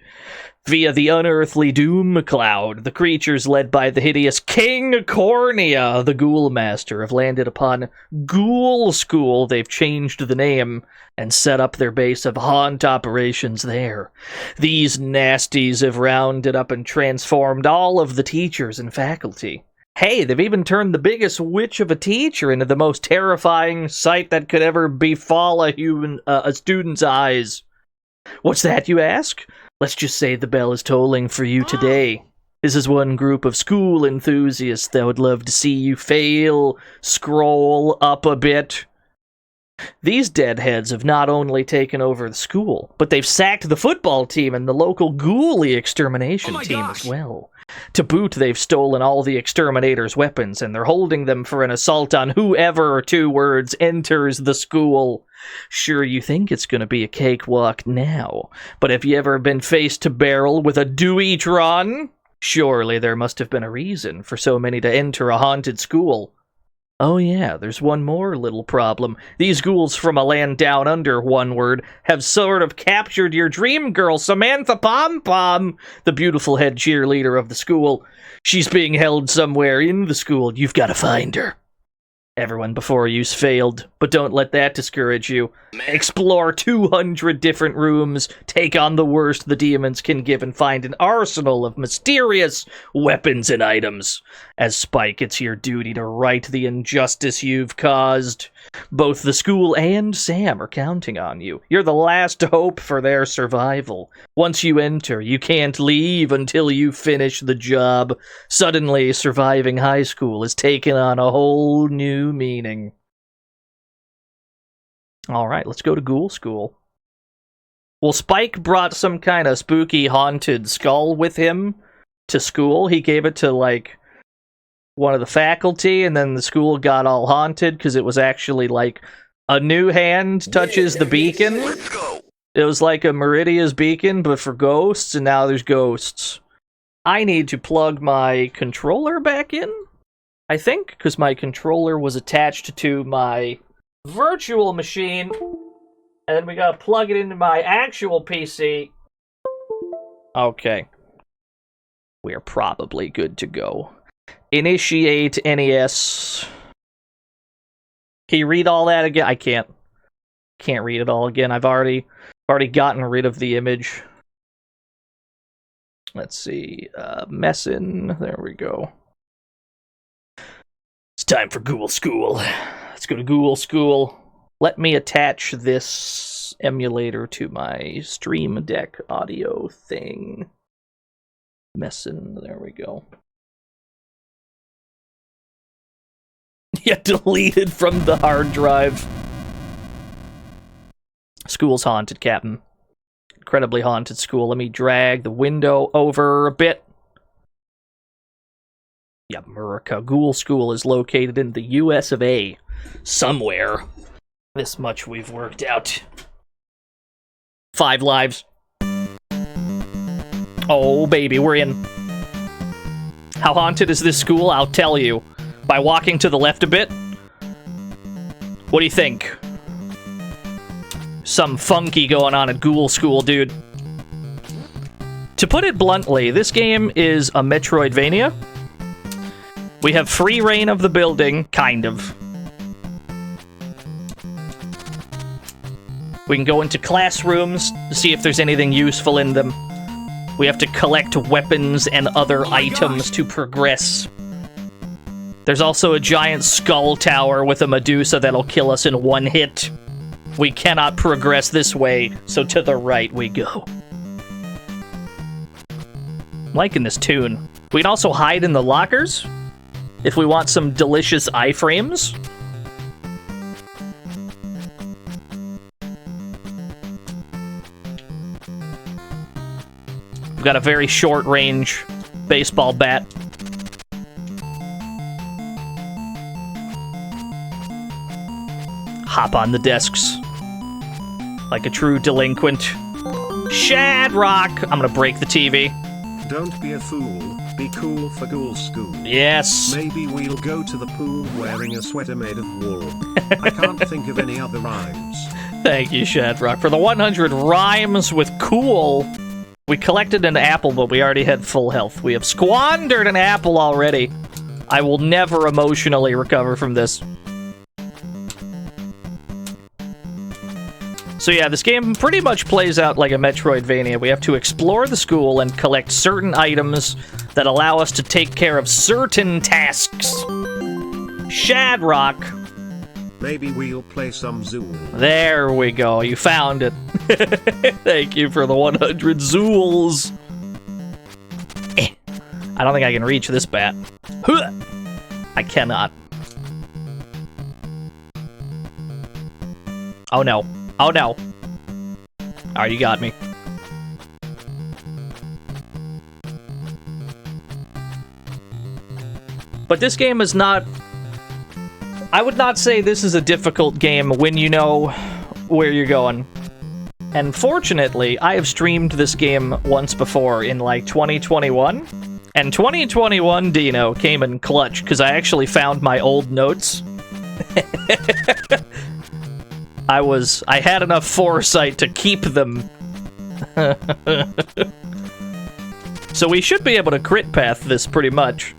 Via the unearthly doom cloud, the creatures led by the hideous King Cornea, the Ghoul Master, have landed upon Ghoul School. They've changed the name and set up their base of haunt operations there. These nasties have rounded up and transformed all of the teachers and faculty. Hey, they've even turned the biggest witch of a teacher into the most terrifying sight that could ever befall a student's eyes. What's that, you ask? Let's just say the bell is tolling for you today. This is one group of school enthusiasts that would love to see you fail. Scroll up a bit. These deadheads have not only taken over the school, but they've sacked the football team and the local ghoulie extermination team as well. To boot, they've stolen all the exterminator's weapons, and they're holding them for an assault on whoever, 2 words, enters the school. Sure, you think it's gonna be a cakewalk now, but have you ever been face to barrel with a Deweytron? Surely there must have been a reason for so many to enter a haunted school. Oh yeah, there's one more little problem. These ghouls from a land down under, 1 word, have sort of captured your dream girl, Samantha Pom-Pom, the beautiful head cheerleader of the school. She's being held somewhere in the school. You've got to find her. Everyone before you's failed, but don't let that discourage you. Explore 200 different rooms, take on the worst the demons can give, and find an arsenal of mysterious weapons and items. As Spike, it's your duty to right the injustice you've caused. Both the school and Sam are counting on you. You're the last hope for their survival. Once you enter, you can't leave until you finish the job. Suddenly, surviving high school is taking on a whole new meaning. Alright, let's go to Ghoul School. Well, Spike brought some kind of spooky haunted skull with him to school. He gave it to, like, one of the faculty, and then the school got all haunted because it was actually, like, a new hand touches the beacon. It was like a Meridia's beacon, but for ghosts, and now there's ghosts. I need to plug my controller back in, I think, because my controller was attached to my virtual machine, and then we gotta plug it into my actual PC. Okay. We are probably good to go. Initiate NES. Can you read all that again? I can't. Can't read it all again. I've already gotten rid of the image. Let's see. Messin. There we go. It's time for Ghoul School. Let's go to Ghoul School. Let me attach this emulator to my Stream Deck audio thing. Messin. There we go. Yeah, deleted from the hard drive. School's haunted, Captain. Incredibly haunted school. Let me drag the window over a bit. Yeah, America. Ghoul School is located in the US of A. Somewhere. This much we've worked out. 5 lives. Oh, baby, we're in. How haunted is this school? I'll tell you. By walking to the left a bit. What do you think? Some funky going on at Ghoul School, dude. To put it bluntly, this game is a Metroidvania. We have free reign of the building, kind of. We can go into classrooms to see if there's anything useful in them. We have to collect weapons and other items to progress. There's also a giant skull tower with a Medusa that'll kill us in one hit. We cannot progress this way, so to the right we go. I'm liking this tune. We can also hide in the lockers if we want some delicious iframes. We've got a very short-range baseball bat. Hop on the desks. Like a true delinquent. Shadrock! I'm gonna break the TV. Don't be a fool. Be cool for Ghoul School. Yes. Maybe we'll go to the pool wearing a sweater made of wool. I can't think of any other rhymes. Thank you, Shadrock. For the 100 rhymes with cool, we collected an apple, but we already had full health. We have squandered an apple already. I will never emotionally recover from this. So yeah, this game pretty much plays out like a Metroidvania. We have to explore the school and collect certain items that allow us to take care of certain tasks. Shadrock. Maybe we'll play some Zool. There we go, you found it. Thank you for the 100 Zools. I don't think I can reach this bat. I cannot. Oh no. Oh no. Oh, you got me. But this game is not... I would not say this is a difficult game when you know where you're going. And fortunately, I have streamed this game once before in like 2021. And 2021 Dino came in clutch because I actually found my old notes. I had enough foresight to keep them. So we should be able to crit path this pretty much.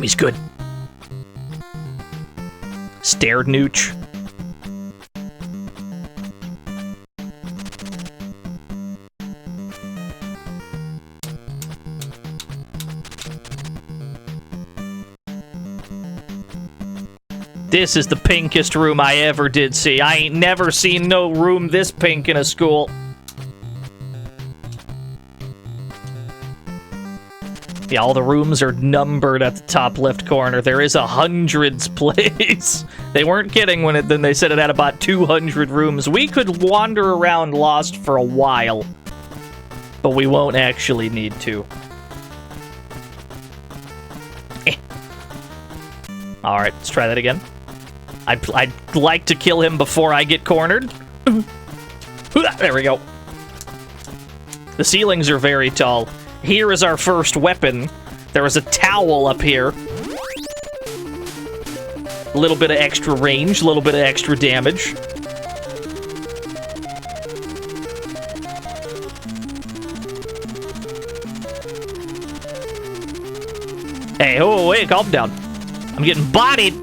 He's good. Stared nooch. This is the pinkest room I ever did see. I ain't never seen no room this pink in a school. Yeah, all the rooms are numbered at the top left corner. There is a hundreds place. They weren't kidding when then they said it had about 200 rooms. We could wander around lost for a while, but we won't actually need to. All right, let's try that again. I'd like to kill him before I get cornered. There we go. The ceilings are very tall. Here is our first weapon. There is a towel up here. A little bit of extra range, a little bit of extra damage. Hey, oh, wait, calm down. I'm getting bodied.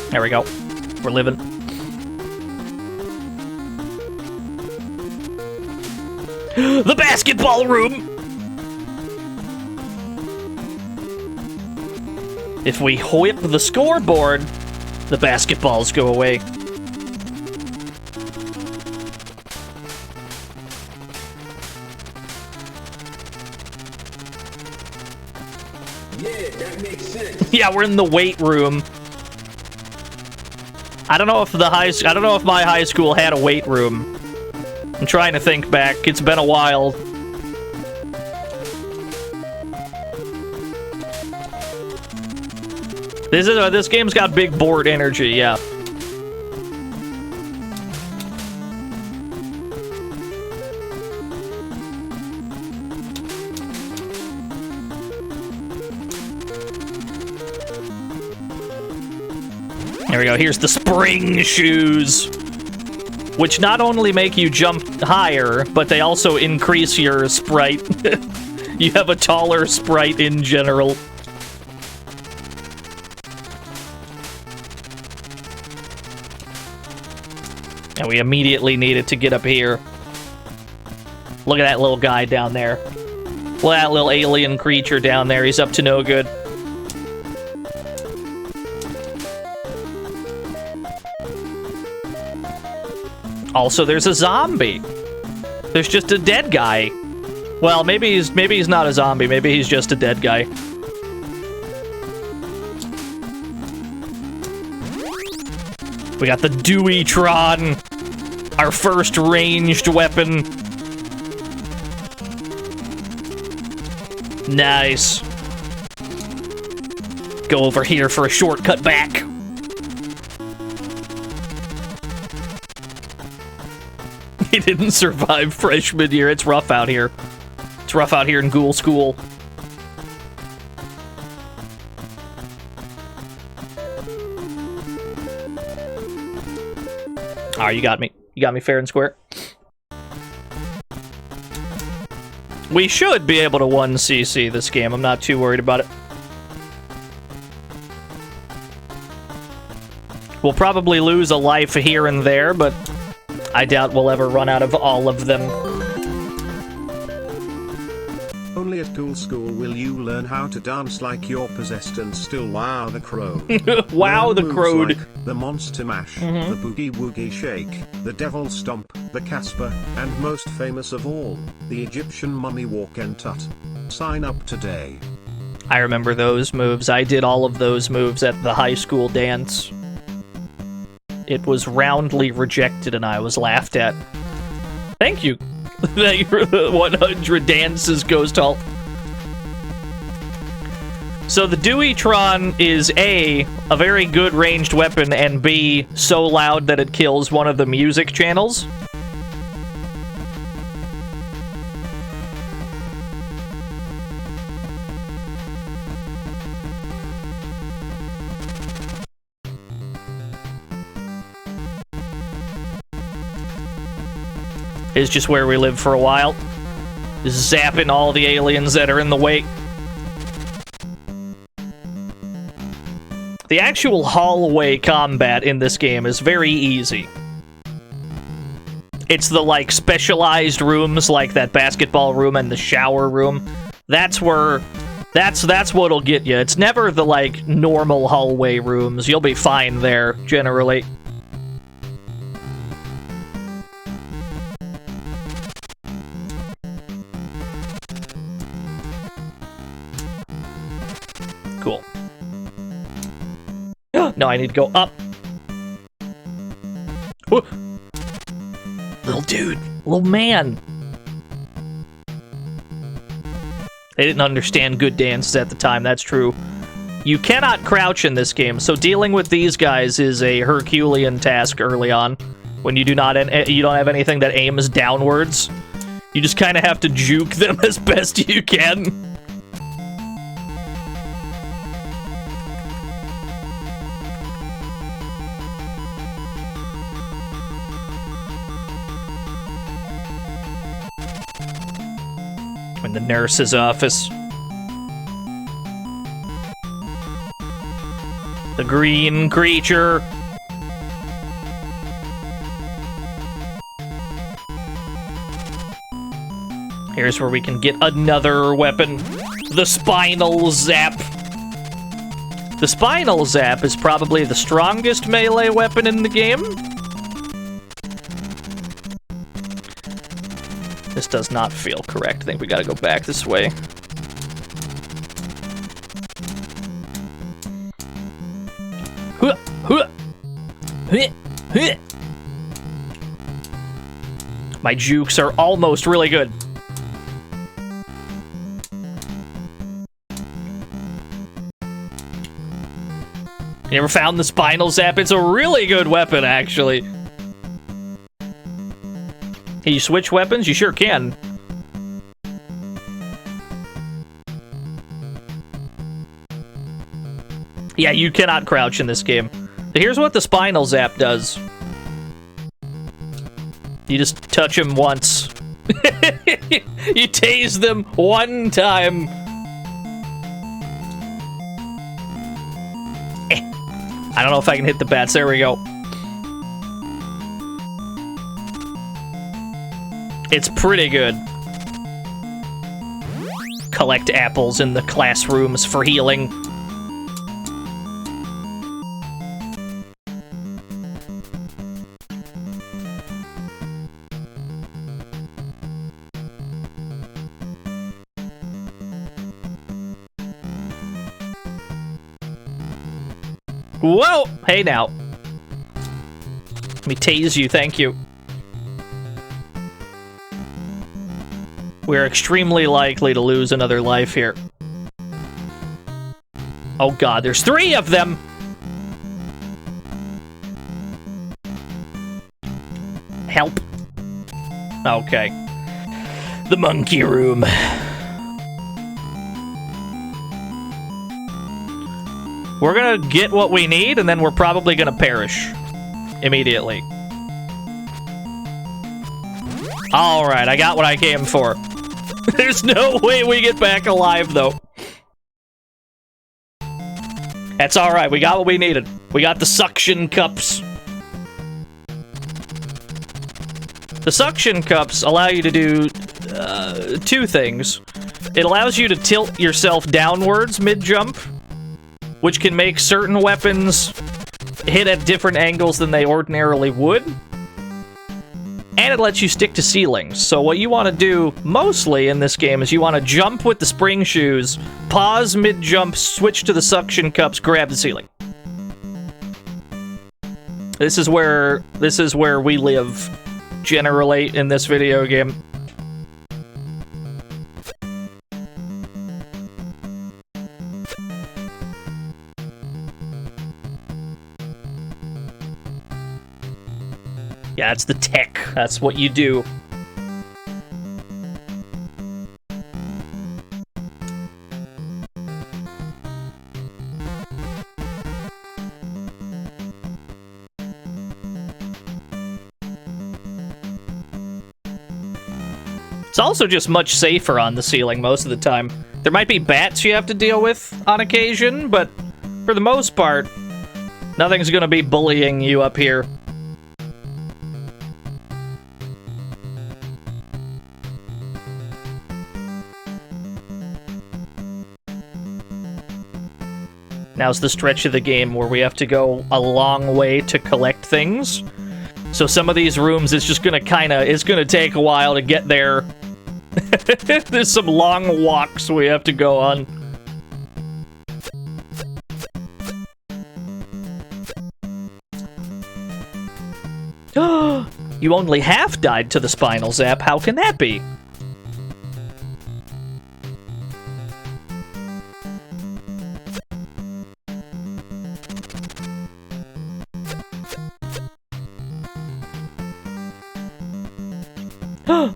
There we go. We're living. The basketball room! If we whip the scoreboard, the basketballs go away. Yeah, that makes sense. Yeah, we're in the weight room. I don't know if my high school had a weight room. I'm trying to think back. It's been a while. This game's got big board energy, yeah. There we go. Here's the spring shoes, which not only make you jump higher, but they also increase your sprite. You have a taller sprite in general. And we immediately needed to get up here. Look at that little guy down there. Look at that little alien creature down there. He's up to no good. Also, there's a zombie. There's just a dead guy. Well, maybe he's not a zombie. Maybe he's just a dead guy. We got the Deweytron, our first ranged weapon. Nice. Go over here for a shortcut back. He didn't survive freshman year. It's rough out here. It's rough out here in Ghoul School. Alright, you got me. You got me fair and square. We should be able to 1cc this game. I'm not too worried about it. We'll probably lose a life here and there, but I doubt we'll ever run out of all of them. Only at Ghoul School will you learn how to dance like you're possessed and still wow the crowd. Wow Learn the moves crowd. like the monster mash, the boogie woogie shake, the devil stomp, the Casper, and most famous of all, the Egyptian mummy walk and tut. Sign up today. I remember those moves. I did all of those moves at the high school dance. It was roundly rejected and I was laughed at. Thank you. Thank you for the 100 dances, Ghost Hulk. So the Deweytron is A, a very good ranged weapon, and B, so loud that it kills one of the music channels. Is just where we live for a while. Just zapping all the aliens that are in the way. The actual hallway combat in this game is very easy. It's the, like, specialized rooms, like that basketball room and the shower room. That's where... That's what'll get you. It's never the, like, normal hallway rooms. You'll be fine there, generally. Cool. No, I need to go up. Whoa. Little dude. Little man. They didn't understand good dances at the time, that's true. You cannot crouch in this game, so dealing with these guys is a Herculean task early on. When you don't have anything that aims downwards. You just kind of have to juke them as best you can. In the nurse's office. The green creature. Here's where we can get another weapon. The Spinal Zap. The Spinal Zap is probably the strongest melee weapon in the game. This does not feel correct. I think we gotta go back this way. My jukes are almost really good. You ever found the Spinal Zap? It's a really good weapon, actually. Can you switch weapons? You sure can. Yeah, you cannot crouch in this game. So here's what the Spinal Zap does. You just touch them once. You tase them one time. I don't know if I can hit the bats. There we go. It's pretty good. Collect apples in the classrooms for healing. Whoa! Hey now. Let me tase you, thank you. We're extremely likely to lose another life here. Oh god, there's 3 of them! Help. Okay. The monkey room. We're gonna get what we need, and then we're probably gonna perish. Immediately. Alright, I got what I came for. There's no way we get back alive, though. That's alright, we got what we needed. We got the suction cups. The suction cups allow you to do 2 things. It allows you to tilt yourself downwards mid-jump, which can make certain weapons hit at different angles than they ordinarily would. And it lets you stick to ceilings. So what you want to do mostly in this game is you want to jump with the spring shoes, pause mid-jump, switch to the suction cups, grab the ceiling. This is where we live, generally, in this video game. Yeah, it's the tech. That's what you do. It's also just much safer on the ceiling most of the time. There might be bats you have to deal with on occasion, but for the most part, Nothing's gonna be bullying you up here. Now's the stretch of the game where we have to go a long way to collect things. So some of these rooms, it's just gonna it's gonna take a while to get there. There's some long walks we have to go on. You only half died to the spinal zap. How can that be?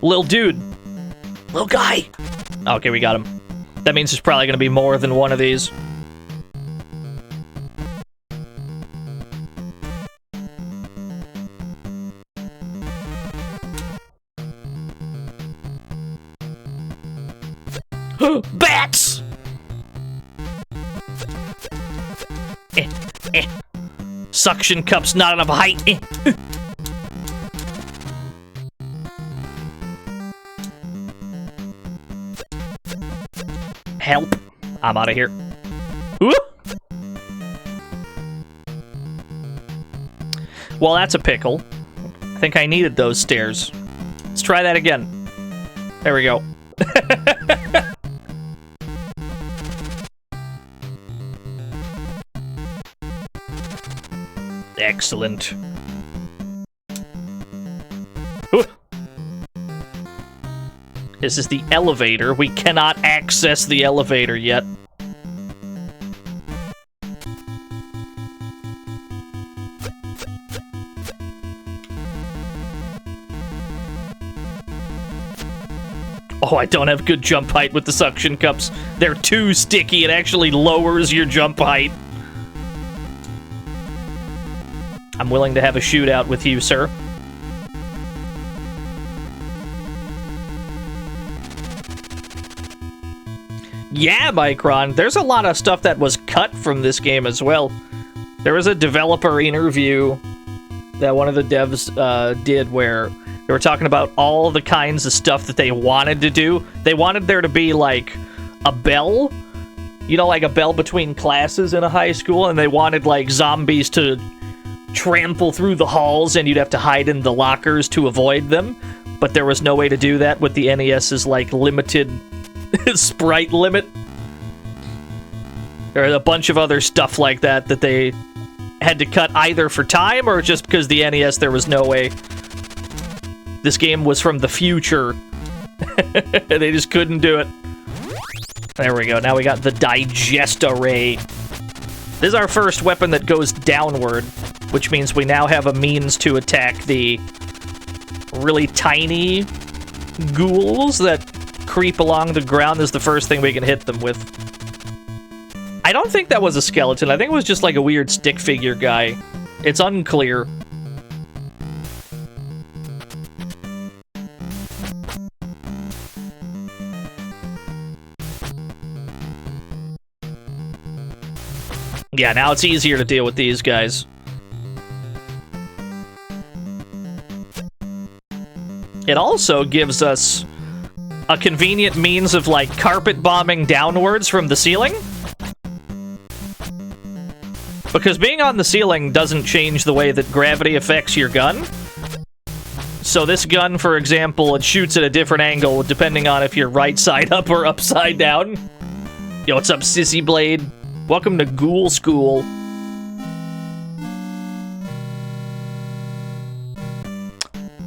Little dude. Little guy. Okay, we got him. That means there's probably going to be more than one of these. Bats! Suction cups not enough height. Help. I'm out of here. Ooh. Well, that's a pickle. I think I needed those stairs. Let's try that again. There we go. Excellent. Ooh. This is the elevator. We cannot access the elevator yet. Oh, I don't have good jump height with the suction cups. They're too sticky. It actually lowers your jump height. I'm willing to have a shootout with you, sir. Yeah, Micron, there's a lot of stuff that was cut from this game as well. There was a developer interview that one of the devs did where they were talking about all the kinds of stuff that they wanted to do. They wanted there to be, like, a bell. You know, like a bell between classes in a high school, and they wanted, like, zombies to trample through the halls, and you'd have to hide in the lockers to avoid them. But there was no way to do that with the NES's, like, limited sprite limit. There are a bunch of other stuff like that that they had to cut either for time or just because the NES there was no way. This game was from the future. They just couldn't do it. There we go. Now we got the digest array. This is our first weapon that goes downward, which means we now have a means to attack the really tiny ghouls that creep along the ground. Is the first thing we can hit them with. I don't think that was a skeleton. I think it was just like a weird stick figure guy. It's unclear. Yeah, now it's easier to deal with these guys. It also gives us a convenient means of, like, carpet bombing downwards from the ceiling. Because being on the ceiling doesn't change the way that gravity affects your gun. So this gun, for example, it shoots at a different angle depending on if you're right side up or upside down. Yo, what's up, Sissy Blade? Welcome to Ghoul School.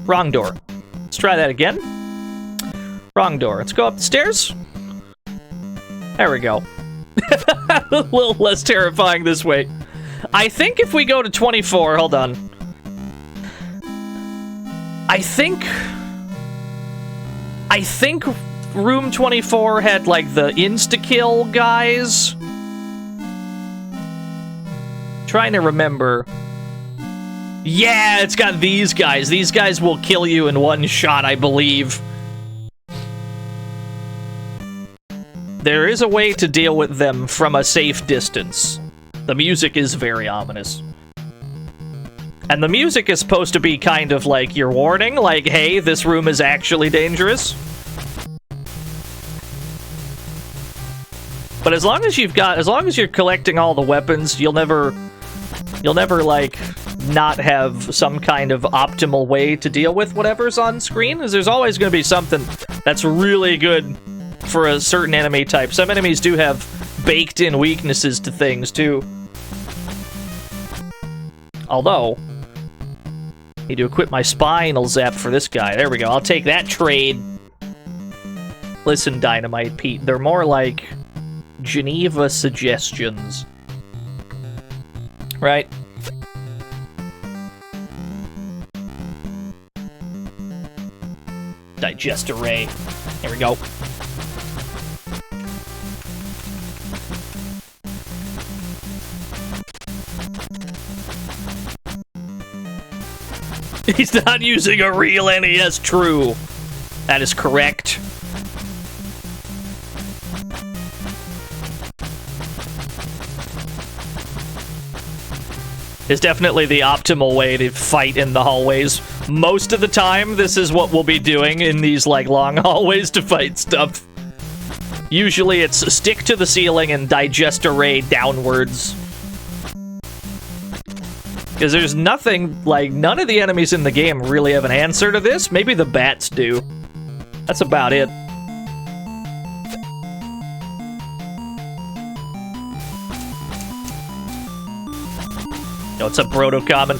Wrong door. Let's try that again. Wrong door. Let's go up the stairs. There we go. A little less terrifying this way. I think if we go to 24, hold on. I think room 24 had, like, the insta-kill guys. Trying to remember. Yeah, it's got these guys. These guys will kill you in one shot, I believe. There is a way to deal with them from a safe distance. The music is very ominous. And the music is supposed to be kind of like your warning, like, hey, this room is actually dangerous. But as long as you're collecting all the weapons, you'll never like not have some kind of optimal way to deal with whatever's on screen. Because there's always going to be something that's really good for a certain enemy type. Some enemies do have baked-in weaknesses to things too. Although, I need to equip my spinal zap for this guy. There we go. I'll take that trade. Listen, Dynamite Pete, they're more like Geneva suggestions. Right? Digest array. There we go. He's not using a real NES, true. That is correct. It's definitely the optimal way to fight in the hallways. Most of the time, this is what we'll be doing in these, like, long hallways to fight stuff. Usually it's stick to the ceiling and digest array downwards. Because there's nothing, like, none of the enemies in the game really have an answer to this. Maybe the bats do. That's about it. Yo, what's up, Broto Common?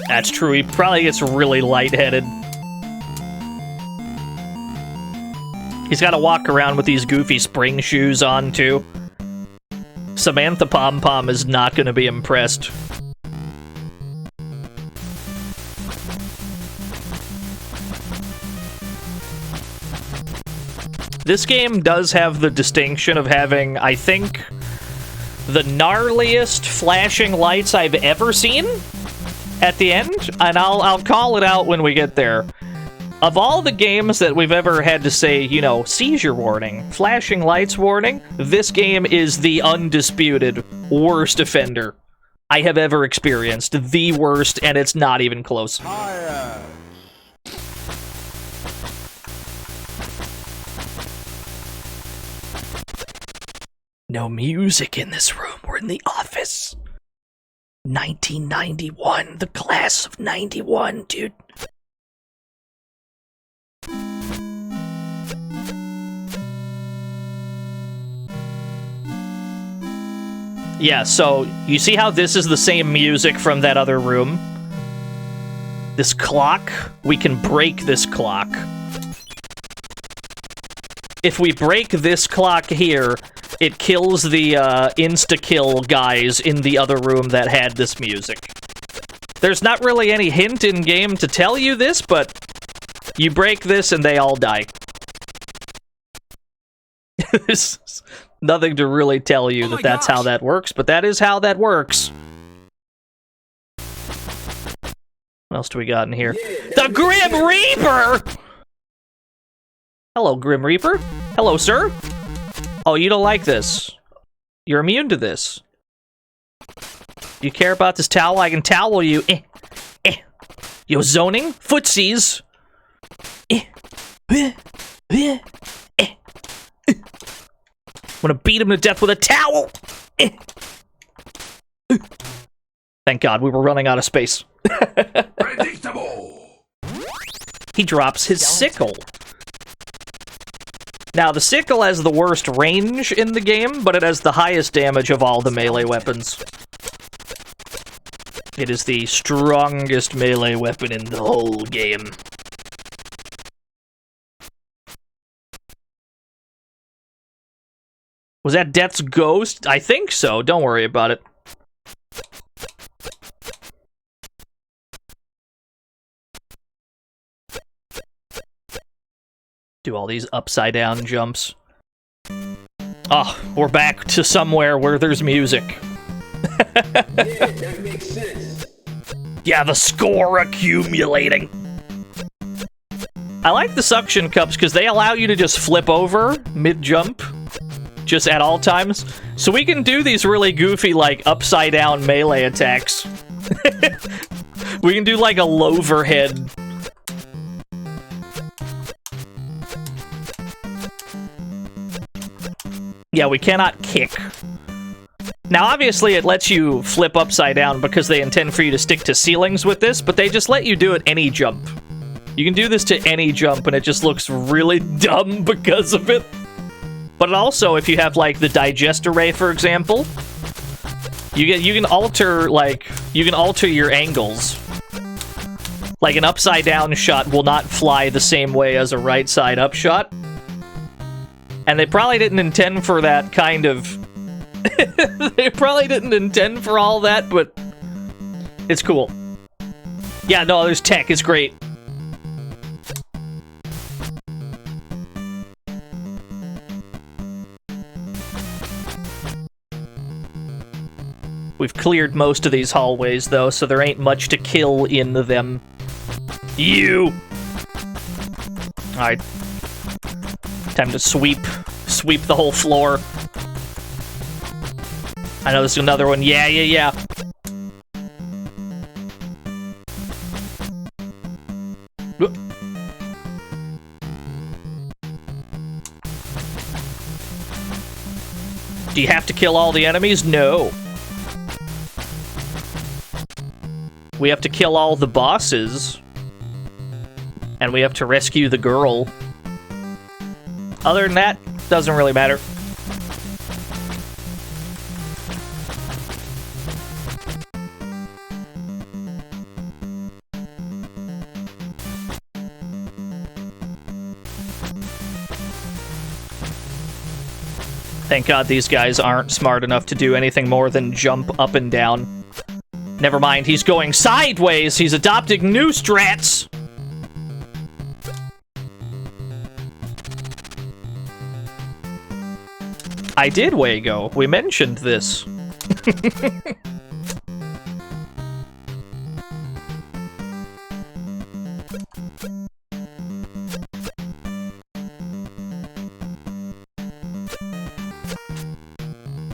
That's true, he probably gets really lightheaded. He's got to walk around with these goofy spring shoes on, too. Samantha Pom Pom is not going to be impressed. This game does have the distinction of having, I think, the gnarliest flashing lights I've ever seen at the end, and I'll call it out when we get there. Of all the games that we've ever had to say, you know, seizure warning, flashing lights warning, this game is the undisputed worst offender I have ever experienced. The worst, and it's not even close. No music in this room. We're in the office. 1991, the class of 91, dude. Yeah, so you see how this is the same music from that other room? This clock, we can break this clock. If we break this clock here, it kills the insta-kill guys in the other room that had this music. There's not really any hint in-game to tell you this, but you break this and they all die. There's nothing to really tell you that that's how that works, but that is how that works. What else do we got in here? The Grim Reaper! Hello, Grim Reaper. Hello, sir. Oh, you don't like this. You're immune to this. You care about this towel? I can towel you. Yo, zoning? Footsies. I'm gonna beat him to death with a towel. Thank God, we were running out of space. Predictable. He drops his sickle. Now, the sickle has the worst range in the game, but it has the highest damage of all the melee weapons. It is the strongest melee weapon in the whole game. Was that Death's ghost? I think so. Don't worry about it. Do all these upside-down jumps. Oh, we're back to somewhere where there's music. Yeah, that makes sense. Yeah, the score accumulating. I like the suction cups because they allow you to just flip over mid-jump, just at all times. So we can do these really goofy, like, upside-down melee attacks. We can do, like, a loverhead. Yeah, we cannot kick. Now, obviously, it lets you flip upside down because they intend for you to stick to ceilings with this, but they just let you do it any jump. You can do this to any jump, and it just looks really dumb because of it. But also, if you have, like, the digest array, for example, you can alter, like, you can alter your angles. Like, an upside-down shot will not fly the same way as a right-side up shot. And they probably didn't intend for that kind of... They probably didn't intend for all that, but it's cool. Yeah, no, there's tech. It's great. We've cleared most of these hallways, though, so there ain't much to kill in them. You! Alright. Time to sweep the whole floor. I know there's another one. Yeah. Whoop. Do you have to kill all the enemies? No. We have to kill all the bosses. And we have to rescue the girl. Other than that, doesn't really matter. Thank God these guys aren't smart enough to do anything more than jump up and down. Never mind, he's going sideways! He's adopting new strats! I did, Wago. We mentioned this.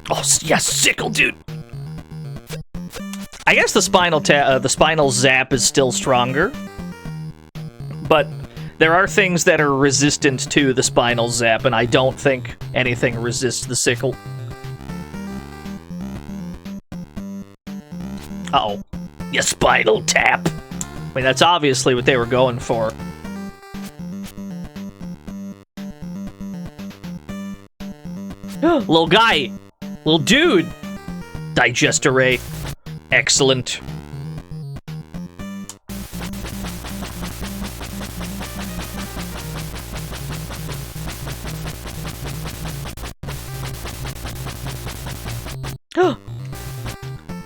Oh, yes, sickle, dude! I guess the spinal zap is still stronger. But there are things that are resistant to the spinal zap, and I don't think anything resists the sickle. Uh-oh. Yeah, spinal tap! I mean, that's obviously what they were going for. Little guy! Little dude! Digest array. Excellent.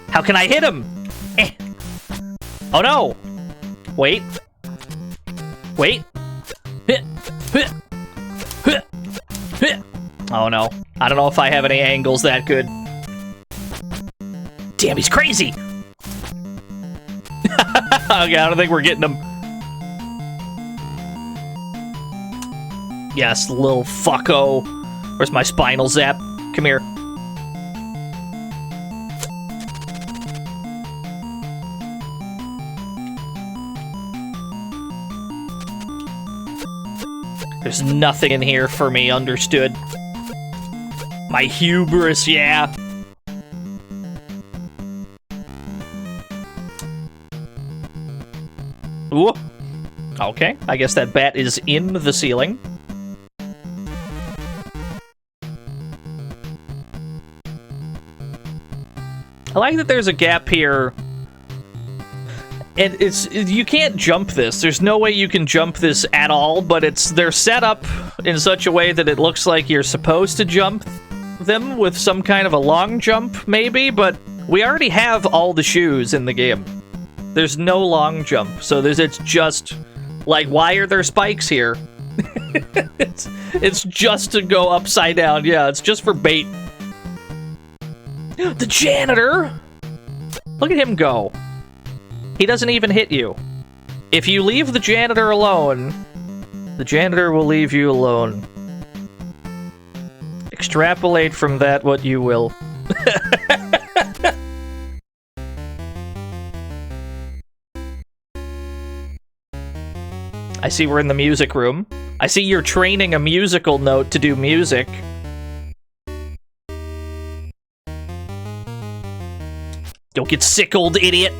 How can I hit him? Eh. Oh no! Wait. Wait. Oh no. I don't know if I have any angles that good. Damn, he's crazy! Okay, I don't think we're getting him. Yes, little fucko. Where's my spinal zap? Come here. There's nothing in here for me, understood. My hubris, yeah. Ooh. Okay, I guess that bat is in the ceiling. I like that there's a gap here. And you can't jump this. There's no way you can jump this at all, but they're set up in such a way that it looks like you're supposed to jump them with some kind of a long jump, maybe, but we already have all the shoes in the game. There's no long jump, so it's just, like, why are there spikes here? it's just to go upside down. Yeah, it's just for bait. The janitor! Look at him go. He doesn't even hit you. If you leave the janitor alone, The janitor will leave you alone. Extrapolate from that what you will. I see we're in the music room. I see you're training a musical note to do music. Don't get sick, old idiot.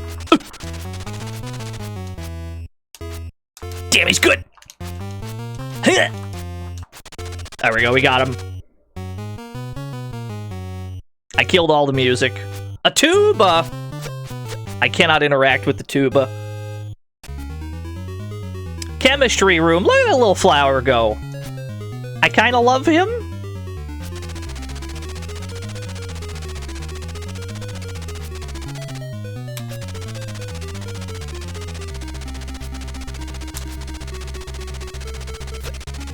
Damn, he's good. There we go, we got him. I killed all the music. A tuba! I cannot interact with the tuba. Chemistry room. Look at that little flower go. I kind of love him.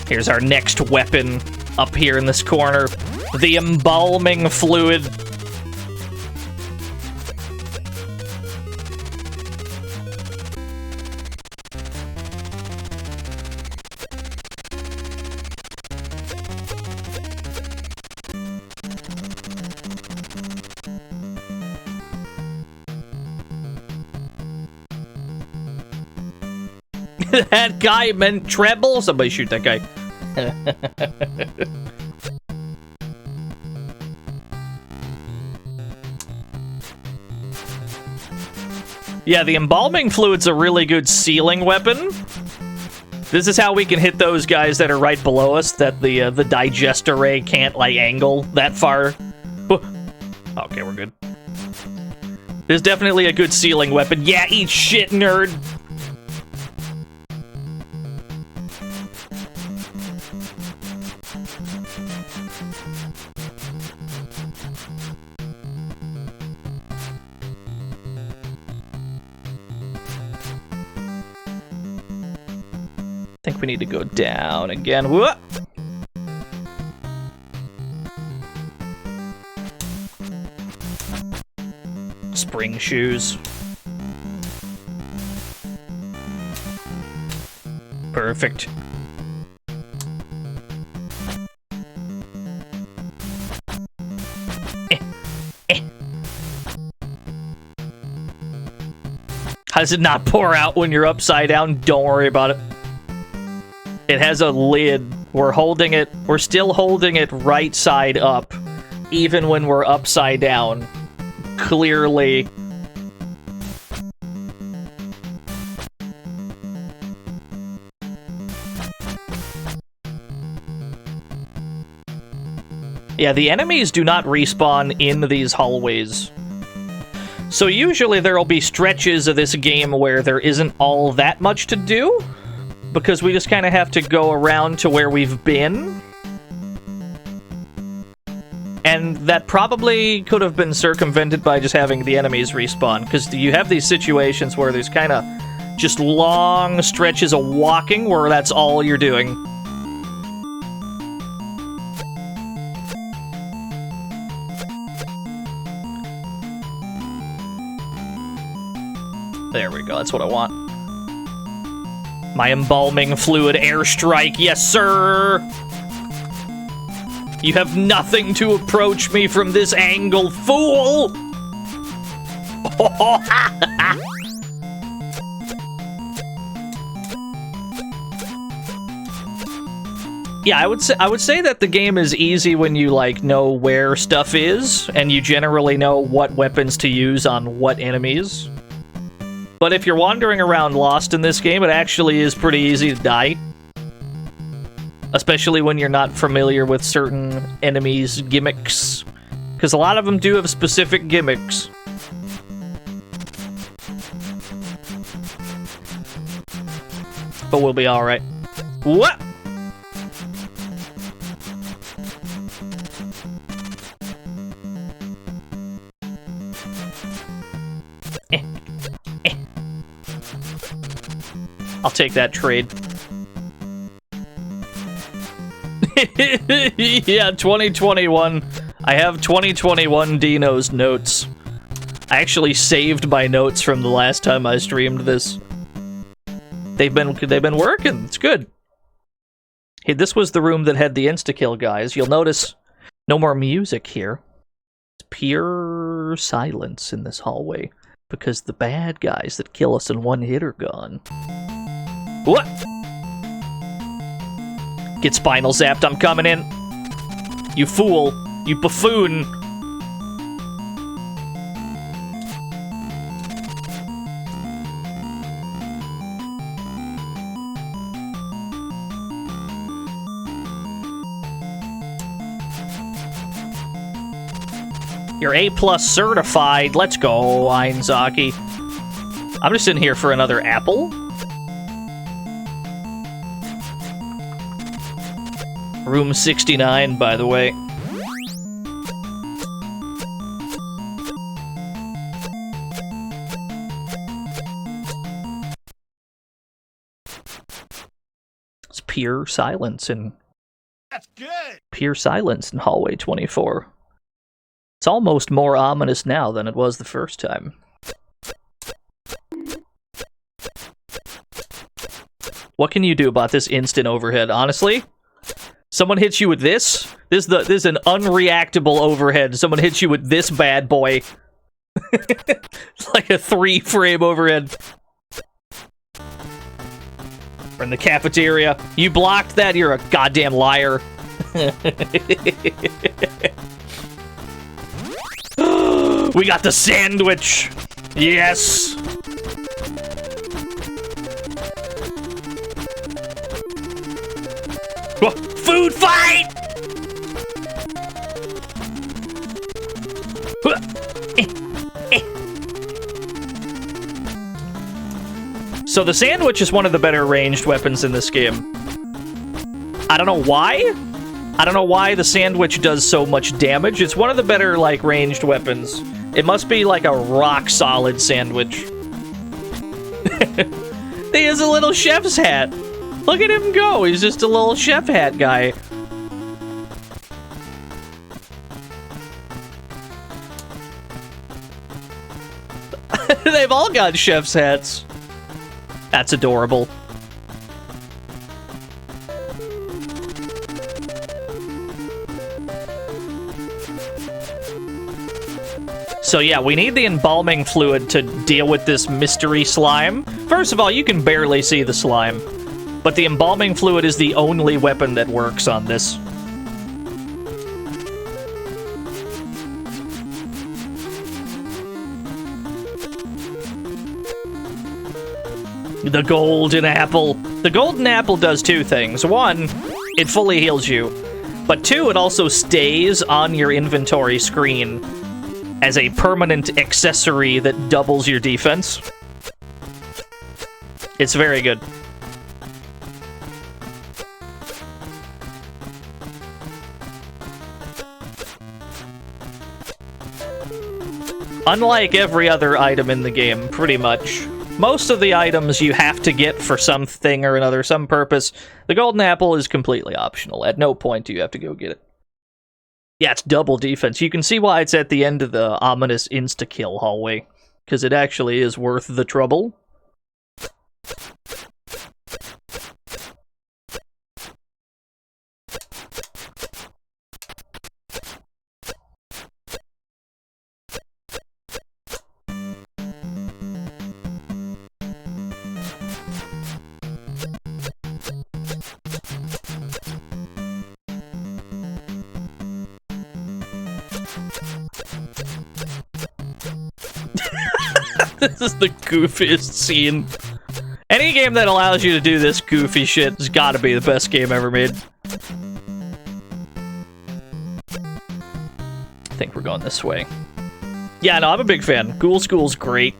Here's our next weapon up here in this corner. The embalming fluid. That guy meant treble. Somebody shoot that guy. Yeah, the embalming fluid's a really good sealing weapon. This is how we can hit those guys that are right below us that the digest array can't, like, angle that far. Okay, we're good. There's definitely a good sealing weapon. Yeah, eat shit, nerd! I think we need to go down again. Whoop! Spring shoes. Perfect. How does it not pour out when you're upside down? Don't worry about it. It has a lid. We're holding it. We're still holding it right side up, even when we're upside down. Clearly. Yeah, the enemies do not respawn in these hallways. So usually there'll be stretches of this game where there isn't all that much to do, because we just kind of have to go around to where we've been. And that probably could have been circumvented by just having the enemies respawn, because you have these situations where there's kind of just long stretches of walking where that's all you're doing. There we go, that's what I want. My embalming fluid airstrike, yes sir! You have nothing to approach me from this angle, fool! Yeah, I would say that the game is easy when you, like, know where stuff is, and you generally know what weapons to use on what enemies. But if you're wandering around lost in this game, it actually is pretty easy to die. Especially when you're not familiar with certain enemies' gimmicks. Because a lot of them do have specific gimmicks. But we'll be alright. What? I'll take that trade. Yeah, 2021. I have 2021 Dino's notes. I actually saved my notes from the last time I streamed this. They've been working. It's good. Hey, this was the room that had the insta-kill, guys. You'll notice no more music here. It's pure silence in this hallway because the bad guys that kill us in one hit are gone. What? Get spinal zapped, I'm coming in. You fool. You buffoon. You're A+ certified. Let's go, Einzaki. I'm just in here for another apple. Room 69, by the way. It's pure silence in... That's good. Pure silence in hallway 24. It's almost more ominous now than it was the first time. What can you do about this instant overhead? Honestly, someone hits you with this. This is an unreactable overhead. Someone hits you with this bad boy. It's like a 3-frame overhead. We're in the cafeteria. You blocked that. You're a goddamn liar. We got the sandwich! Yes! Whoa, food fight! So the sandwich is one of the better ranged weapons in this game. I don't know why. I don't know why the sandwich does so much damage. It's one of the better, like, ranged weapons. It must be, like, a rock-solid sandwich. He has a little chef's hat. Look at him go. He's just a little chef hat guy. They've all got chef's hats. That's adorable. So yeah, we need the embalming fluid to deal with this mystery slime. First of all, you can barely see the slime, but the embalming fluid is the only weapon that works on this. The golden apple. The golden apple does two things. One, it fully heals you, but two, it also stays on your inventory screen as a permanent accessory that doubles your defense. It's very good. Unlike every other item in the game, pretty much, most of the items you have to get for something or another, some purpose. The golden apple is completely optional. At no point do you have to go get it. Yeah, it's double defense. You can see why it's at the end of the ominous insta-kill hallway, because it actually is worth the trouble. This is the goofiest scene. Any game that allows you to do this goofy shit has got to be the best game ever made. I think we're going this way. Yeah, no, I'm a big fan. Ghoul School's great.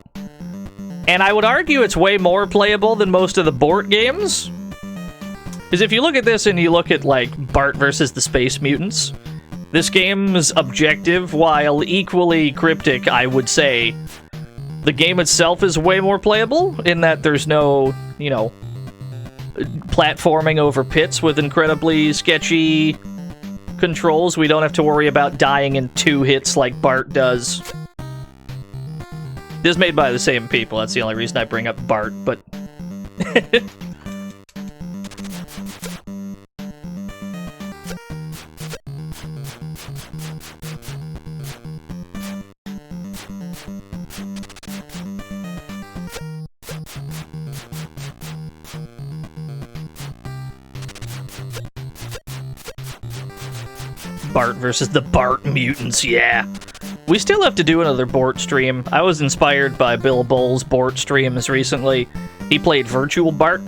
And I would argue it's way more playable than most of the Bort games. Because if you look at this and you look at, like, Bart versus the Space Mutants, this game's objective, while equally cryptic, I would say, the game itself is way more playable in that there's no, you know, platforming over pits with incredibly sketchy controls. We don't have to worry about dying in 2 hits like Bart does. This is made by the same people. That's the only reason I bring up Bart, but... Bart versus the Bart Mutants, yeah. We still have to do another Bort stream. I was inspired by Bill Bull's Bort streams recently. He played Virtual Bart.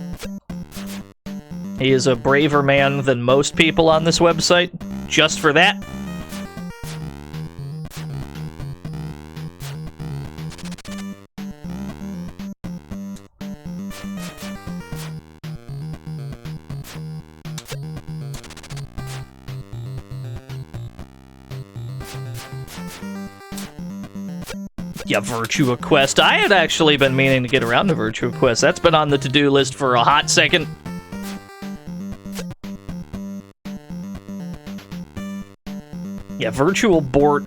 He is a braver man than most people on this website, just for that. Yeah, Virtua Quest. I had actually been meaning to get around to Virtua Quest. That's been on the to-do list for a hot second. Yeah, Virtual Bort.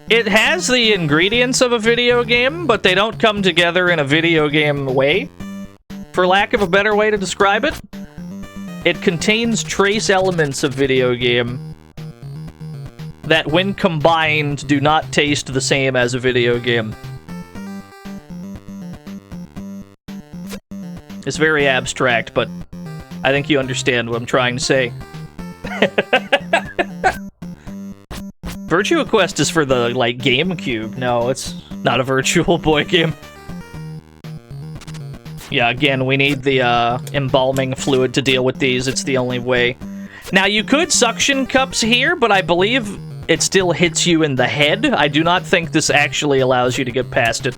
It has the ingredients of a video game, but they don't come together in a video game way, for lack of a better way to describe it. It contains trace elements of video game that, when combined, do not taste the same as a video game. It's very abstract, but I think you understand what I'm trying to say. Virtua Quest is for the, like, GameCube. No, it's not a Virtual Boy game. Yeah, again, we need the embalming fluid to deal with these. It's the only way. Now, you could suction cups here, but I believe it still hits you in the head. I do not think this actually allows you to get past it.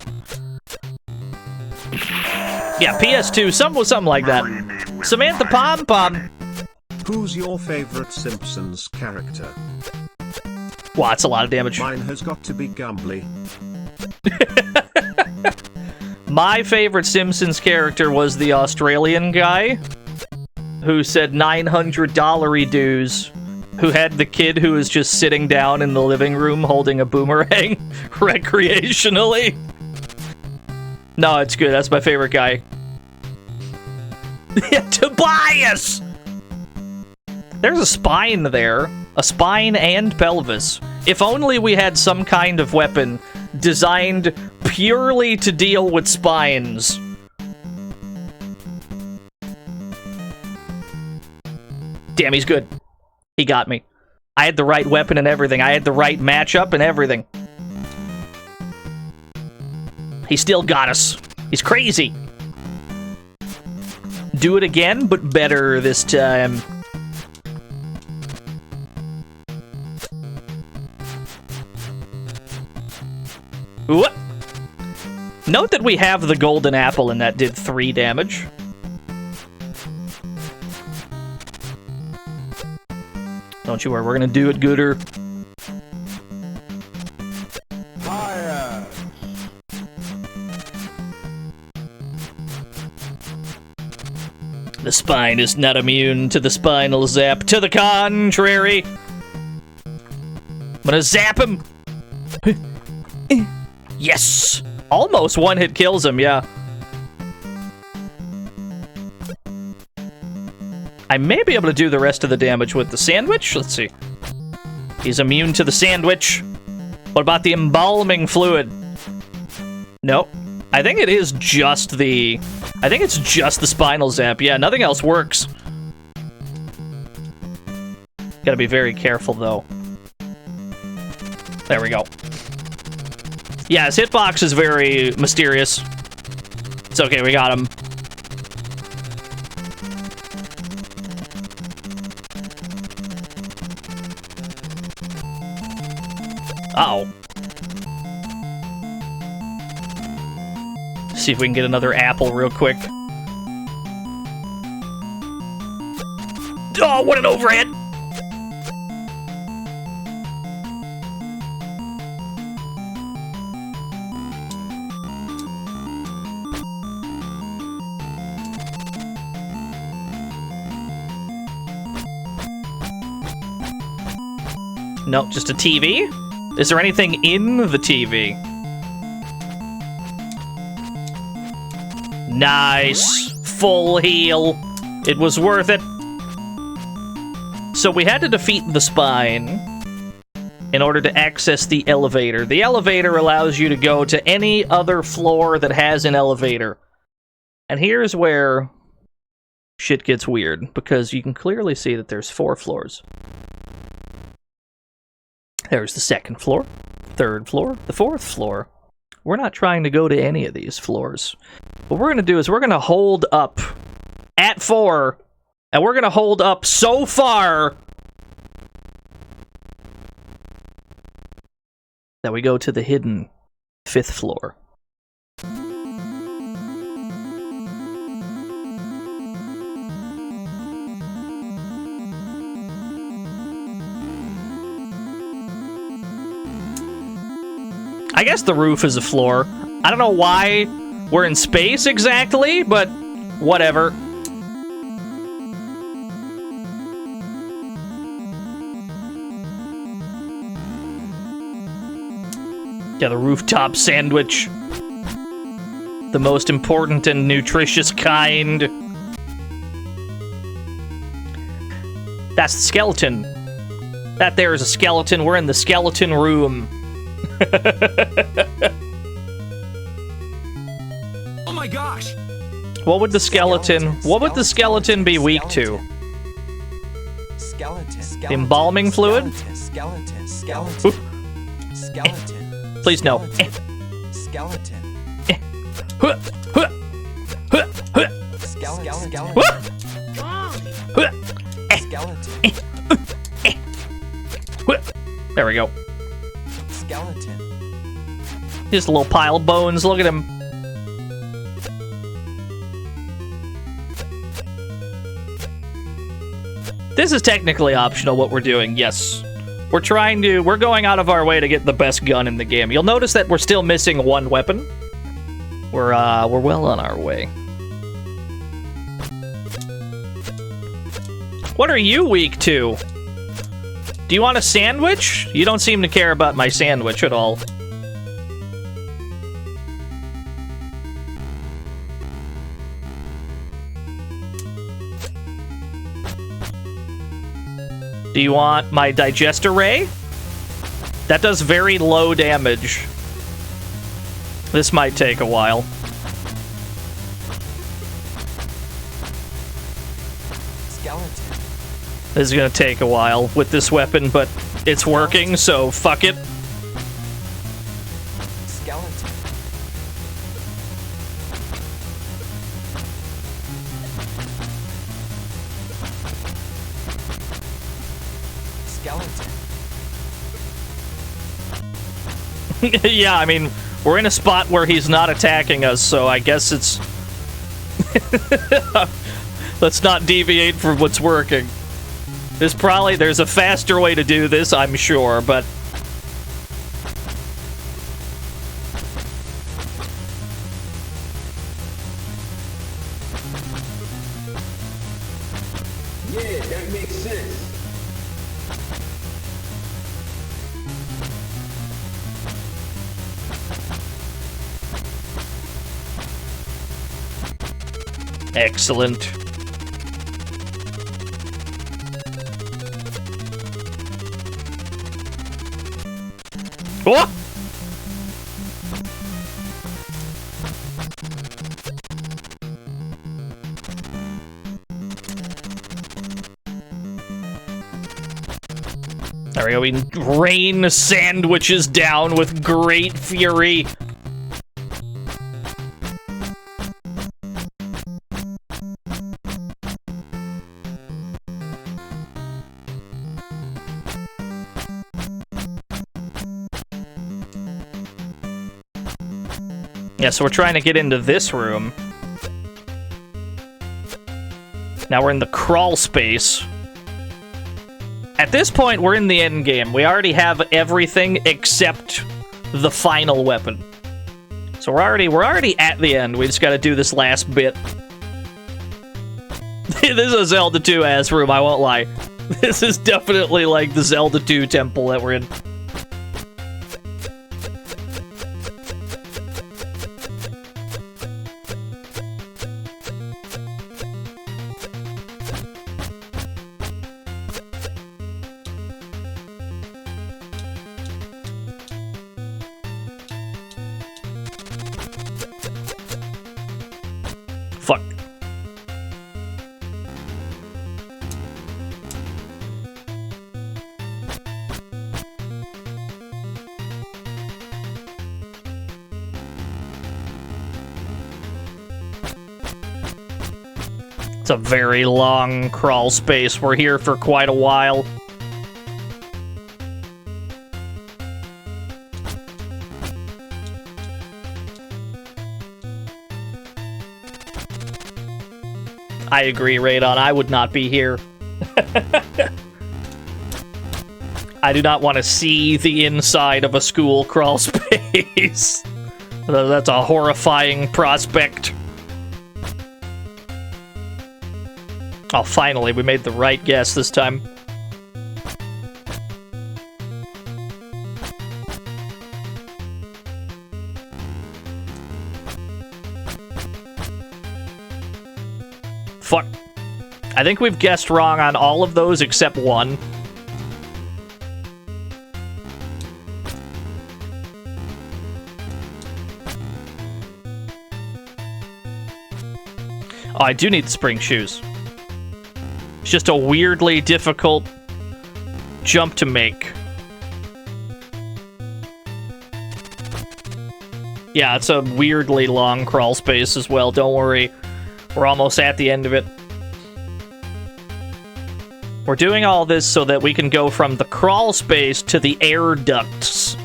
Yeah, PS2, something like that. Samantha Pom Pom. Who's your favorite Simpsons character? Wow, that's a lot of damage. Mine has got to be Gumbly. My favorite Simpsons character was the Australian guy who said $900 dues, who had the kid who was just sitting down in the living room holding a boomerang recreationally. No, it's good. That's my favorite guy. Tobias! There's a spine there. A spine and pelvis. If only we had some kind of weapon designed purely to deal with spines. Damn, he's good. He got me. I had the right weapon and everything. I had the right matchup and everything. He still got us. He's crazy. Do it again, but better this time. What? Note that we have the golden apple and that did 3 damage. Don't you worry, we're gonna do it gooder. Fire! The spine is not immune to the spinal zap. To the contrary. I'm gonna zap him. Yes! Almost one-hit kills him, yeah. I may be able to do the rest of the damage with the sandwich. Let's see. He's immune to the sandwich. What about the embalming fluid? Nope. I think it is just the... I think it's just the spinal zap. Yeah, nothing else works. Gotta be very careful, though. There we go. Yeah, his hitbox is very mysterious. It's okay, we got him. Uh-oh. See if we can get another apple real quick. Oh, what an overhead! No, just a TV? Is there anything in the TV? Nice. Full heal. It was worth it. So we had to defeat the spine in order to access the elevator. The elevator allows you to go to any other floor that has an elevator. And here's where shit gets weird, because you can clearly see that there's 4 floors. There's the second floor, third floor, the fourth floor. We're not trying to go to any of these floors. What we're going to do is we're going to hold up at 4, and we're going to hold up so far that we go to the hidden 5th floor. I guess the roof is a floor. I don't know why we're in space exactly, but whatever. Yeah, the rooftop sandwich. The most important and nutritious kind. That's the skeleton. That there is a skeleton. We're in the skeleton room. Oh my gosh! What would the skeleton be weak to? Skeleton. Embalming fluid? Skeleton. Please no. Skeleton. There we go. Skeleton. Just a little pile of bones. Look at him. This is technically optional, what we're doing, yes. We're going out of our way to get the best gun in the game. You'll notice that we're still missing one weapon. We're well on our way. What are you weak to? Do you want a sandwich? You don't seem to care about my sandwich at all. Do you want my digester ray? That does very low damage. This might take a while. Skeleton. This is gonna take a while with this weapon, but it's working, so fuck it. Skeleton. Skeleton. Yeah, I mean, we're in a spot where he's not attacking us, so I guess it's... Let's not deviate from what's working. There's a faster way to do this, I'm sure, but... Yeah, that makes sense. Excellent. What? There we go. We rain sandwiches down with great fury. Yeah, so we're trying to get into this room. Now we're in the crawl space. At this point, we're in the end game. We already have everything except the final weapon. So we're already at the end. We just got to do this last bit. This is a Zelda 2 ass room, I won't lie. This is definitely like the Zelda 2 temple that we're in. Fuck. It's a very long crawl space. We're here for quite a while. I agree, Radon. I would not be here. I do not want to see the inside of a school crawl space. That's a horrifying prospect. Oh, finally, we made the right guess this time. Fuck. I think we've guessed wrong on all of those except one. Oh, I do need the spring shoes. It's just a weirdly difficult jump to make. Yeah, it's a weirdly long crawl space as well, don't worry. We're almost at the end of it. We're doing all this so that we can go from the crawl space to the air ducts.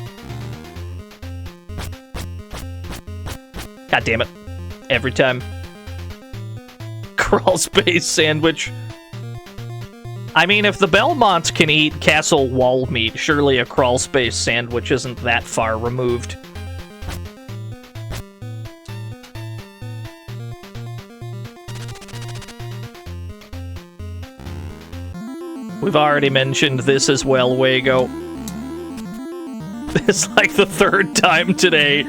God damn it. Every time. Crawl space sandwich. I mean, if the Belmonts can eat castle wall meat, surely a crawl space sandwich isn't that far removed. We've already mentioned this as well, Wago. It's like the third time today.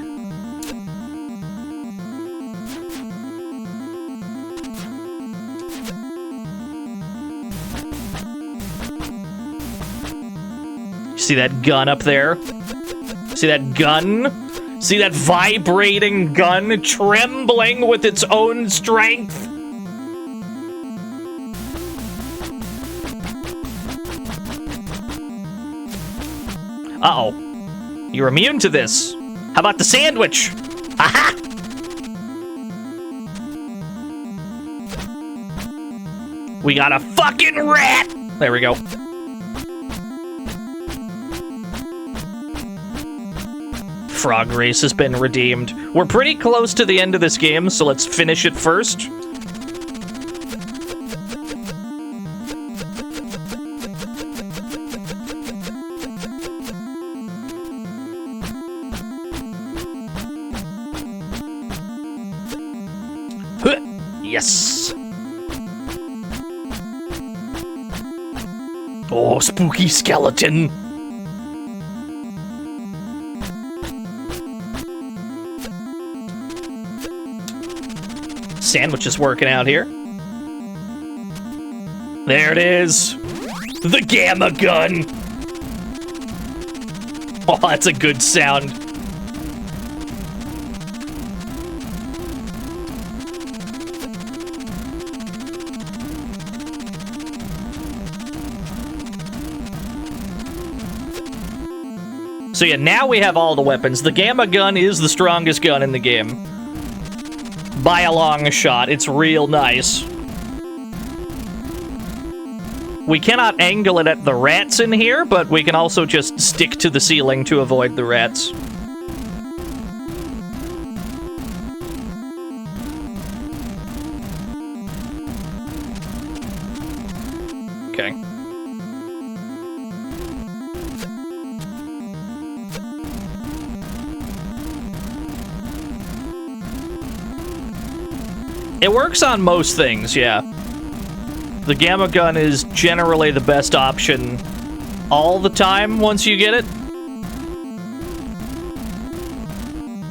See that gun up there? See that gun? See that vibrating gun trembling with its own strength? Uh-oh. You're immune to this. How about the sandwich? Aha! We got a fucking rat! There we go. Frog race has been redeemed. We're pretty close to the end of this game, so let's finish it first. Yes! Oh, spooky skeleton! Sandwich is working out here. There it is! The gamma gun! Oh, that's a good sound. So yeah, now we have all the weapons. The gamma gun is the strongest gun in the game. By a long shot. It's real nice. We cannot angle it at the rats in here, but we can also just stick to the ceiling to avoid the rats. Okay. It works on most things, yeah. The gamma gun is generally the best option all the time once you get it.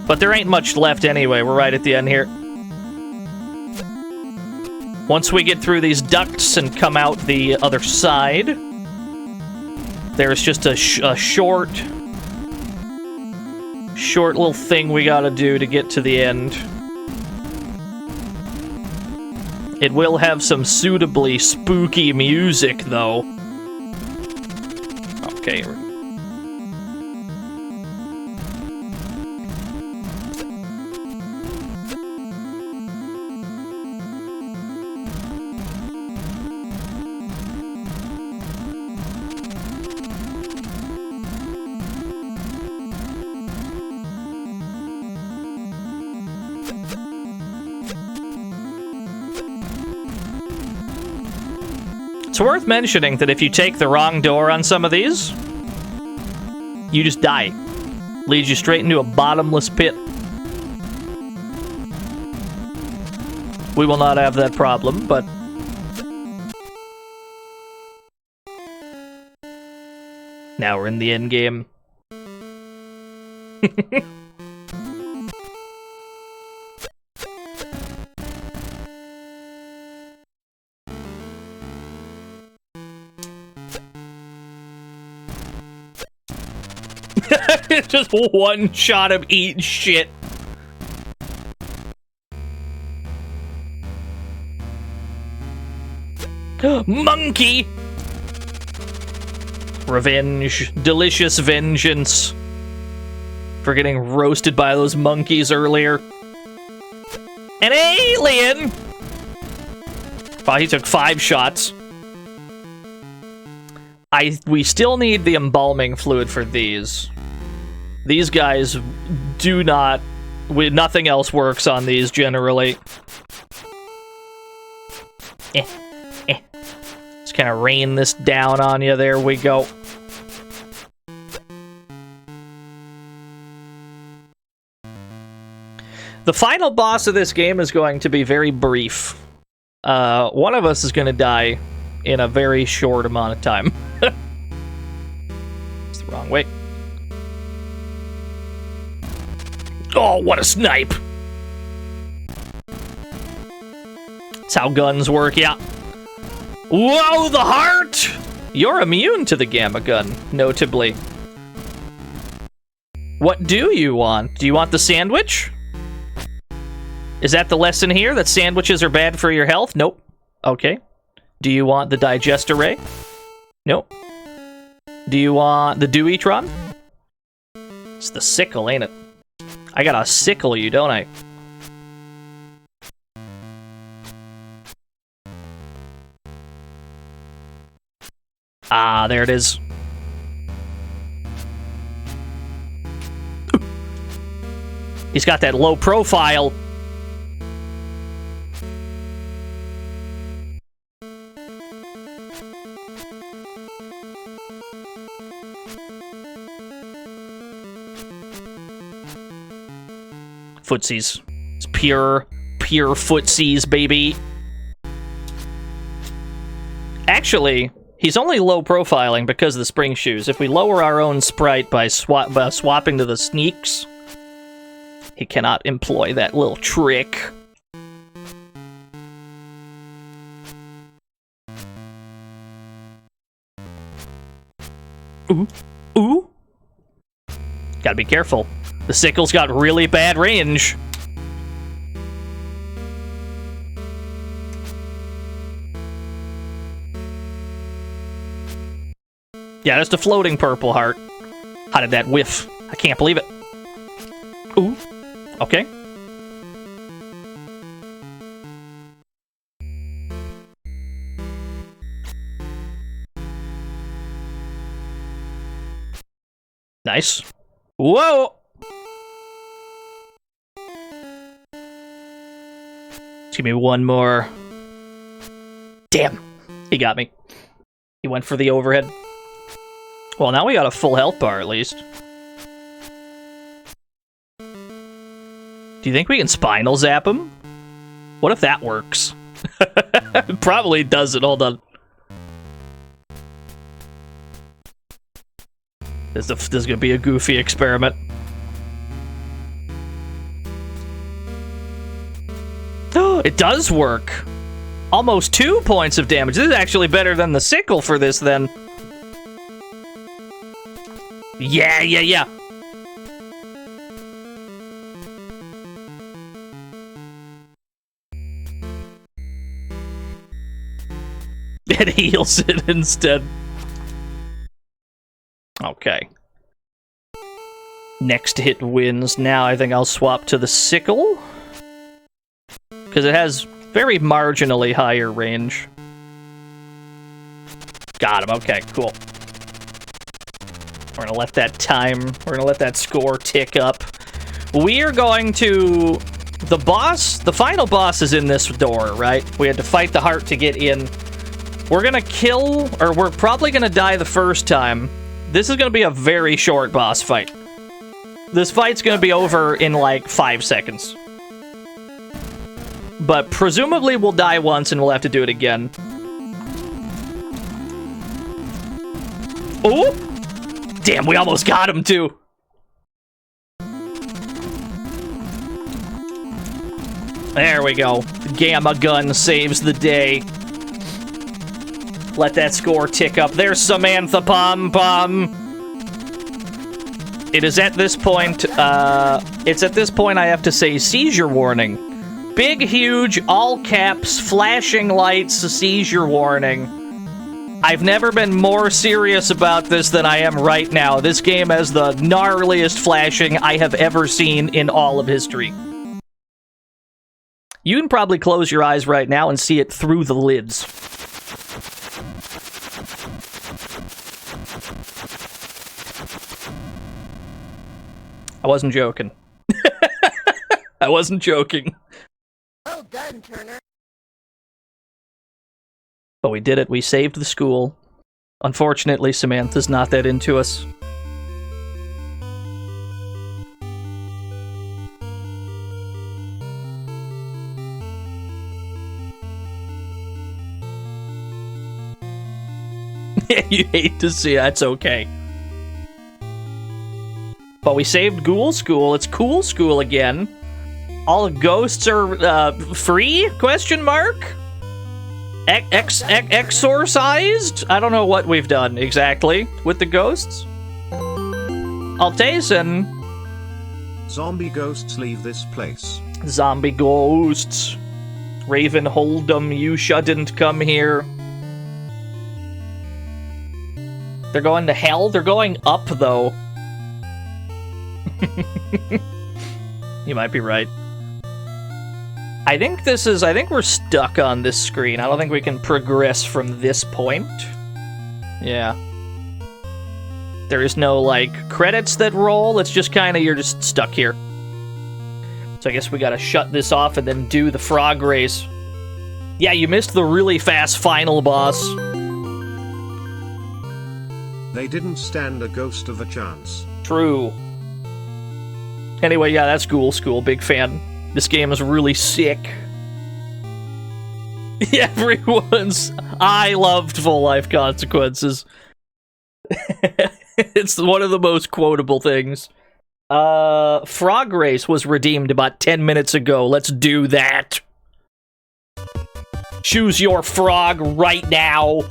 But there ain't much left anyway. We're right at the end here. Once we get through these ducts and come out the other side, there's just a short little thing we gotta do to get to the end. It will have some suitably spooky music, though. Okay. It's worth mentioning that if you take the wrong door on some of these, you just die. Leads you straight into a bottomless pit. We will not have that problem, but... now we're in the end game. Just one shot of eat shit. Monkey! Revenge. Delicious vengeance. For getting roasted by those monkeys earlier. An alien! Wow, he took 5 shots. We still need the embalming fluid for these. These guys do not... nothing else works on these, generally. Just kind of rain this down on you. There we go. The final boss of this game is going to be very brief. One of us is going to die in a very short amount of time. It's the wrong way. Oh, what a snipe! That's how guns work, yeah. Whoa, the heart! You're immune to the gamma gun, notably. What do you want? Do you want the sandwich? Is that the lesson here? That sandwiches are bad for your health? Nope. Okay. Do you want the digester ray? Nope. Do you want the Deweytron? It's the sickle, ain't it? I gotta sickle you, don't I? Ah, there it is. He's got that low profile. Footsies. It's pure footsies, baby. Actually, he's only low profiling because of the spring shoes. If we lower our own sprite by swapping to the sneaks, he cannot employ that little trick. Ooh. Ooh. Gotta be careful. The sickle's got really bad range. Yeah, just a floating purple heart. How did that whiff? I can't believe it. Ooh. Okay. Nice. Whoa! Just give me one more. Damn. He got me. He went for the overhead. Well, now we got a full health bar, at least. Do you think we can spinal zap him? What if that works? It probably doesn't. Hold on. This is gonna be a goofy experiment. It does work. Almost 2 points of damage. This is actually better than the sickle for this, then. Yeah. It heals it instead. Okay. Next hit wins. Now I think I'll swap to the sickle. Because it has very marginally higher range. Got him. Okay, cool. We're gonna let that score tick up. We are going to... the final boss is in this door, right? We had to fight the heart to get in. We're gonna kill, or we're probably gonna die the first time. This is gonna be a very short boss fight. This fight's gonna be over in like 5 seconds. But presumably we'll die once and we'll have to do it again. Oh! Damn, we almost got him too. There we go. The Gamma Gun saves the day. Let that score tick up. There's Samantha Pom Pom. It is at this point, it's at this point I have to say seizure warning. Big, huge, all caps, flashing lights, seizure warning. I've never been more serious about this than I am right now. This game has the gnarliest flashing I have ever seen in all of history. You can probably close your eyes right now and see it through the lids. I wasn't joking. I wasn't joking. Well done, Turner. But we did it. We saved the school. Unfortunately, Samantha's not that into us. You hate to see it. That's okay. But we saved Ghoul School. It's Cool School again. All ghosts are free? Question mark? Exorcised? I don't know what we've done exactly with the ghosts. Altason. Zombie ghosts leave this place. Zombie ghosts. Raven Hold'em, you shouldn't come here. They're going to hell? They're going up, though. You might be right. I think we're stuck on this screen. I don't think we can progress from this point. Yeah. There is no, like, credits that roll. It's just kind of, you're just stuck here. So I guess we gotta shut this off and then do the frog race. Yeah, you missed the really fast final boss. They didn't stand a ghost of a chance. True. Anyway, yeah, that's Ghoul School. Big fan. This game is really sick. Everyone's... I loved Full Life Consequences. It's one of the most quotable things. Frog Race was redeemed about 10 minutes ago. Let's do that. Choose your frog right now.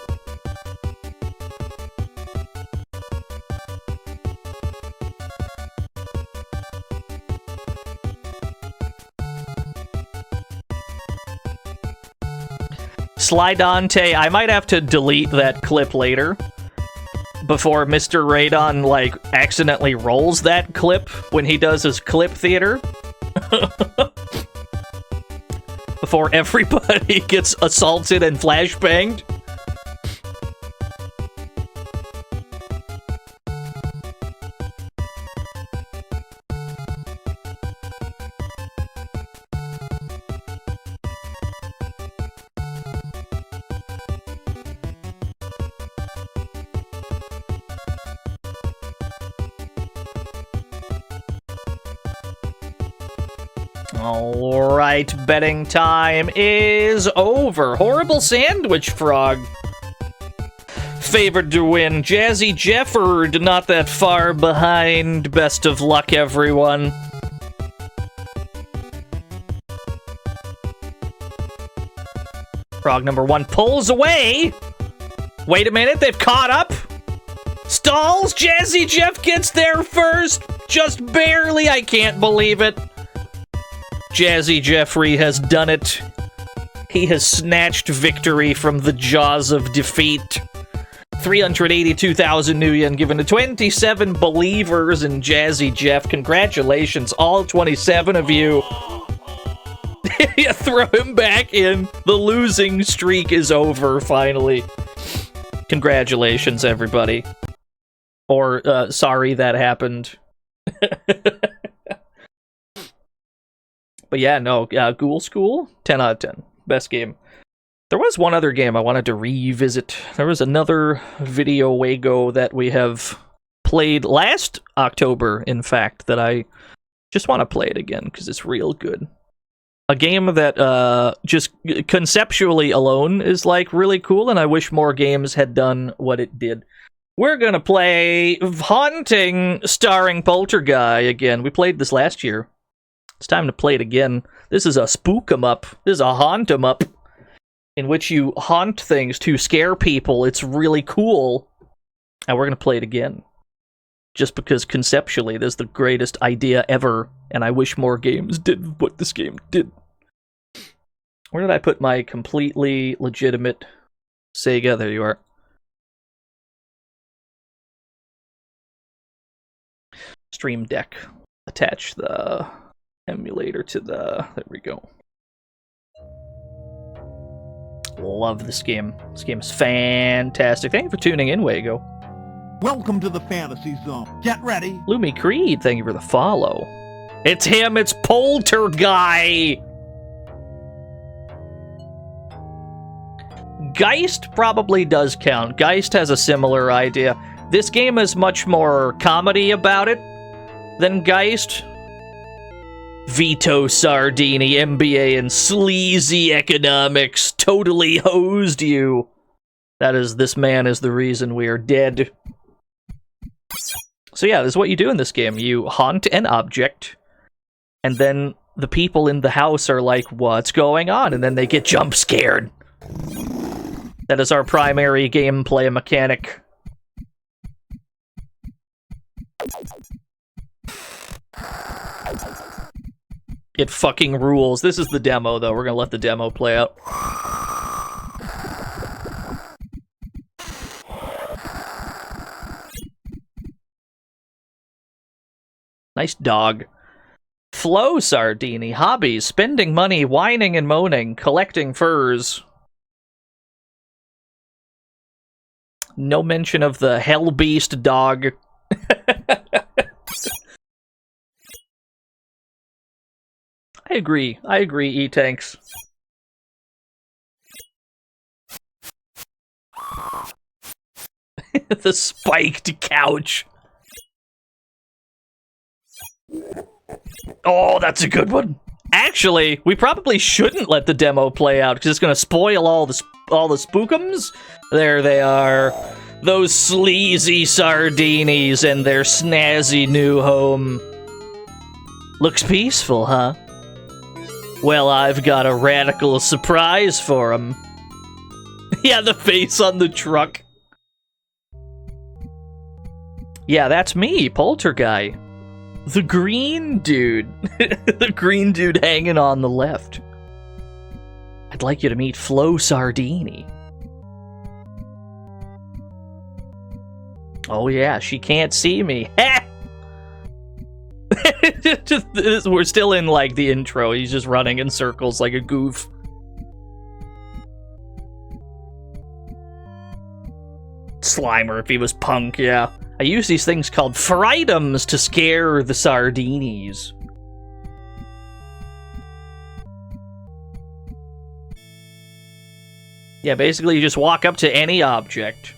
Slydante, I might have to delete that clip later. Before Mr. Radon, like, accidentally rolls that clip when he does his clip theater. Before everybody gets assaulted and flashbanged. Alright, betting time is over. Horrible Sandwich Frog. Favored to win. Jazzy Jefford, not that far behind. Best of luck, everyone. Frog number 1 pulls away. Wait a minute, they've caught up. Stalls, Jazzy Jeff gets there first. Just barely, I can't believe it. Jazzy Jeffrey has done it. He has snatched victory from the jaws of defeat. 382,000 new yen given to 27 believers in Jazzy Jeff. Congratulations, all 27 of you. You throw him back in. The losing streak is over, finally. Congratulations, everybody. Or, sorry that happened. But yeah, no, Ghoul School, 10 out of 10. Best game. There was one other game I wanted to revisit. There was another video Wago that we have played last October, in fact, that I just want to play it again because it's real good. A game that just conceptually alone is like really cool, and I wish more games had done what it did. We're gonna play Haunting starring Polterguy again. We played this last year. It's time to play it again. This is a spook 'em up. This is a haunt 'em up, in which you haunt things to scare people. It's really cool. And we're gonna play it again. Just because conceptually this is the greatest idea ever, and I wish more games did what this game did. Where did I put my completely legitimate Sega? There you are. Stream Deck. Attach the emulator to the... There we go. Love this game. This game is fantastic. Thank you for tuning in, Wago. Welcome to the Fantasy Zone. Get ready. Lumi Creed, thank you for the follow. It's him, it's Polterguy! Geist probably does count. Geist has a similar idea. This game is much more comedy about it than Geist. Vito Sardini, MBA in sleazy economics, totally hosed you. That is, this man is the reason we are dead. So yeah, this is what you do in this game. You haunt an object, and then the people in the house are like, what's going on? And then they get jump scared. That is our primary gameplay mechanic. It fucking rules. This is the demo, though. We're gonna let the demo play out. Nice dog. Flo Sardini. Hobbies. Spending money, whining and moaning, collecting furs. No mention of the Hell Beast dog. I agree, E-Tanks. The spiked couch. Oh, that's a good one. Actually, we probably shouldn't let the demo play out because it's going to spoil all the spookums. There they are. Those sleazy sardinis and their snazzy new home. Looks peaceful, huh? Well, I've got a radical surprise for him. Yeah, the face on the truck. Yeah, that's me, Polterguy. The green dude. The green dude hanging on the left. I'd like you to meet Flo Sardini. Oh yeah, she can't see me. We're still in, like, the intro. He's just running in circles like a goof. Slimer if he was punk, yeah. I use these things called fritems to scare the sardinis. Yeah, basically you just walk up to any object,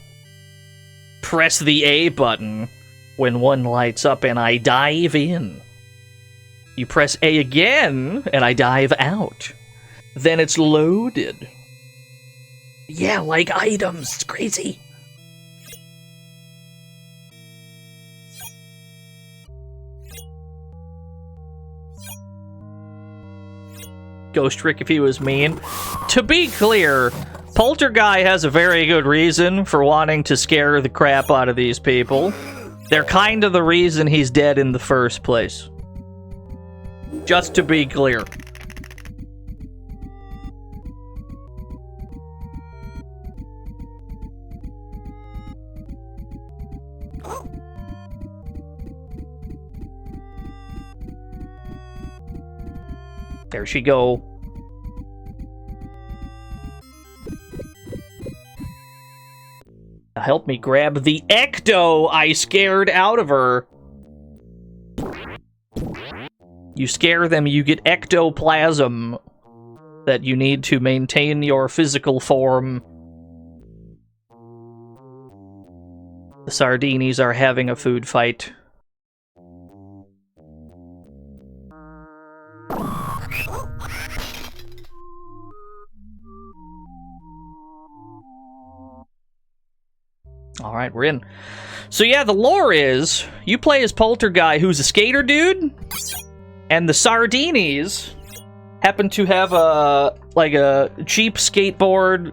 press the A button when one lights up, and I dive in. You press A again, and I dive out. Then it's loaded. Yeah, like items. It's crazy. Ghost trick if he was mean. To be clear, Polterguy has a very good reason for wanting to scare the crap out of these people. They're kind of the reason he's dead in the first place. Just to be clear. There she go. Help me grab the ecto I scared out of her. You scare them, you get ectoplasm. that you need to maintain your physical form. The Sardinis are having a food fight. Alright, we're in. So yeah, the lore is, you play as Polterguy, who's a skater dude, and the Sardinis happen to have a cheap skateboard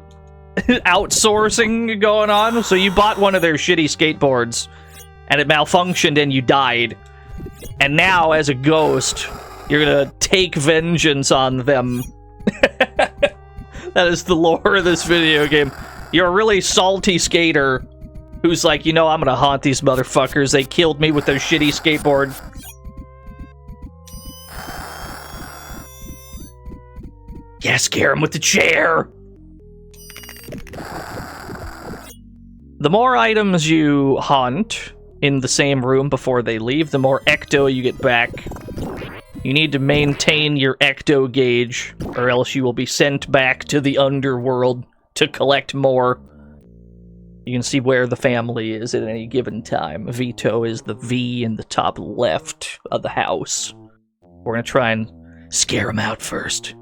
outsourcing going on. So you bought one of their shitty skateboards, and it malfunctioned and you died. And now, as a ghost, you're gonna take vengeance on them. That is the lore of this video game. You're a really salty skater who's like, you know, I'm gonna haunt these motherfuckers. They killed me with their shitty skateboard. Yeah, scare him with the chair! The more items you haunt in the same room before they leave, the more ecto you get back. You need to maintain your ecto gauge, or else you will be sent back to the underworld to collect more. You can see where the family is at any given time. Vito is the V in the top left of the house. We're gonna try and scare him out first.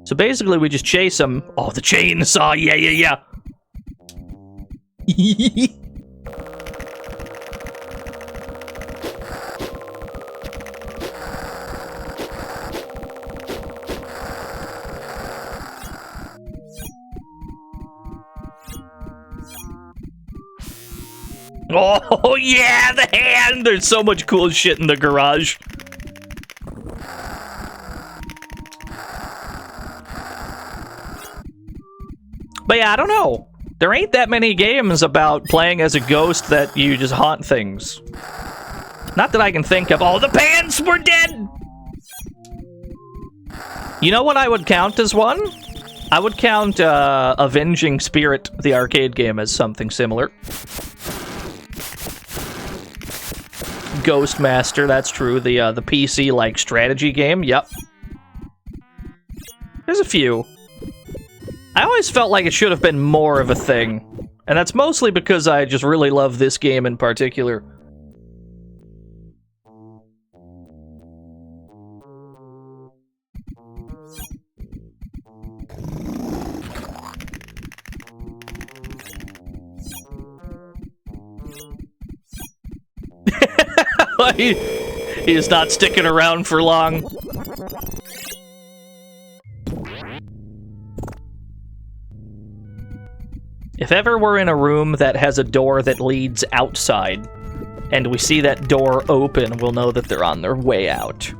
So basically, we just chase him. Oh, the chainsaw! Yeah. Oh, yeah, the hand! There's so much cool shit in the garage. But yeah, I don't know. There ain't that many games about playing as a ghost that you just haunt things. Not that I can think of. Oh, the pants were dead! You know what I would count as one? I would count Avenging Spirit, the arcade game, as something similar. Ghostmaster, that's true. The PC-like strategy game, yep. There's a few. I always felt like it should have been more of a thing. And that's mostly because I just really love this game in particular. He's not sticking around for long. If ever we're in a room that has a door that leads outside, and we see that door open, we'll know that they're on their way out.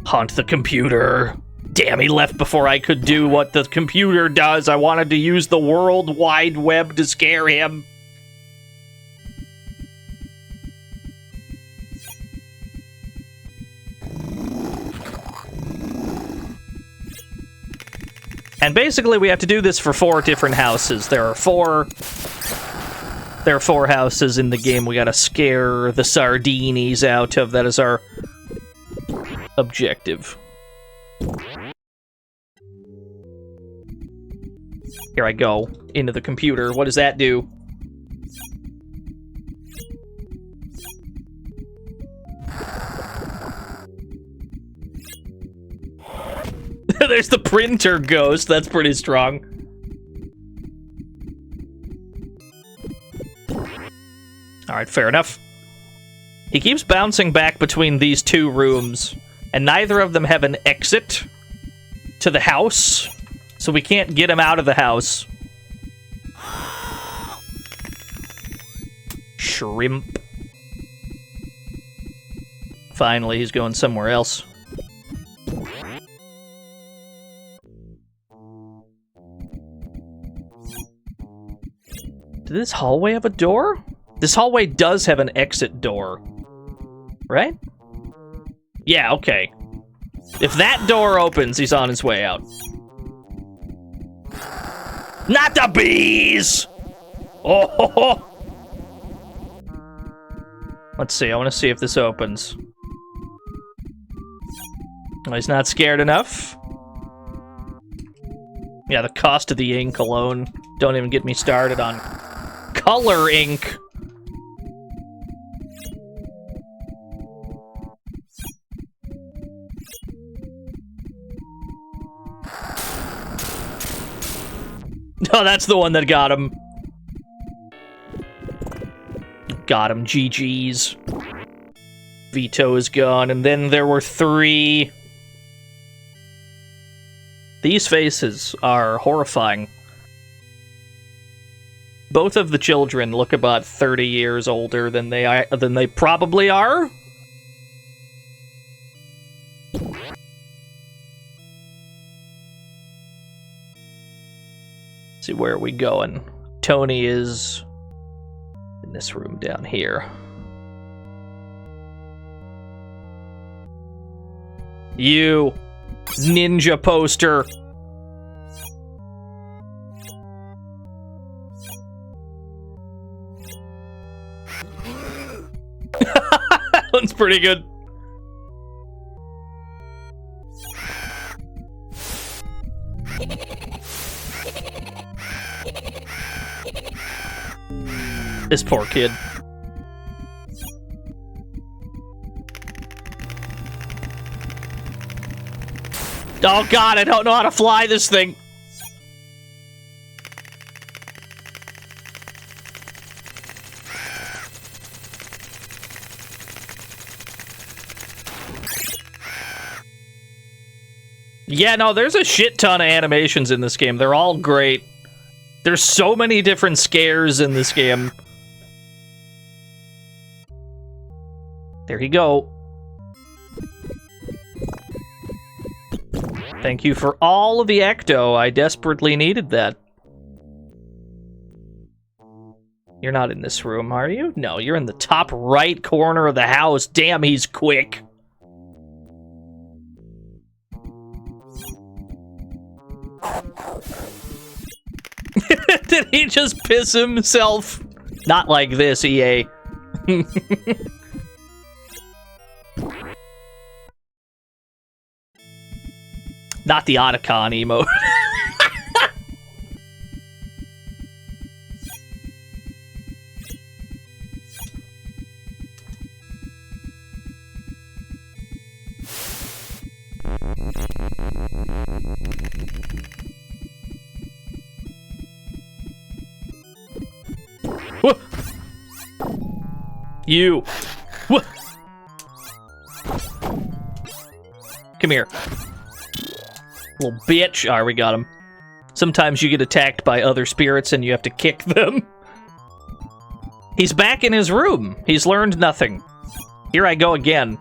Haunt the computer. Damn, he left before I could do what the computer does. I wanted to use the World Wide Web to scare him. And basically, we have to do this for 4 different houses. There are 4 houses in the game we gotta scare the Sardinis out of. That is our objective. Here I go, into the computer. What does that do? There's the printer ghost. That's pretty strong. Alright, fair enough. He keeps bouncing back between these 2 rooms, and neither of them have an exit to the house, so we can't get him out of the house. Shrimp. Finally, he's going somewhere else. Did this hallway have a door? This hallway does have an exit door. Right? Yeah, okay. If that door opens, he's on his way out. Not the bees! Oh, ho, ho. Let's see, I want to see if this opens. Oh, he's not scared enough. Yeah, the cost of the ink alone. Don't even get me started on color ink. Oh, that's the one that got him. Got him, GG's. Vito is gone, and then there were 3. These faces are horrifying. Both of the children look about 30 years older than they probably are. Let's see, where are we going? Tony is in this room down here. You ninja poster. That one's pretty good. This poor kid. Oh god, I don't know how to fly this thing. Yeah, no, there's a shit ton of animations in this game. They're all great. There's so many different scares in this game. There you go. Thank you for all of the ecto. I desperately needed that. You're not in this room, are you? No, you're in the top right corner of the house. Damn, he's quick. Did he just piss himself? Not like this, EA. Not the Otacon emote. You. Come here. Little bitch. Alright, we got him. Sometimes you get attacked by other spirits and you have to kick them. He's back in his room. He's learned nothing. Here I go again.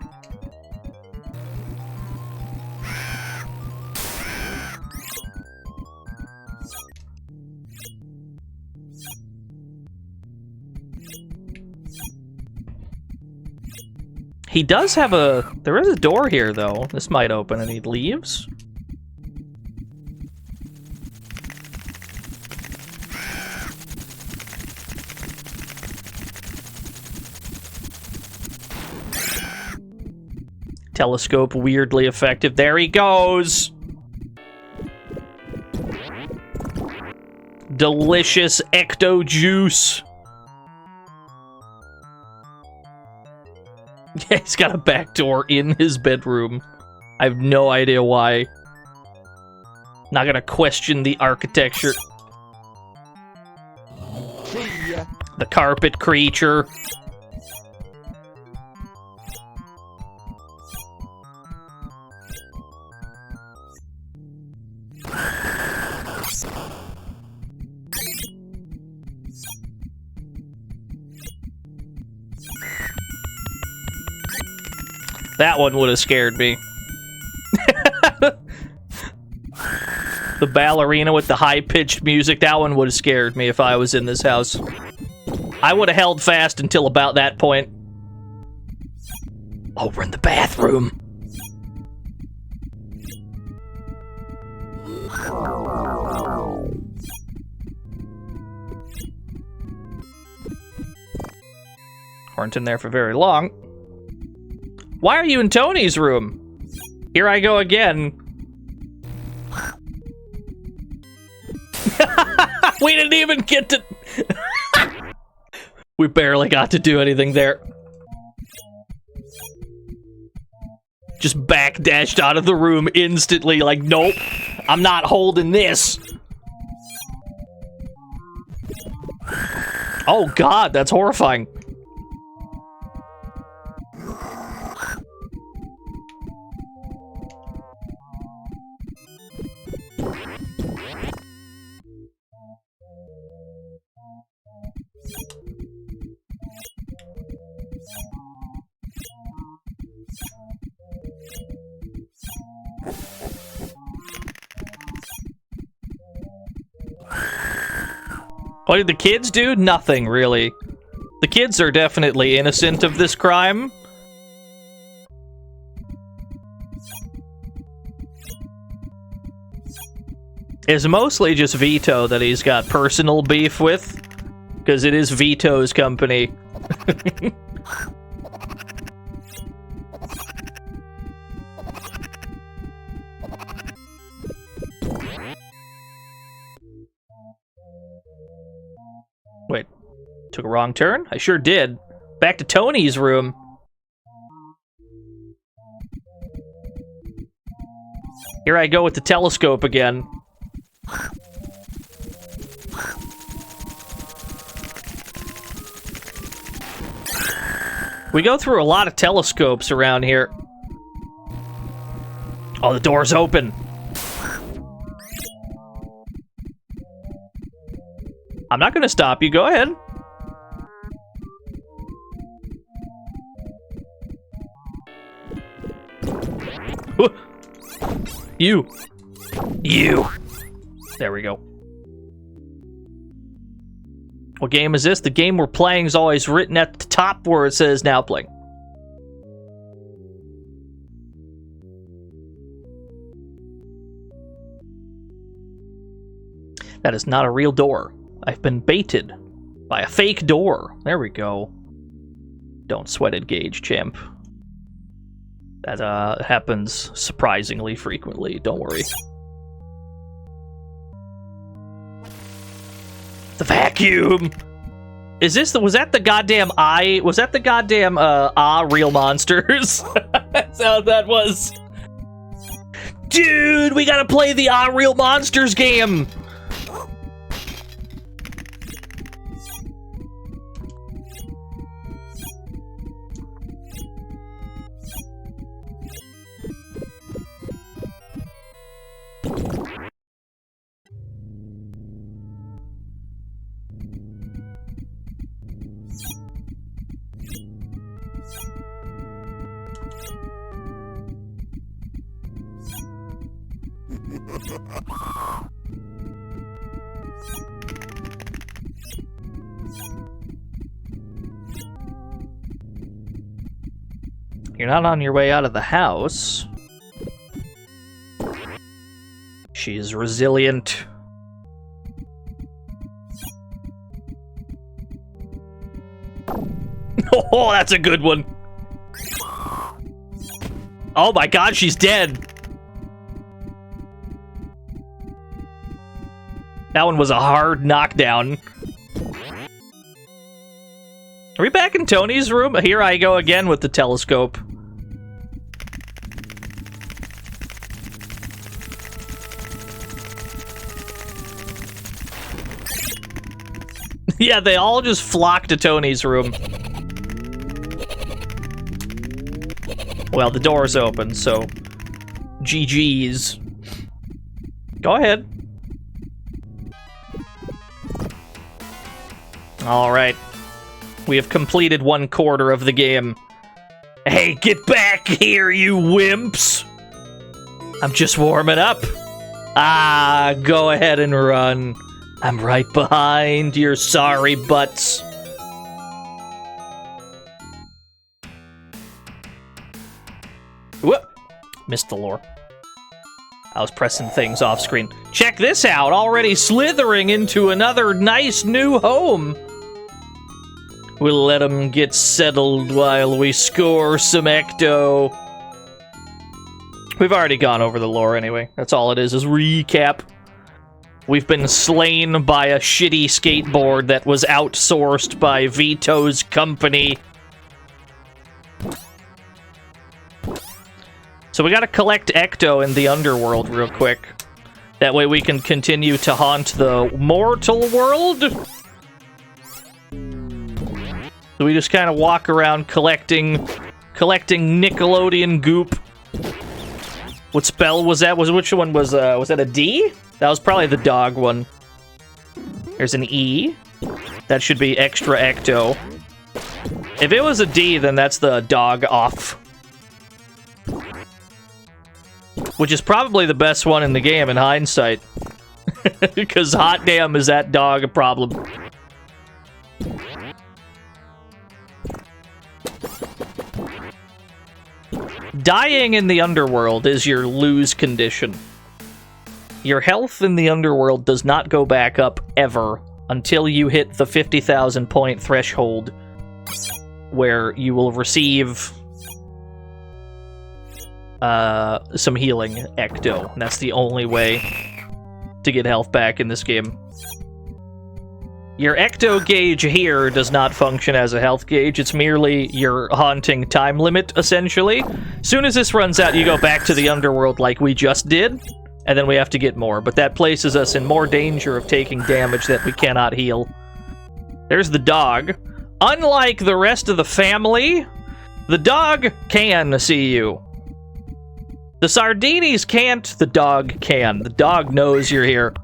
He does have a... There is a door here, though. This might open and he leaves. Telescope weirdly effective. There he goes! Delicious ecto juice. Yeah, he's got a back door in his bedroom. I have no idea why. Not gonna question the architecture. The carpet creature. That one would have scared me. The ballerina with the high-pitched music, that one would have scared me if I was in this house. I would have held fast until about that point. Oh, we're in the bathroom. Weren't in there for very long. Why are you in Tony's room? Here I go again. We didn't even get to... We barely got to do anything there. Just backdashed out of the room instantly, like, nope, I'm not holding this. Oh god, that's horrifying. What did the kids do? Nothing, really. The kids are definitely innocent of this crime. It's mostly just Vito that he's got personal beef with, because it is Vito's company. Wait, took a wrong turn? I sure did. Back to Tony's room. Here I go with the telescope again. We go through a lot of telescopes around here. Oh, the door's open. I'm not gonna stop you, go ahead. You. There we go. What game is this? The game we're playing is always written at the top where it says now playing. That is not a real door. I've been baited by a fake door. There we go. Don't sweat it, Gage, champ. That happens surprisingly frequently. Don't worry. The vacuum. Is this the? Was that the goddamn eye? Was that the goddamn real monsters? That's how that was. Dude, we gotta play the real monsters game. You're not on your way out of the house. She's resilient. Oh, that's a good one. Oh my god, she's dead. That one was a hard knockdown. Are we back in Tony's room? Here I go again with the telescope. Yeah, they all just flock to Tony's room. Well, the door's open, so... GG's. Go ahead. Alright. We have completed 1/4 of the game. Hey, get back here, you wimps! I'm just warming up. Go ahead and run. I'm right behind your sorry butts. Whoop! Missed the lore. I was pressing things off screen. Check this out! Already slithering into another nice new home! We'll let them get settled while we score some ecto. We've already gone over the lore anyway. That's all it is recap. We've been slain by a shitty skateboard that was outsourced by Vito's company. So we gotta collect Ecto in the underworld real quick. That way we can continue to haunt the mortal world. So we just kind of walk around collecting Nickelodeon goop. What spell was that? Which one was that a D? That was probably the dog one. There's an E. That should be extra Ecto. If it was a D, then that's the dog off. Which is probably the best one in the game in hindsight. Because hot damn is that dog a problem. Dying in the underworld is your lose condition. Your health in the underworld does not go back up ever until you hit the 50,000 point threshold, where you will receive some healing Ecto. And that's the only way to get health back in this game. Your Ecto gauge here does not function as a health gauge. It's merely your haunting time limit, essentially. Soon as this runs out, you go back to the underworld like we just did, and then we have to get more. But that places us in more danger of taking damage that we cannot heal. There's the dog. Unlike the rest of the family, the dog can see you. The Sardinis can't, the dog can. The dog knows you're here.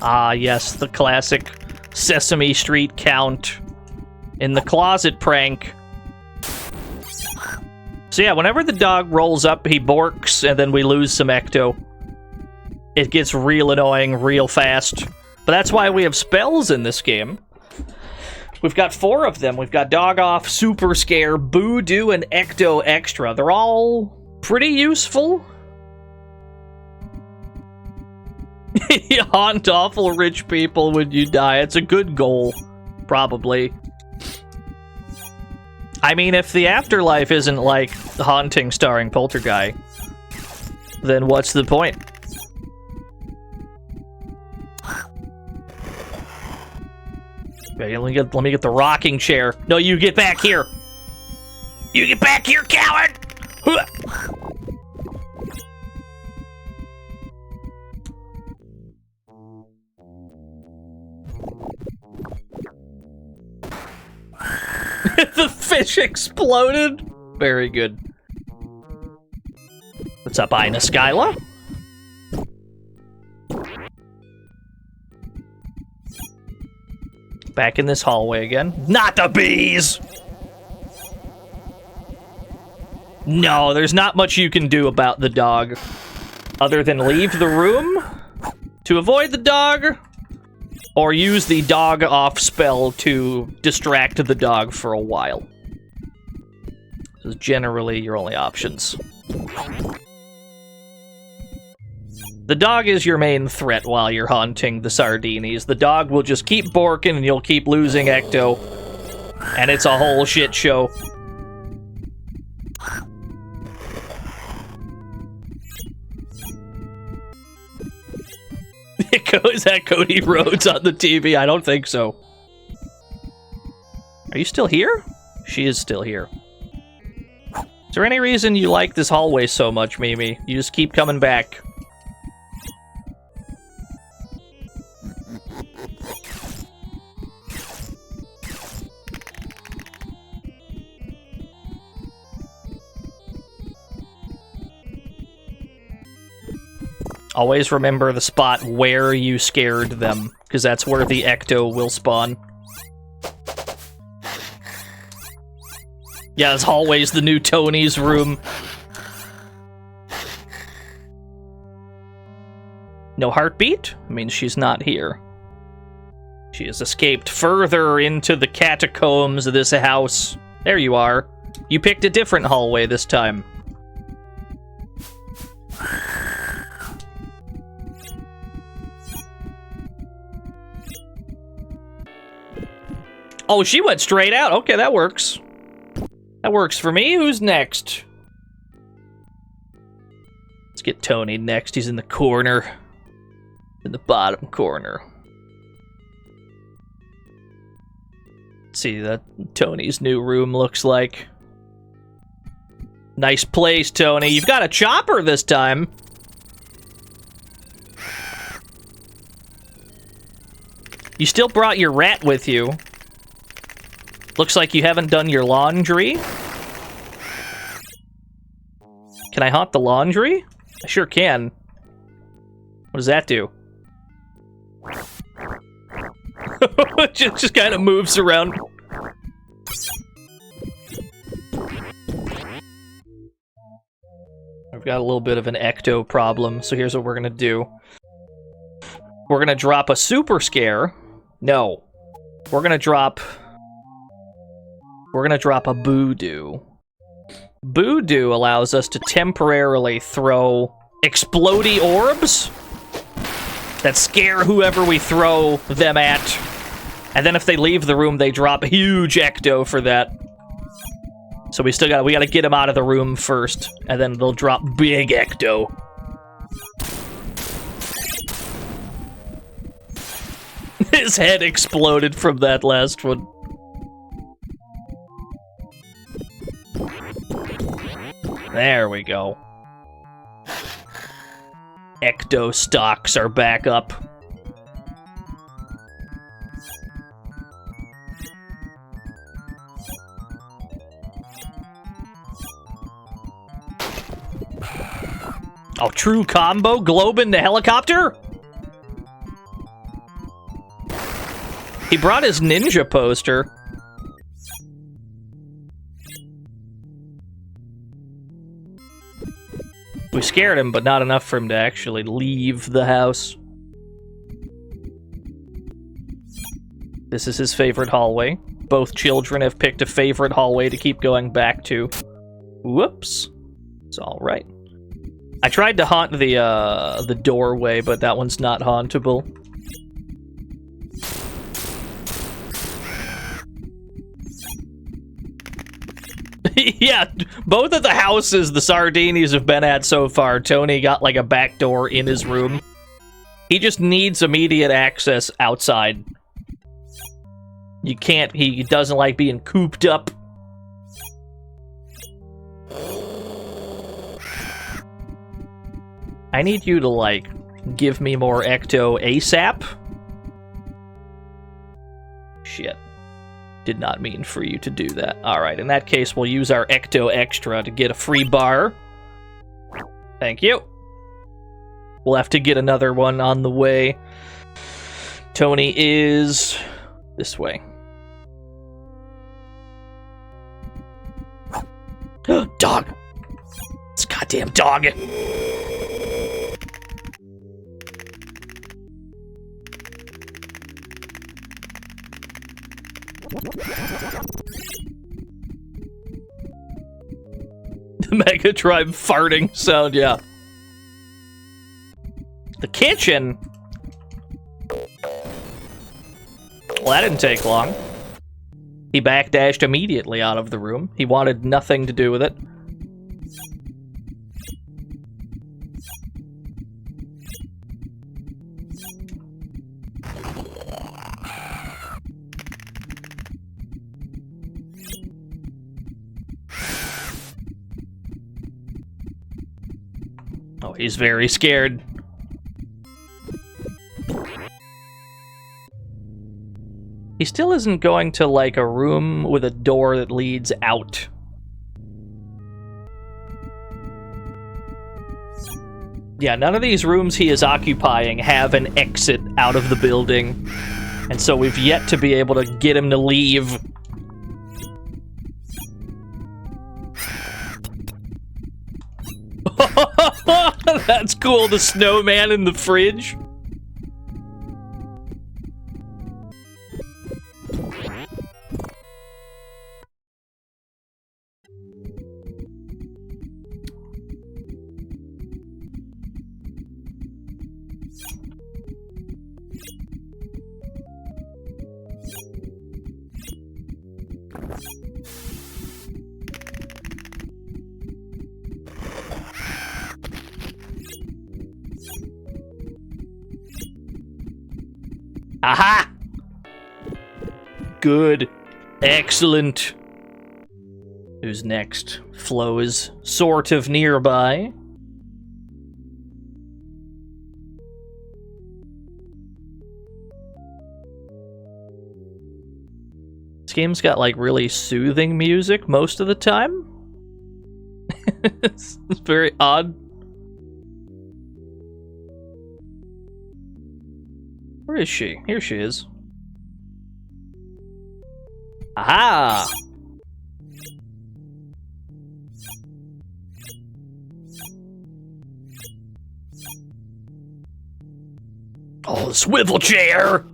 Ah, yes, the classic Sesame Street count in the closet prank. So yeah, whenever the dog rolls up, he borks, and then we lose some Ecto. It gets real annoying real fast. But that's why we have spells in this game. We've got 4 of them. We've got Dog Off, Super Scare, Boo Doo, and Ecto Extra. They're all pretty useful. You haunt awful rich people when you die. It's a good goal, probably. I mean, if the afterlife isn't like Haunting starring Polterguy, then what's the point? Okay, let me get the rocking chair. No, you get back here. You get back here, coward! The fish exploded. Very good. What's up, Ina Skyla? Back in this hallway again. Not the bees! No, there's not much you can do about the dog. Other than leave the room to avoid the dog, or use the dog off spell to distract the dog for a while. Those are generally your only options. The dog is your main threat while you're haunting the Sardinis. The dog will just keep borking and you'll keep losing Ecto. And it's a whole shit show. Is that Cody Rhodes on the TV? I don't think so. Are you still here? She is still here. Is there any reason you like this hallway so much, Mimi? You just keep coming back. Always remember the spot where you scared them, because that's where the Ecto will spawn. Yeah, this hallway's the new Tony's room. No heartbeat? Means she's not here. She has escaped further into the catacombs of this house. There you are. You picked a different hallway this time. Oh, she went straight out. Okay, that works. That works for me. Who's next? Let's get Tony next. He's in the corner. In the bottom corner. Let's see that Tony's new room looks like. Nice place, Tony. You've got a chopper this time. You still brought your rat with you. Looks like you haven't done your laundry. Can I haunt the laundry? I sure can. What does that do? just kind of moves around. I've got a little bit of an ecto problem, so here's what we're gonna do. We're gonna drop a super scare. No. We're gonna drop a voodoo. Voodoo allows us to temporarily throw explodey orbs that scare whoever we throw them at. And then if they leave the room, they drop a huge ecto for that. So we gotta get them out of the room first, and then they'll drop big ecto. His head exploded from that last one. There we go. Ecto stocks are back up. Oh, true combo? Globe into helicopter? He brought his ninja poster. We scared him, but not enough for him to actually leave the house. This is his favorite hallway. Both children have picked a favorite hallway to keep going back to. Whoops. It's alright. I tried to haunt the doorway, but that one's not hauntable. Yeah, both of the houses the Sardinis have been at so far, Tony got like a back door in his room. He just needs immediate access outside. You can't, he doesn't like being cooped up. I need you to, like, give me more ecto ASAP. Shit. Did not mean for you to do that. Alright, in that case, we'll use our ecto extra to get a free bar. Thank you. We'll have to get another one on the way. Tony is this way. Dog! This goddamn dog! The Mega Tribe farting sound, yeah. The kitchen? Well, that didn't take long. He backdashed immediately out of the room. He wanted nothing to do with it. Oh, he's very scared. He still isn't going to, like, a room with a door that leads out. Yeah, none of these rooms he is occupying have an exit out of the building. And so we've yet to be able to get him to leave. That's cool, the snowman in the fridge. Aha! Good. Excellent. Who's next? Flo is sort of nearby. This game's got like really soothing music most of the time. It's very odd. Where is she? Here she is. Aha! Oh, the swivel chair!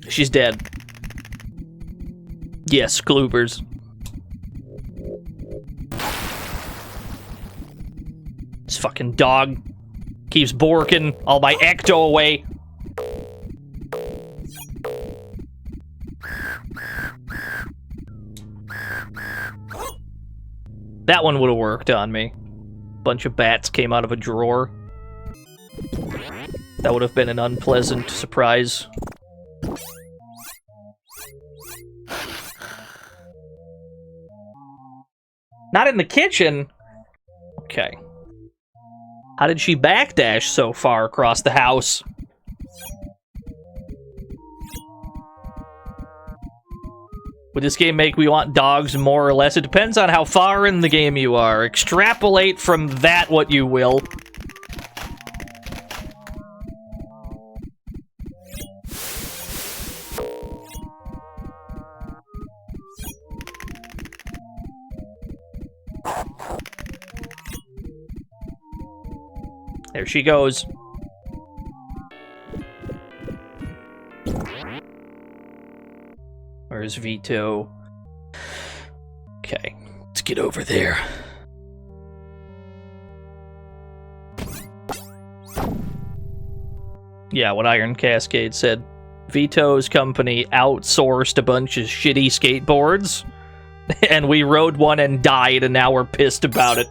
She's dead. Yes, Gloopers. This fucking dog keeps borking all my ecto away. That one would have worked on me. Bunch of bats came out of a drawer. That would have been an unpleasant surprise. Not in the kitchen? Okay. How did she backdash so far across the house? Would this game make me want dogs more or less? It depends on how far in the game you are. Extrapolate from that what you will. There she goes. Where's Vito? Okay, let's get over there. Yeah, what Iron Cascade said. Vito's company outsourced a bunch of shitty skateboards, and we rode one and died, and now we're pissed about it.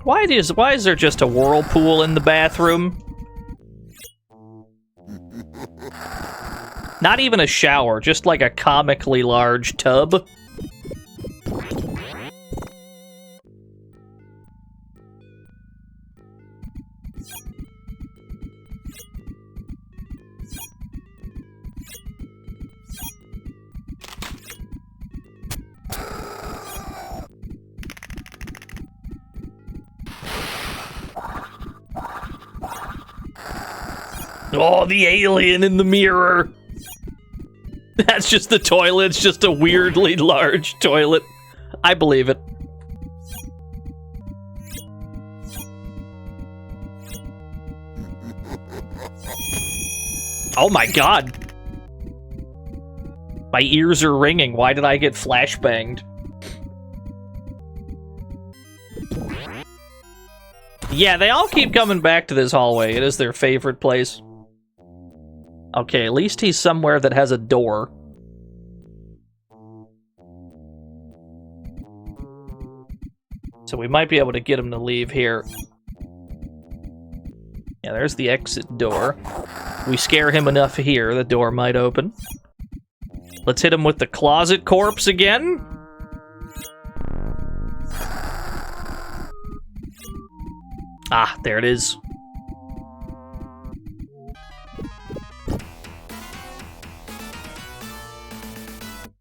Why is there just a whirlpool in the bathroom? Not even a shower, just like a comically large tub. Oh, the alien in the mirror! That's just the toilet, it's just a weirdly large toilet. I believe it. Oh my god! My ears are ringing, why did I get flashbanged? Yeah, they all keep coming back to this hallway, it is their favorite place. Okay, at least he's somewhere that has a door. So we might be able to get him to leave here. Yeah, there's the exit door. We scare him enough here, the door might open. Let's hit him with the closet corpse again. Ah, there it is.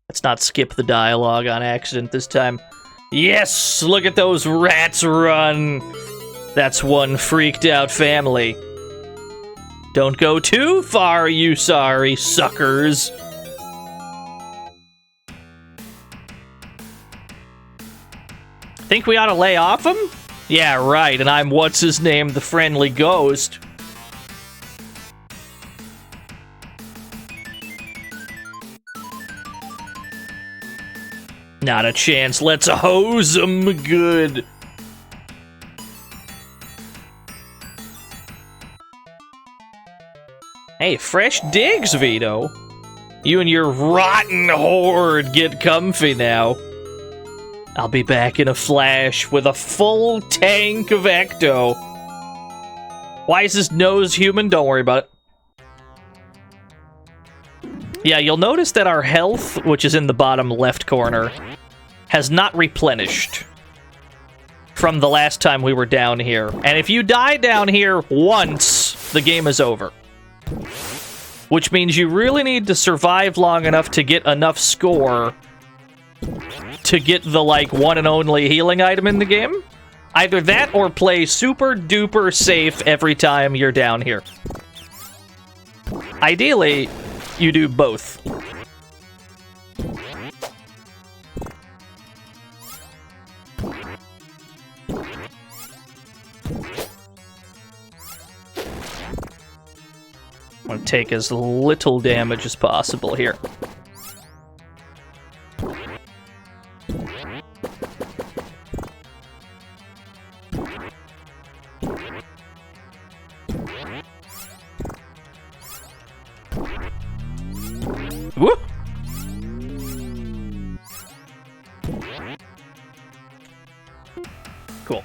Let's not skip the dialogue on accident this time. Yes! Look at those rats run! That's one freaked out family. Don't go too far, you sorry suckers. Think we ought to lay off him? Yeah, right, and I'm what's-his-name, the friendly ghost. Not a chance. Let's hose 'em good. Hey, fresh digs, Vito. You and your rotten horde get comfy now. I'll be back in a flash with a full tank of Ecto. Why is his nose human? Don't worry about it. Yeah, you'll notice that our health, which is in the bottom left corner, has not replenished from the last time we were down here. And if you die down here once, the game is over. Which means you really need to survive long enough to get enough score to get the, like, one and only healing item in the game. Either that or play super duper safe every time you're down here. Ideally, you do both. I'm gonna take as little damage as possible here. Whoop! Cool.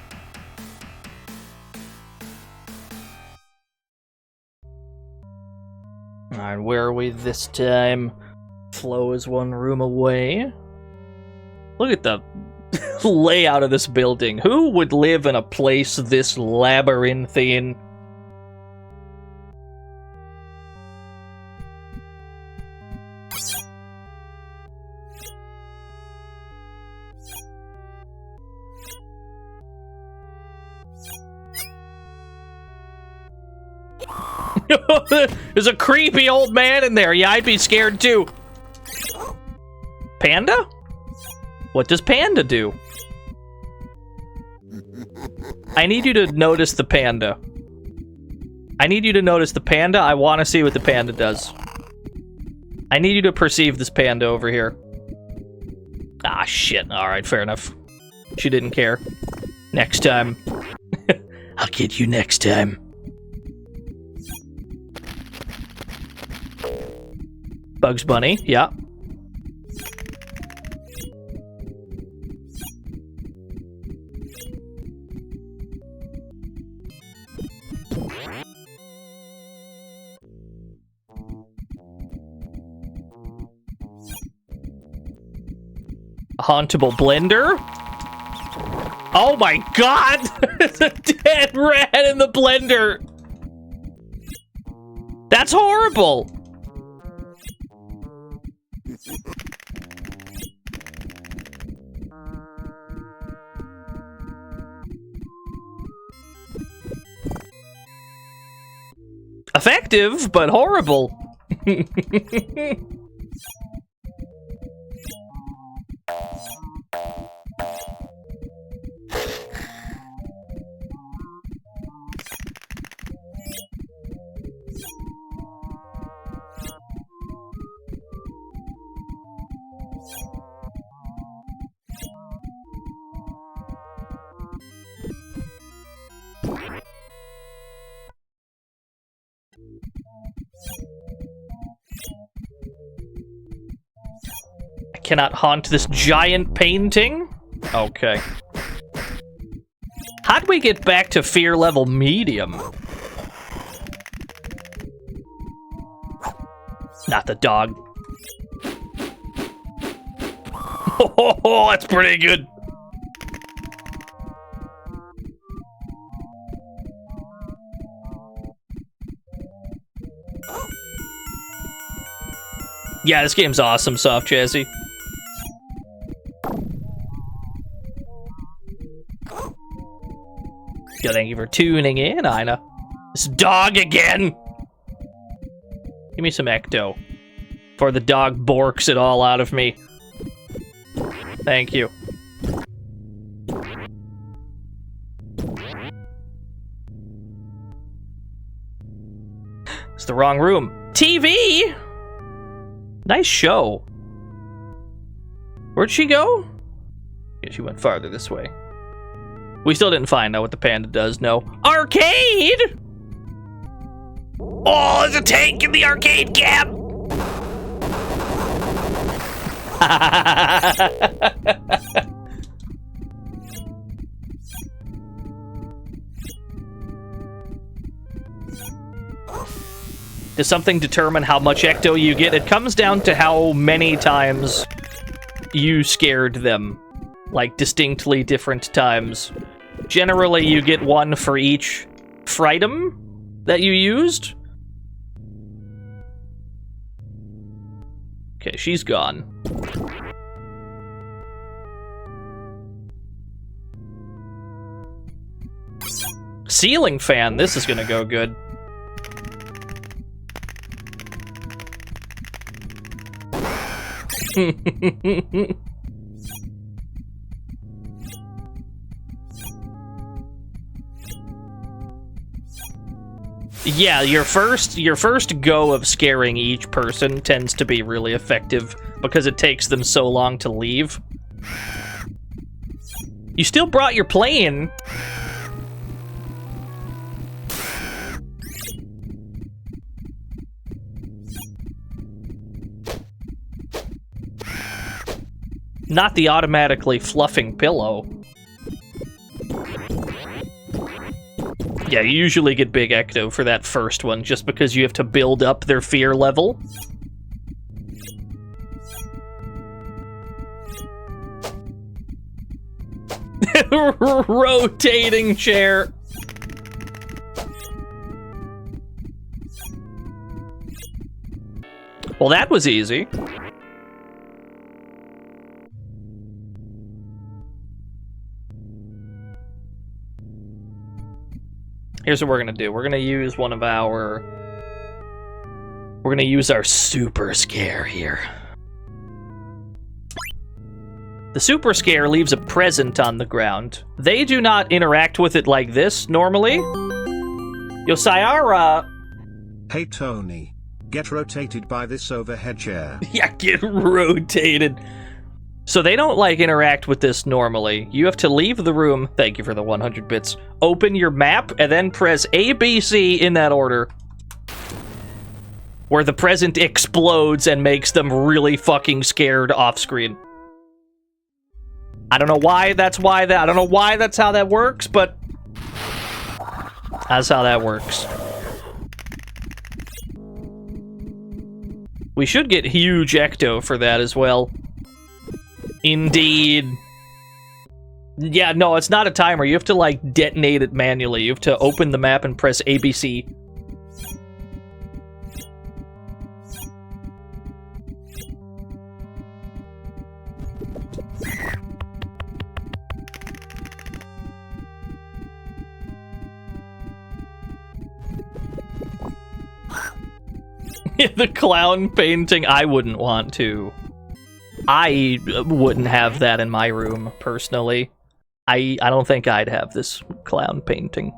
Alright, where are we this time? Flo is one room away. Look at the layout of this building. Who would live in a place this labyrinthine? There's a creepy old man in there. Yeah, I'd be scared too. Panda? What does Panda do? I need you to notice the panda. I need you to notice the panda. I want to see what the panda does. I need you to perceive this panda over here. Ah, shit. Alright, fair enough. She didn't care. Next time. I'll get you next time. Bugs Bunny, yeah. Hauntable blender? Oh my god! There's a dead rat in the blender! That's horrible! Effective, but horrible. I cannot haunt this giant painting? Okay. How'd we get back to fear level medium? Not the dog. Oh, that's pretty good. Yeah, this game's awesome, Soft Chassis. Yeah, thank you for tuning in, Ina. This dog again! Give me some Ecto. Before the dog borks it all out of me. Thank you. It's the wrong room. TV! Nice show. Where'd she go? Yeah, she went farther this way. We still didn't find out what the panda does, no. Arcade! Oh, there's a tank in the arcade cab! Does something determine how much ecto you get? It comes down to how many times you scared them. Like, distinctly different times. Generally, you get one for each frightem that you used. Okay, she's gone. Ceiling fan, this is gonna go good. Yeah, your first go of scaring each person tends to be really effective because it takes them so long to leave. You still brought your plane. Not the automatically fluffing pillow. Yeah, you usually get big ecto for that first one, just because you have to build up their fear level. Rotating chair. Well, that was easy. Here's what we're gonna do. We're gonna use one of our... We're gonna use our super scare here. The super scare leaves a present on the ground. They do not interact with it like this, normally. Yo, Sayara... Hey, Tony. Get rotated by this overhead chair. Yeah, get rotated. So they don't, like, interact with this normally. You have to leave the room. Thank you for the 100 bits. Open your map, and then press A, B, C in that order. Where the present explodes and makes them really fucking scared off-screen. I don't know why that's I don't know why that's how that works, but... that's how that works. We should get huge ecto for that as well. Indeed. Yeah, no, it's not a timer. You have to, like, detonate it manually. You have to open the map and press ABC. The clown painting, I wouldn't want to. I wouldn't have that in my room, personally. I don't think I'd have this clown painting.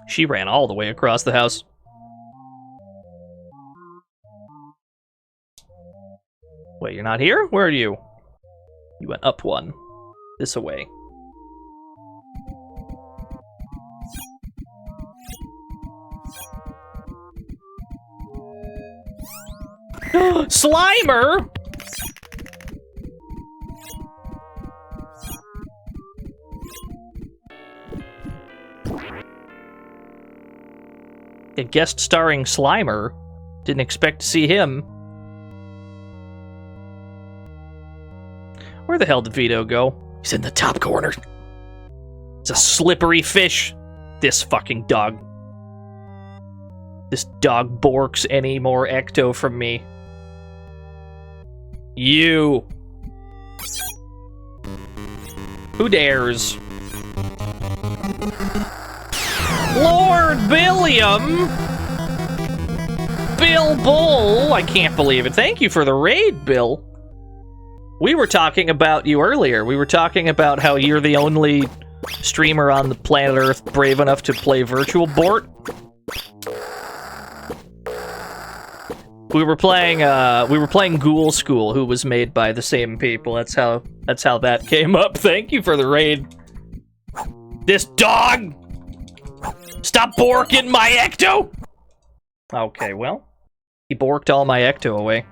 She ran all the way across the house. Wait, you're not here? Where are you? You went up one. This away. Slimer! A guest starring Slimer. Didn't expect to see him. Where the hell did Vito go? He's in the top corner. It's a slippery fish. This fucking dog. This dog borks any more ecto from me. You. Who dares? Lord Billiam! Bill Bull! I can't believe it. Thank you for the raid, Bill. We were talking about you earlier. We were talking about how you're the only streamer on the planet Earth brave enough to play Virtual Bort. We were playing Ghoul School, who was made by the same people. That's how that came up. Thank you for the raid. This dog! Stop borking my ecto! Okay, well, he borked all my ecto away.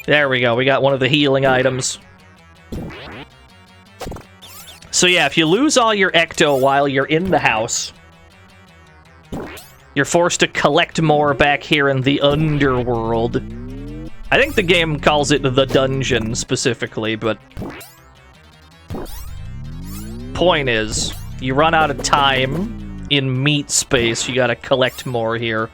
There we go, we got one of the healing items. So yeah, if you lose all your ecto while you're in the house, you're forced to collect more back here in the underworld. I think the game calls it the dungeon specifically, but... point is, you run out of time in meat space, you gotta collect more here.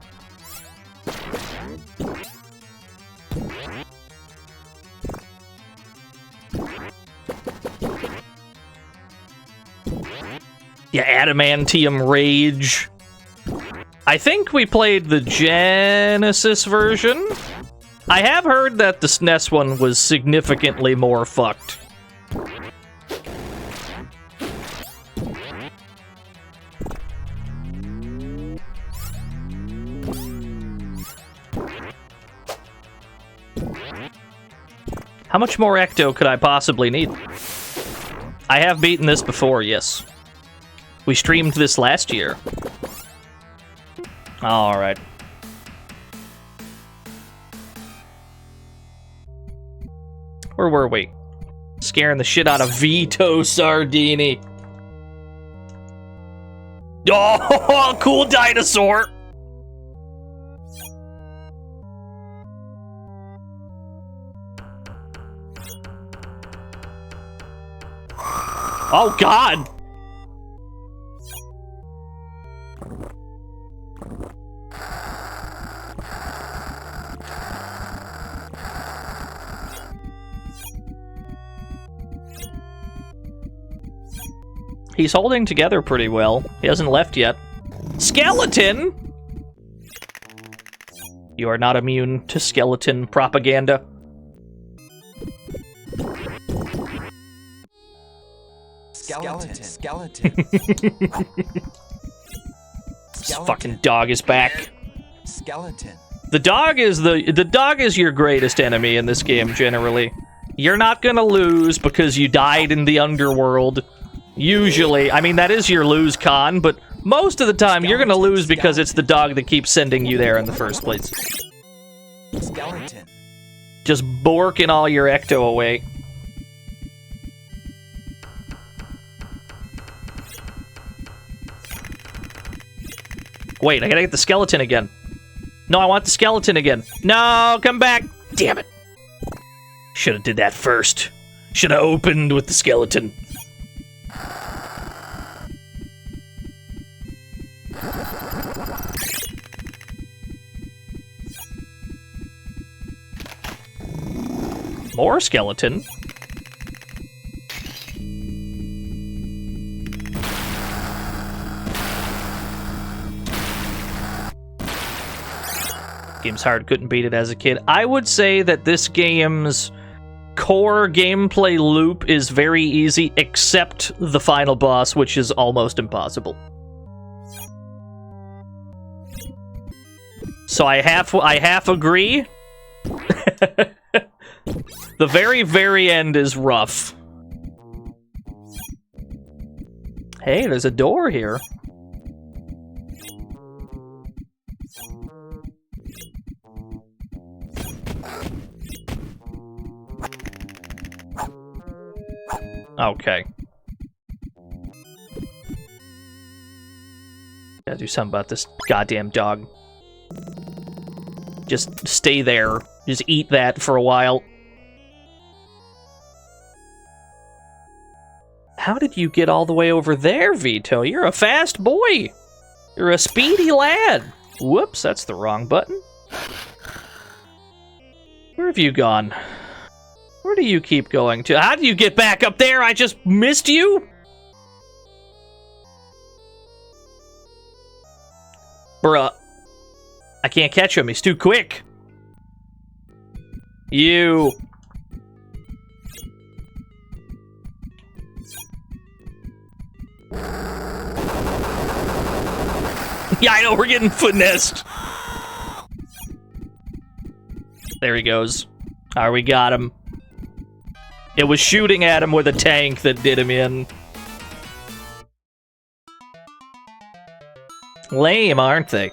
Yeah, Adamantium Rage. I think we played the Genesis version. I have heard that the SNES one was significantly more fucked. How much more ecto could I possibly need? I have beaten this before, yes. We streamed this last year. Alright. Where were we? Scaring the shit out of Vito Sardini. Oh, cool dinosaur! Oh, God! He's holding together pretty well. He hasn't left yet. Skeleton! You are not immune to skeleton propaganda. Skeleton. This fucking dog is back. Skeleton. The dog is your greatest enemy in this game generally. You're not gonna lose because you died in the underworld. Usually, I mean that is your lose con, but most of the time you're gonna lose because it's the dog that keeps sending you there in the first place. Skeleton. Just borking all your ecto away. Wait, I gotta get the skeleton again. No, I want the skeleton again. No, come back. Damn it. Should've did that first. Should've opened with the skeleton. More skeleton. Game's hard, couldn't beat it as a kid. I would say that this game's core gameplay loop is very easy, except the final boss, which is almost impossible. So I half agree. The very, very end is rough. Hey, there's a door here. Okay. Gotta do something about this goddamn dog. Just stay there. Just eat that for a while. How did you get all the way over there, Vito? You're a fast boy. You're a speedy lad. Whoops, that's the wrong button. Where have you gone? Where do you keep going to? How do you get back up there? I just missed you? Bruh. I can't catch him. He's too quick. You. Yeah, I know, we're getting finessed. There he goes. Alright, we got him. It was shooting at him with a tank that did him in. Lame, aren't they?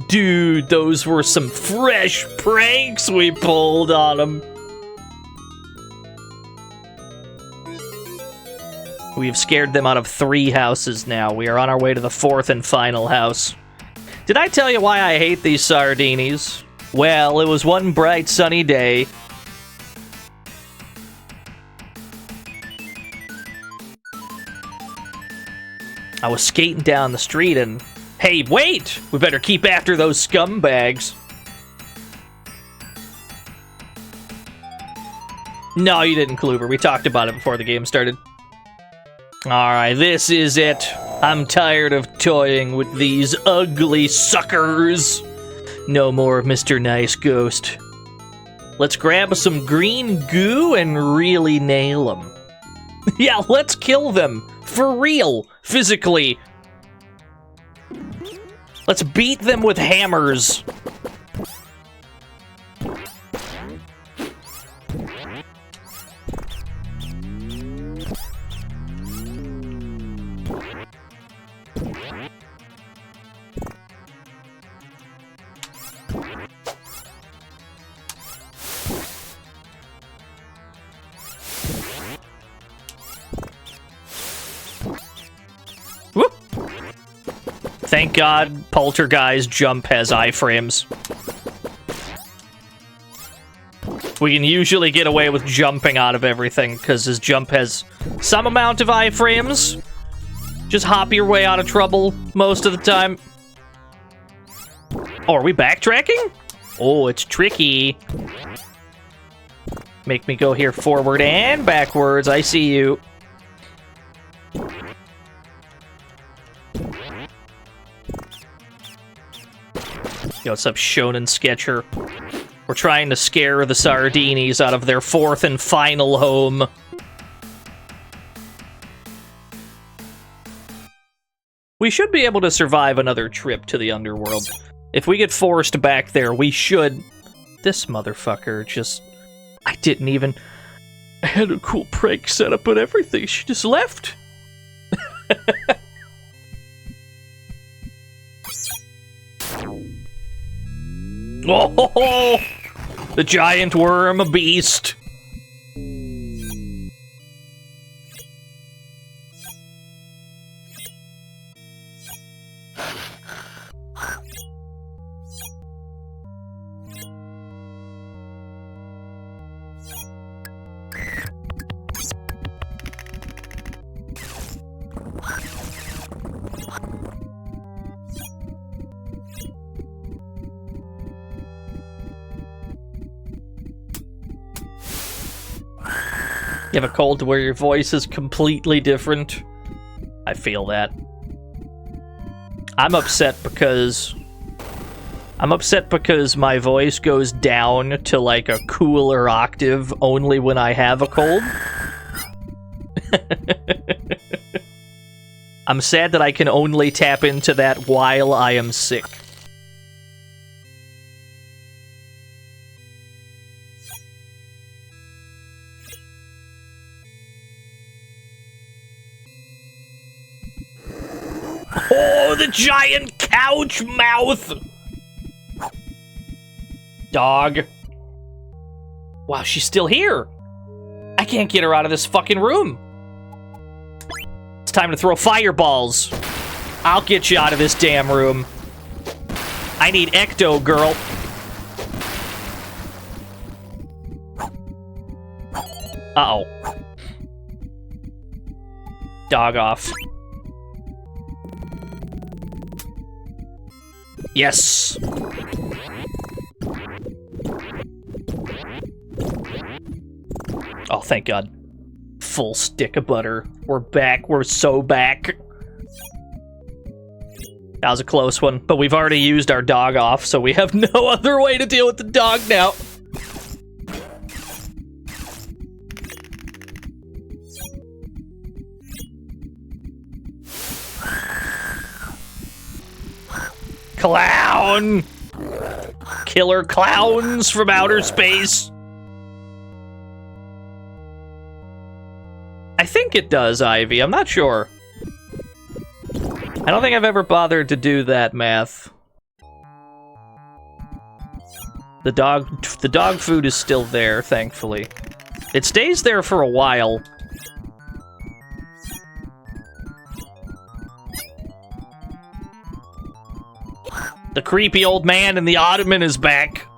Dude, those were some fresh pranks we pulled on him. We have scared them out of 3 houses now. We are on our way to the 4th and final house. Did I tell you why I hate these sardinis? Well, it was one bright sunny day. I was skating down the street and... Hey, wait! We better keep after those scumbags. No, you didn't, Kluber. We talked about it before the game started. Alright, this is it. I'm tired of toying with these ugly suckers. No more Mr. Nice Ghost. Let's grab some green goo and really nail them. Yeah, let's kill them. For real. Physically. Let's beat them with hammers. Whoop. Thank God Polterguy's jump has iframes. We can usually get away with jumping out of everything because his jump has some amount of iframes. Just hop your way out of trouble most of the time. Oh, are we backtracking? Oh, it's tricky. Make me go here forward and backwards. I see you. Yo, what's up, Shonen Sketcher? We're trying to scare the Sardinis out of their 4th and final home. We should be able to survive another trip to the underworld. If we get forced back there, we should... This motherfucker just... I didn't even... I had a cool prank set up and everything. She just left. Oh, the giant worm beast. You have a cold where your voice is completely different. I feel that. I'm upset because my voice goes down to like a cooler octave only when I have a cold. I'm sad that I can only tap into that while I am sick. Oh, the giant couch mouth! Dog. Wow, she's still here. I can't get her out of this fucking room. It's time to throw fireballs. I'll get you out of this damn room. I need Ecto, girl. Uh-oh. Dog off. Yes! Oh, thank God. Full stick of butter. We're back. We're so back. That was a close one, but we've already used our dog off, so we have no other way to deal with the dog now. Clown! killer clowns from outer space. I think it does, Ivy. I'm not sure. I don't think I've ever bothered to do that math. The dog food is still there, thankfully. It stays there for a while. The creepy old man in the ottoman is back.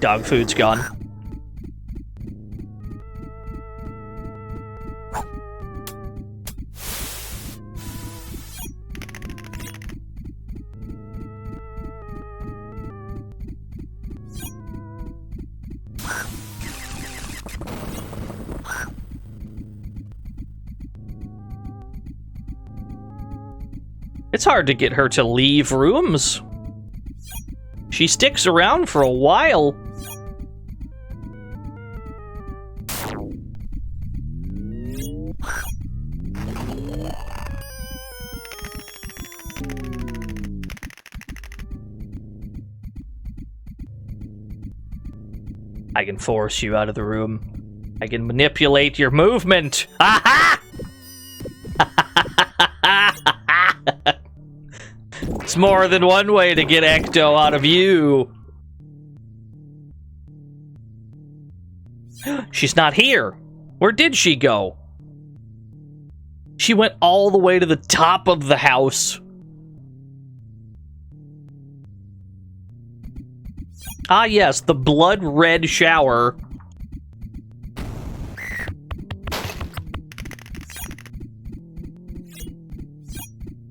Dog food's gone. It's hard to get her to leave rooms. She sticks around for a while. I can force you out of the room. I can manipulate your movement. Aha! It's more than one way to get Ecto out of you. She's not here. Where did she go? She went all the way to the top of the house. Ah, yes, the blood red shower.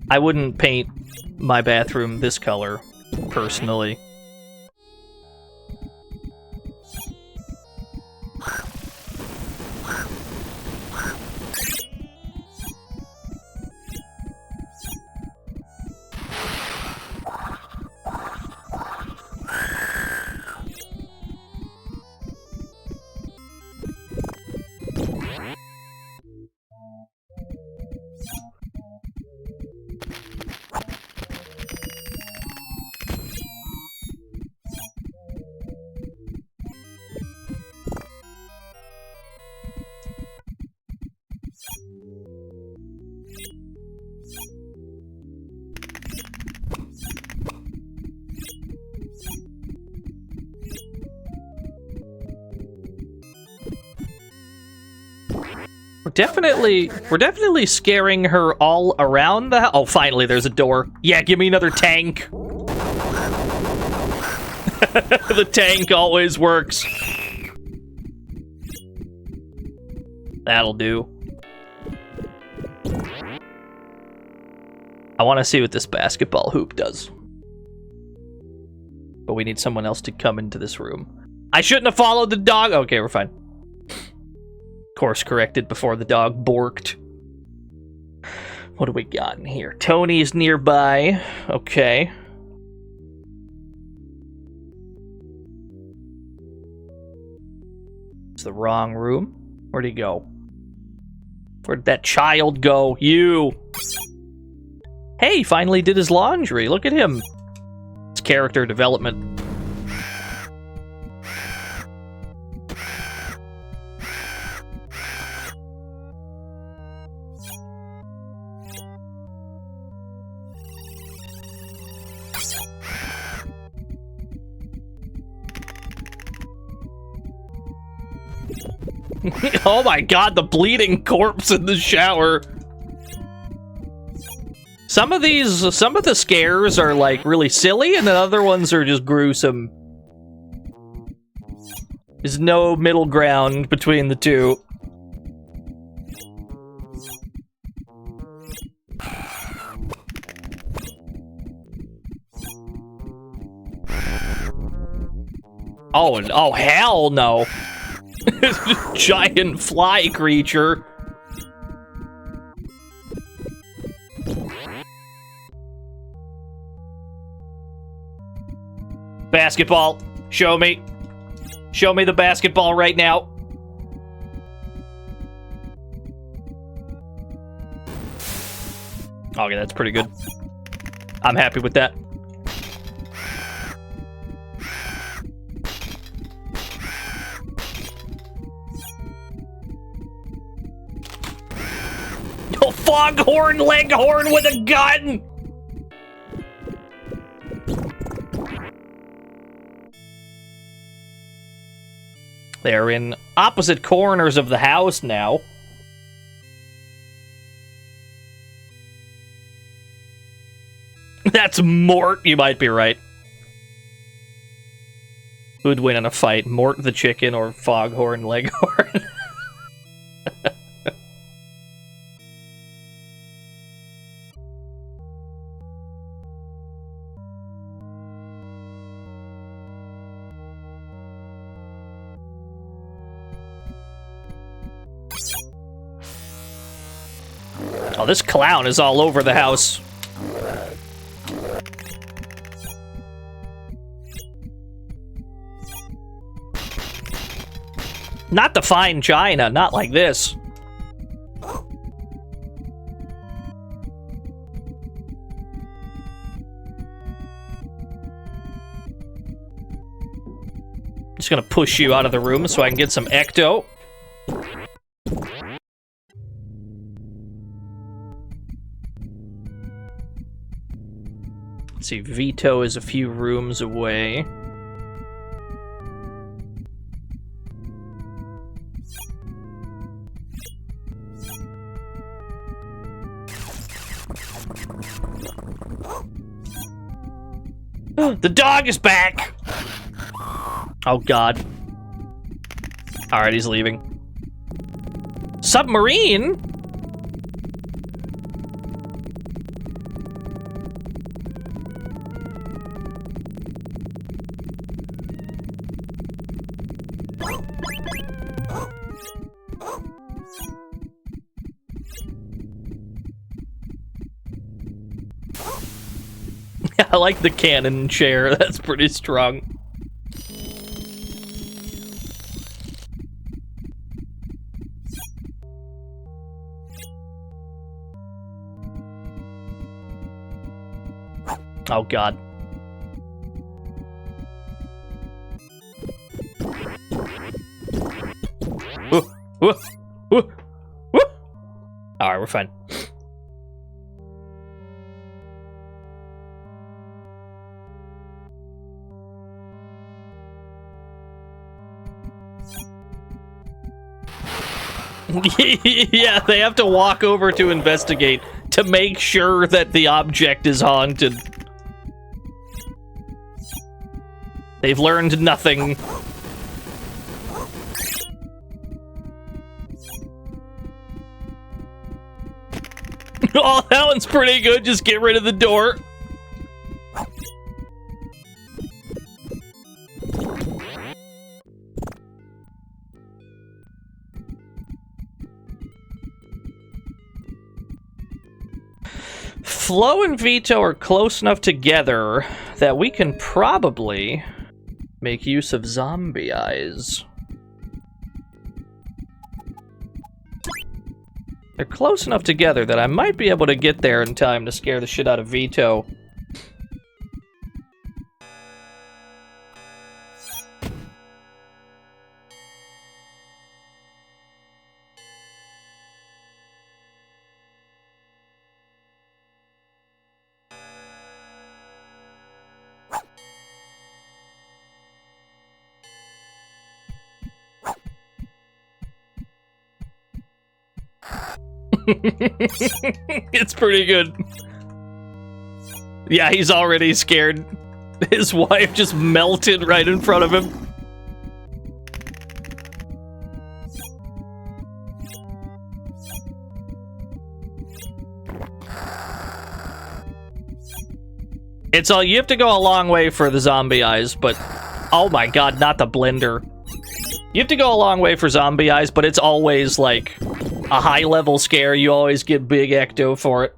I wouldn't paint my bathroom this color, personally. We're definitely scaring her all around the house. Oh, finally, there's a door. Yeah, give me another tank. The tank always works. That'll do. I want to see what this basketball hoop does. But we need someone else to come into this room. I shouldn't have followed the dog. Okay, we're fine. Course corrected before the dog borked. What do we got in here? Tony's nearby. Okay. It's the wrong room. Where'd he go? Where'd that child go? You! Hey, finally did his laundry. Look at him. It's character development. Oh my god, the bleeding corpse in the shower. Some of the scares are like really silly, and the other ones are just gruesome. There's no middle ground between the two. Oh, and oh hell no. Giant fly creature. Basketball. Show me. Show me the basketball right now. Okay, that's pretty good. I'm happy with that. Oh, foghorn leghorn with a gun! They're in opposite corners of the house now. That's Mort, you might be right. Who'd win in a fight, Mort the chicken or Foghorn Leghorn? Oh, this clown is all over the house. Not the fine china, not like this. Just gonna push you out of the room so I can get some ecto. Let's see, Vito is a few rooms away. The dog is back! Oh god. Alright, he's leaving. Submarine? I like the cannon chair, that's pretty strong. Oh god. Alright, we're fine. Yeah, they have to walk over to investigate to make sure that the object is haunted. They've learned nothing. Oh, that one's pretty good. Just get rid of the door. Flo and Vito are close enough together that we can probably make use of zombie eyes. They're close enough together that I might be able to get there in time to scare the shit out of Vito. It's pretty good. Yeah, he's already scared. His wife just melted right in front of him. It's all, you have to go a long way for the zombie eyes, but oh my god, not the blender. You have to go a long way for zombie eyes, but it's always like a high-level scare. You always get big ecto for it.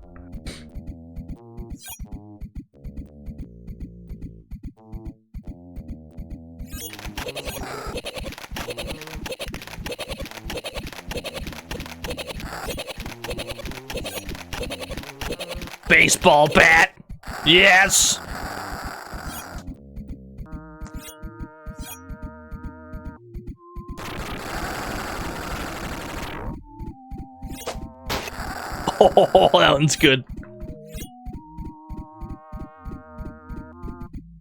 Baseball bat! Yes! Oh, that one's good.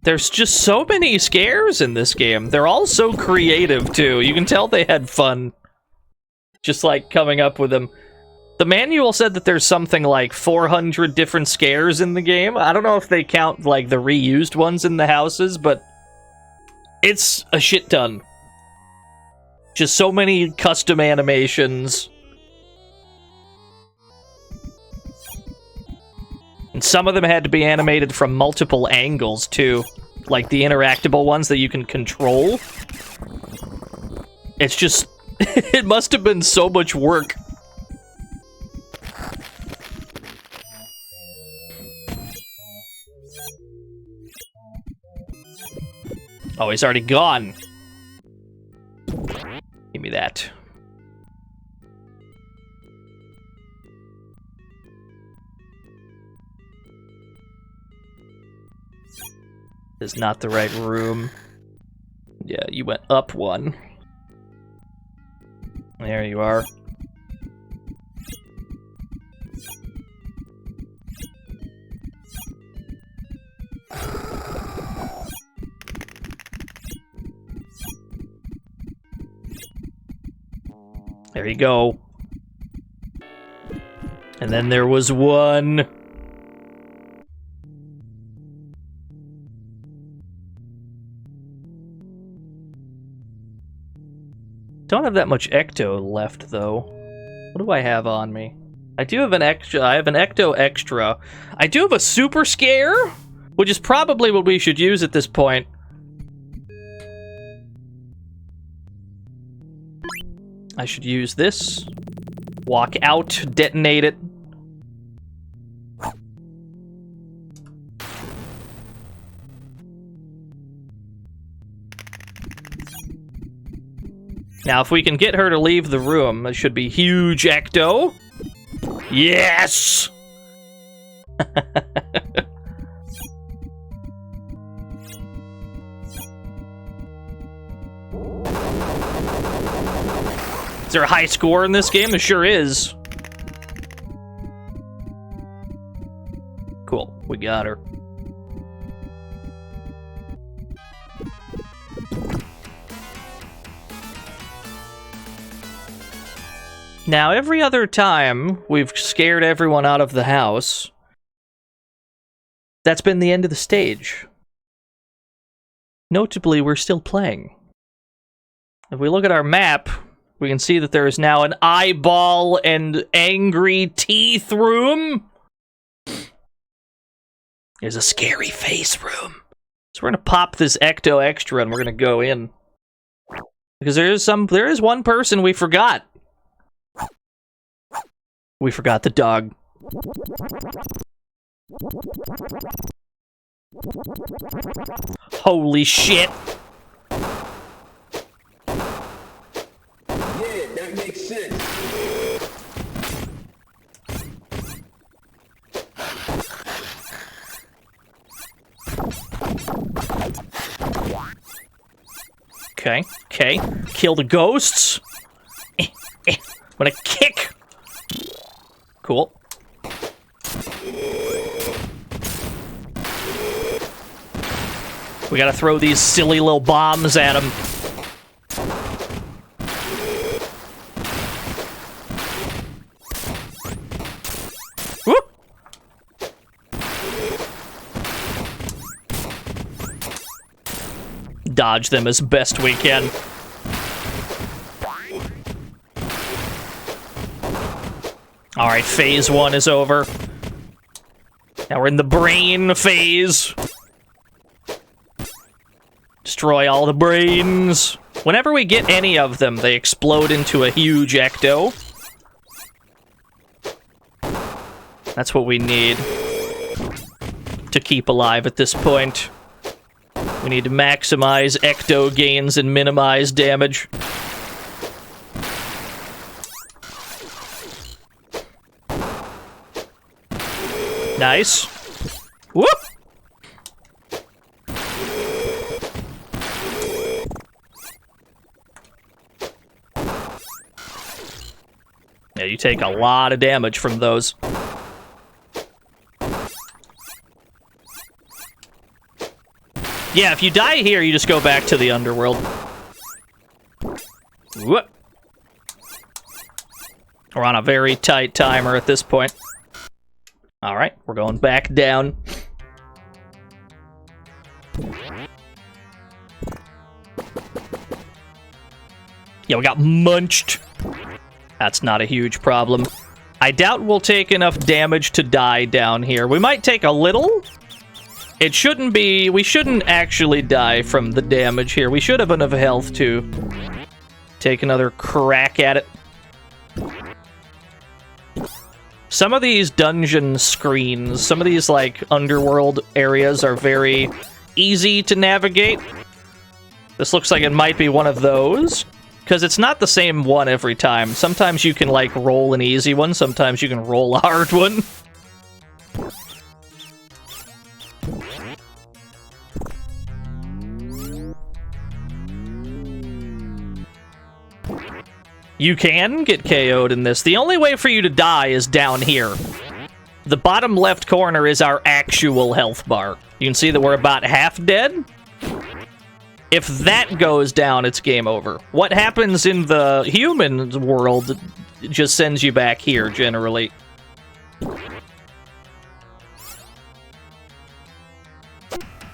There's just so many scares in this game. They're all so creative, too. You can tell they had fun. Just, like, coming up with them. The manual said that there's something like 400 different scares in the game. I don't know if they count, like, the reused ones in the houses, but it's a shit ton. Just so many custom animations. And some of them had to be animated from multiple angles, too. Like the interactable ones that you can control. It's just... it must have been so much work. Oh, he's already gone. Give me that. This is not the right room. Yeah, you went up one. There you are. There you go. And then there was one. Don't have that much Ecto left, though. What do I have on me? I do have an extra. I have an Ecto extra. I do have a Super Scare, which is probably what we should use at this point. I should use this. Walk out, detonate it. Now, if we can get her to leave the room, it should be huge Ecto. Yes! Is there a high score in this game? There sure is. Cool, we got her. Now, every other time we've scared everyone out of the house, that's been the end of the stage. Notably, we're still playing. If we look at our map, we can see that there is now an eyeball and angry teeth room. There's a scary face room. So we're gonna pop this Ecto Extra and we're gonna go in. Because there is one person we forgot. We forgot the dog. Holy shit! Yeah, that makes sense. Okay, okay. Kill the ghosts. I'm gonna kick. Cool. We gotta throw these silly little bombs at him. Whoop! Dodge them as best we can. Alright, phase 1 is over. Now we're in the brain phase. Destroy all the brains. Whenever we get any of them, they explode into a huge Ecto. That's what we need to keep alive at this point. We need to maximize Ecto gains and minimize damage. Nice. Whoop! Yeah, you take a lot of damage from those. Yeah, if you die here, you just go back to the underworld. Whoop. We're on a very tight timer at this point. Alright, we're going back down. Yeah, we got munched. That's not a huge problem. I doubt we'll take enough damage to die down here. We might take a little. It shouldn't be... We shouldn't actually die from the damage here. We should have enough health to take another crack at it. Some of these dungeon screens, some of these, like, underworld areas are very easy to navigate. This looks like it might be one of those. Because it's not the same one every time. Sometimes you can, like, roll an easy one. Sometimes you can roll a hard one. You can get KO'd in this. The only way for you to die is down here. The bottom left corner is our actual health bar. You can see that we're about half dead. If that goes down, it's game over. What happens in the human world just sends you back here, generally.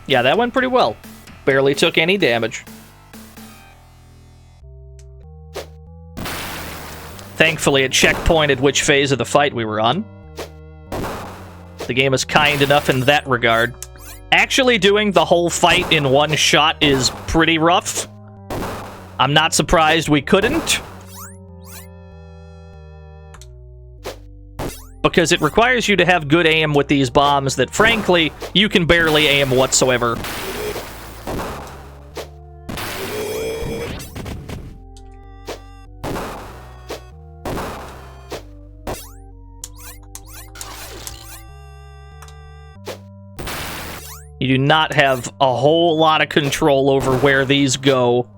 Yeah, that went pretty well. Barely took any damage. Thankfully, it checkpointed which phase of the fight we were on. The game is kind enough in that regard. Actually doing the whole fight in one shot is pretty rough. I'm not surprised we couldn't. Because it requires you to have good aim with these bombs that, frankly, you can barely aim whatsoever. You do not have a whole lot of control over where these go.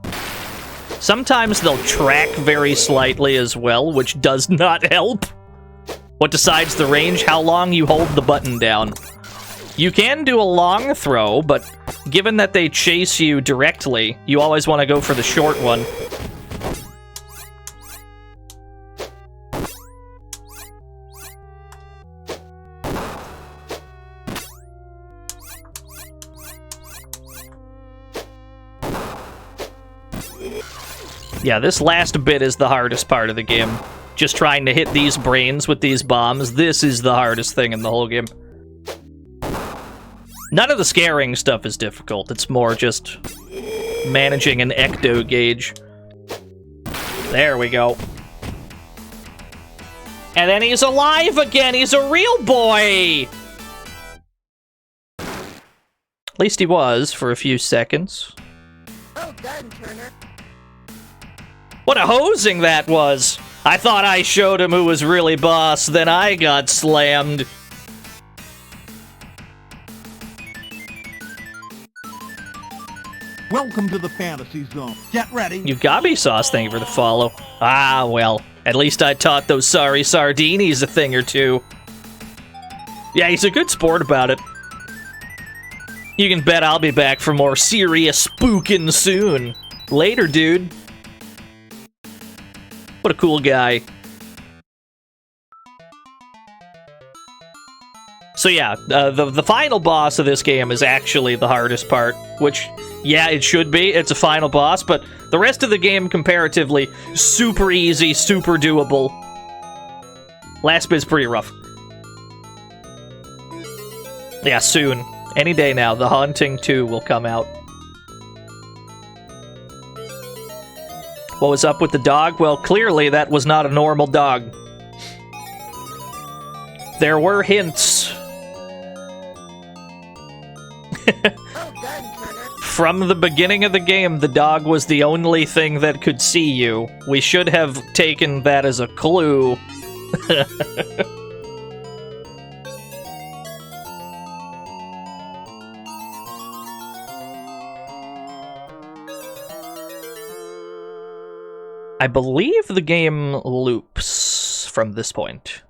Sometimes they'll track very slightly as well, which does not help. What decides the range? How long you hold the button down. You can do a long throw, but given that they chase you directly, you always want to go for the short one. Yeah, this last bit is the hardest part of the game. Just trying to hit these brains with these bombs. This is the hardest thing in the whole game. None of the scaring stuff is difficult. It's more just managing an ecto gauge. There we go. And then he's alive again! He's a real boy! At least he was for a few seconds. Well done, Turner. What a hosing that was! I thought I showed him who was really boss, then I got slammed. Welcome to the fantasy zone. Get ready. You Gabi sauce, thank you for the follow. Ah, well, at least I taught those sorry sardinis a thing or two. Yeah, he's a good sport about it. You can bet I'll be back for more serious spookin' soon. Later, dude. What a cool guy. So yeah, the final boss of this game is actually the hardest part, which, yeah, it should be. It's a final boss, but the rest of the game, comparatively, super easy, super doable. Last bit's pretty rough. Yeah, soon. Any day now, The Haunting 2 will come out. What was up with the dog? Well, clearly that was not a normal dog. There were hints. Well done, Turner. From the beginning of the game, the dog was the only thing that could see you. We should have taken that as a clue. I believe the game loops from this point.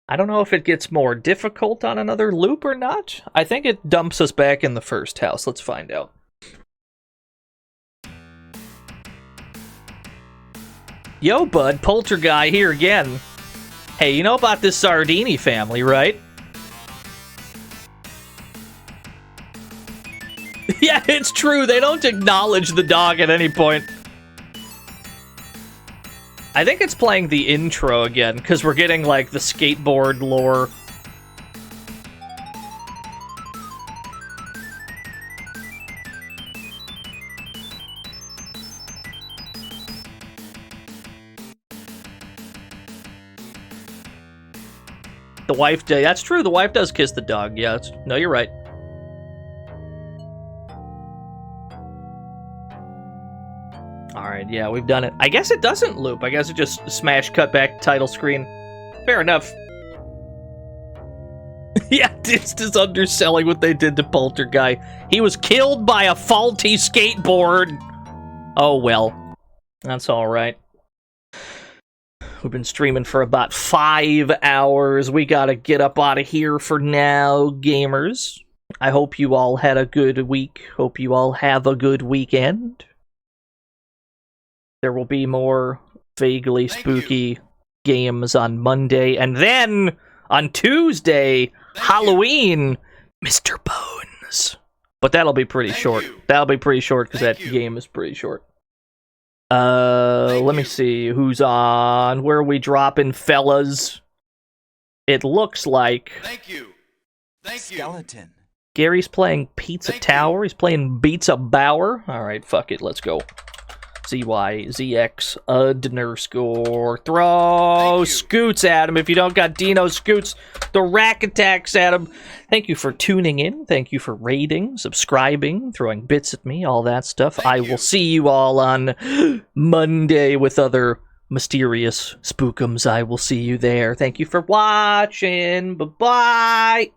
I don't know if it gets more difficult on another loop or not. I think it dumps us back in the first house. Let's find out. Yo, bud, Polterguy here again. Hey, you know about this Sardini family, right? Yeah, it's true. They don't acknowledge the dog at any point. I think it's playing the intro again, because we're getting, like, the skateboard lore. The wife, that's true, the wife does kiss the dog. Yeah, no, you're right. Alright, yeah, we've done it. I guess it doesn't loop. I guess it just smash cut back title screen. Fair enough. Yeah, this is underselling what they did to Polterguy. He was killed by a faulty skateboard. Oh, well. That's alright. We've been streaming for about 5 hours. We gotta get up out of here for now, gamers. I hope you all had a good week. Hope you all have a good weekend. There will be more vaguely spooky games on Monday. And then, on Tuesday, Halloween, Mr. Bones. But that'll be pretty short. That'll be pretty short, because that game is pretty short. Let me see who's on. Where are we dropping, fellas? It looks like... Skeleton. Gary's playing Pizza Tower. He's playing Pizza Bauer. Alright, fuck it, let's go. ZYZX underscore. Throw scoots at him. If you don't got Dino scoots, the rack attacks at him. Thank you for tuning in. Thank you for rating, subscribing, throwing bits at me, all that stuff. I will see you all on Monday with other mysterious spookums. I will see you there. Thank you for watching. Bye-bye.